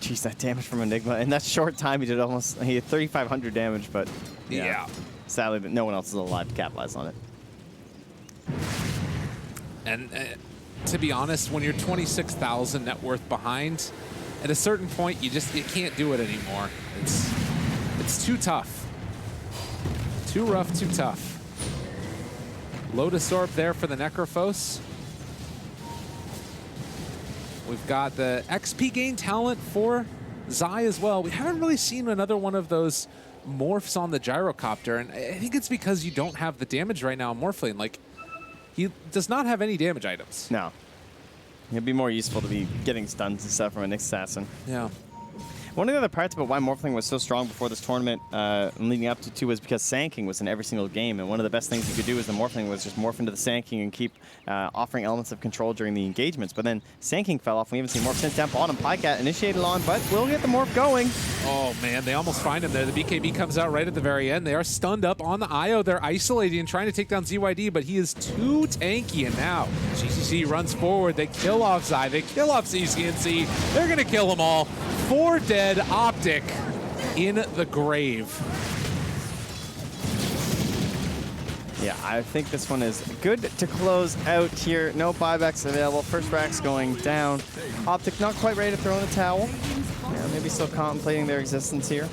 Jeez, that damage from Enigma. In that short time, he had 3,500 damage, but Yeah. sadly, no one else is alive to capitalize on it. And to be honest, when you're 26,000 net worth behind, at a certain point, you can't do it anymore. It's too tough. Too rough, too tough. Lotus Orb there for the Necrophos. We've got the XP gain talent for Zai as well. We haven't really seen another one of those morphs on the gyrocopter, and I think it's because you don't have the damage right now on Morphling. Like, he does not have any damage items. No. It'd be more useful to be getting stuns and stuff from a Nyx Assassin. Yeah. One of the other parts about why Morphling was so strong before this tournament and leading up to too was because Sand King was in every single game, and one of the best things you could do as the Morphling was just morph into the Sand King and keep offering elements of control during the engagements. But then Sand King fell off, and we haven't seen Morph since down bottom. Pycat initiated on, but will get the Morph going. Oh, man, they almost find him there. The BKB comes out right at the very end. They are stunned up on the IO. They're isolating and trying to take down ZYD, but he is too tanky, and now GCC runs forward. They kill off Zai. They kill off CCNC. They're going to kill them all. 4 dead. Optic in the grave. Yeah, I think this one is good to close out here. No buybacks available. First rack's going down. Optic not quite ready to throw in the towel. Yeah, maybe still contemplating their existence here.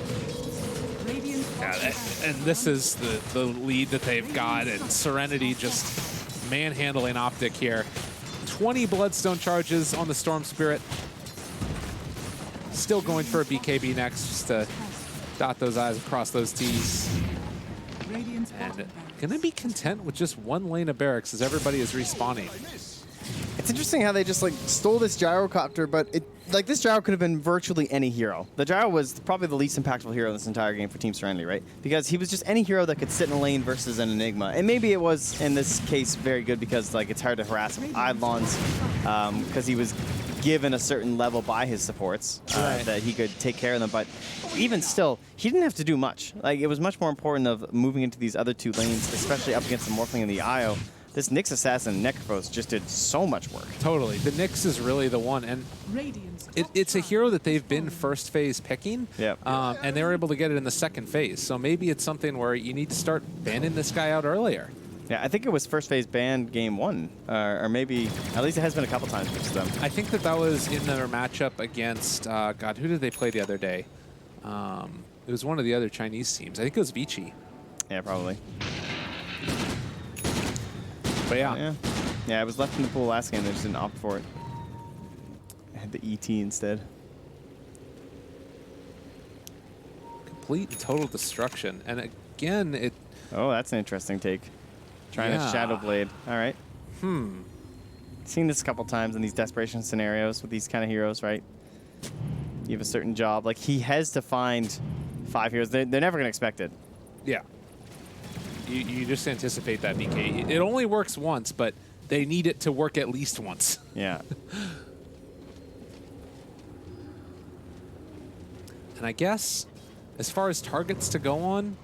Yeah, and this is the lead that they've got, and Serenity just manhandling Optic here. 20 Bloodstone charges on the Storm Spirit. Still going for a BKB next, just to dot those I's and cross those T's. And gonna be content with just one lane of barracks as everybody is respawning. It's interesting how they just like stole this gyrocopter, but this gyro could have been virtually any hero. The gyro was probably the least impactful hero in this entire game for Team Serenity, right? Because he was just any hero that could sit in a lane versus an Enigma. And maybe it was, in this case, very good because like it's hard to harass Eidolons because he was given a certain level by his supports that he could take care of them. But even still, he didn't have to do much. Like it was much more important of moving into these other 2 lanes, especially up against the Morphling and the IO. This Nyx Assassin Necrophos just did so much work. Totally. The Nyx is really the one. And it's a hero that they've been first phase picking. Yep. And they were able to get it in the second phase. So maybe it's something where you need to start banning this guy out earlier. Yeah, I think it was first phase banned game 1. Or maybe, at least it has been a couple times for them. I think that was in their matchup against, God, who did they play the other day? It was one of the other Chinese teams. I think it was Vici. Yeah, probably. But yeah. Yeah, I was left in the pool last game. They just didn't opt for it. I had the ET instead. Complete and total destruction. And again, it... Oh, that's an interesting take. Trying to Shadow Blade. All right. Seen this a couple times in these desperation scenarios with these kind of heroes, right? You have a certain job. Like, he has to find 5 heroes. They're never going to expect it. Yeah. You just anticipate that, BK. It only works once, but they need it to work at least once. Yeah. And I guess, as far as targets to go on,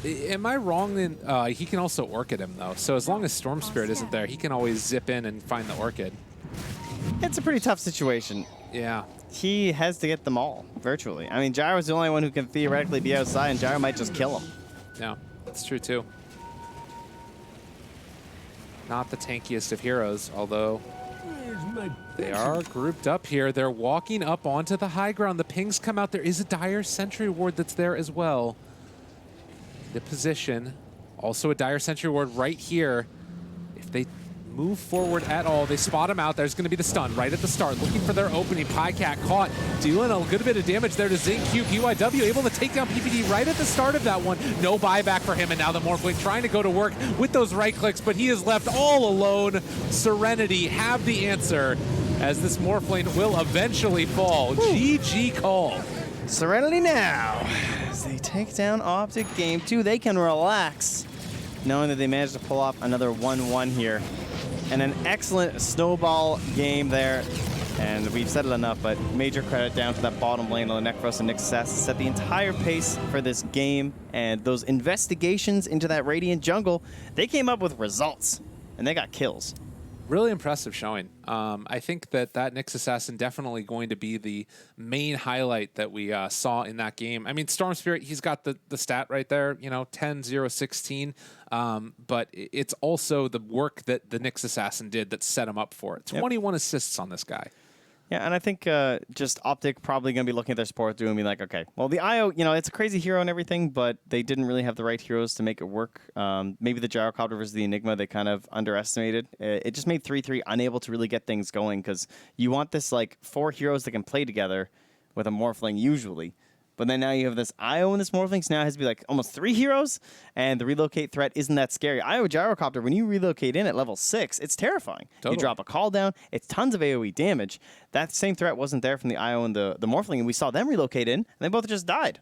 am I wrong? Then he can also Orchid him, though. So as long as Storm Spirit isn't there, he can always zip in and find the Orchid. It's a pretty tough situation. Yeah. He has to get them all, virtually. I mean, Gyro's the only one who can theoretically be outside, and Gyro might just kill him. Yeah, that's true, too. Not the tankiest of heroes, although they are grouped up here. They're walking up onto the high ground. The pings come out. There is a dire sentry ward that's there as well. The position, also a dire sentry ward right here. If they move forward at all, they spot him out. There's going to be the stun right at the start, looking for their opening. Pycat caught, dealing a good bit of damage there to Zing Q. BYW able to take down PPD right at the start of that one. No buyback for him, and now the Morphling trying to go to work with those right clicks, but he is left all alone. Serenity have the answer as this Morphling will eventually fall. GG call. Serenity now. As they take down Optic game 2, they can relax, knowing that they managed to pull off another 1-1 here. And an excellent snowball game there. And we've said it enough, but major credit down to that bottom lane on the Necros and Nyx Assassin. Set the entire pace for this game. And those investigations into that Radiant jungle, they came up with results. And they got kills. Really impressive showing. I think that Nyx Assassin definitely going to be the main highlight that we saw in that game. I mean, Storm Spirit, he's got the stat right there, you know, 10, 0, 16. But it's also the work that the Nyx Assassin did that set him up for it. 21 assists on this guy. Yeah, and I think just Optic probably going to be looking at their support through and be like, okay, well, the IO, you know, it's a crazy hero and everything, but they didn't really have the right heroes to make it work. Maybe the Gyrocopter versus the Enigma, they kind of underestimated. It just made 3-3 unable to really get things going because you want this, like, 4 heroes that can play together with a Morphling usually. But then now you have this Io and this Morphling, so now it has to be like almost 3 heroes, and the relocate threat isn't that scary. Io Gyrocopter, when you relocate in at level 6, it's terrifying. Totally. You drop a call down, it's tons of AoE damage. That same threat wasn't there from the Io and the Morphling, and we saw them relocate in, and they both just died.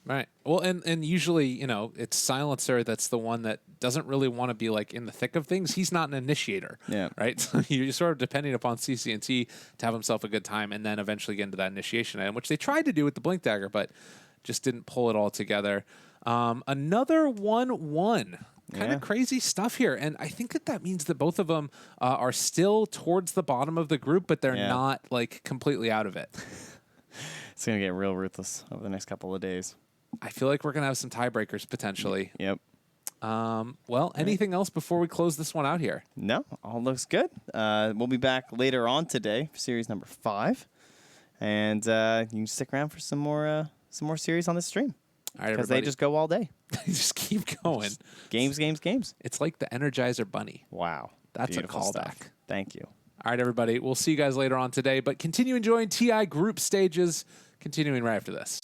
Right. Well, and usually, you know, it's Silencer that's the one that doesn't really want to be like in the thick of things. He's not an initiator. Yeah. Right. So you're sort of depending upon CCNT to have himself a good time and then eventually get into that initiation item, which they tried to do with the Blink Dagger, but just didn't pull it all together. Another 1-1. Kind of crazy stuff here. And I think that means that both of them are still towards the bottom of the group, but they're not like completely out of it. It's going to get real ruthless over the next couple of days. I feel like we're going to have some tiebreakers potentially. Yep. Well, anything else before we close this one out here? No, all looks good. We'll be back later on today for series number 5. And you can stick around for some more series on this stream. All right, because they just go all day. They just keep going. Games. It's like the Energizer Bunny. Wow. That's Beautiful a callback. stuff. Thank you. All right, everybody. We'll see you guys later on today, but continue enjoying TI group stages, continuing right after this.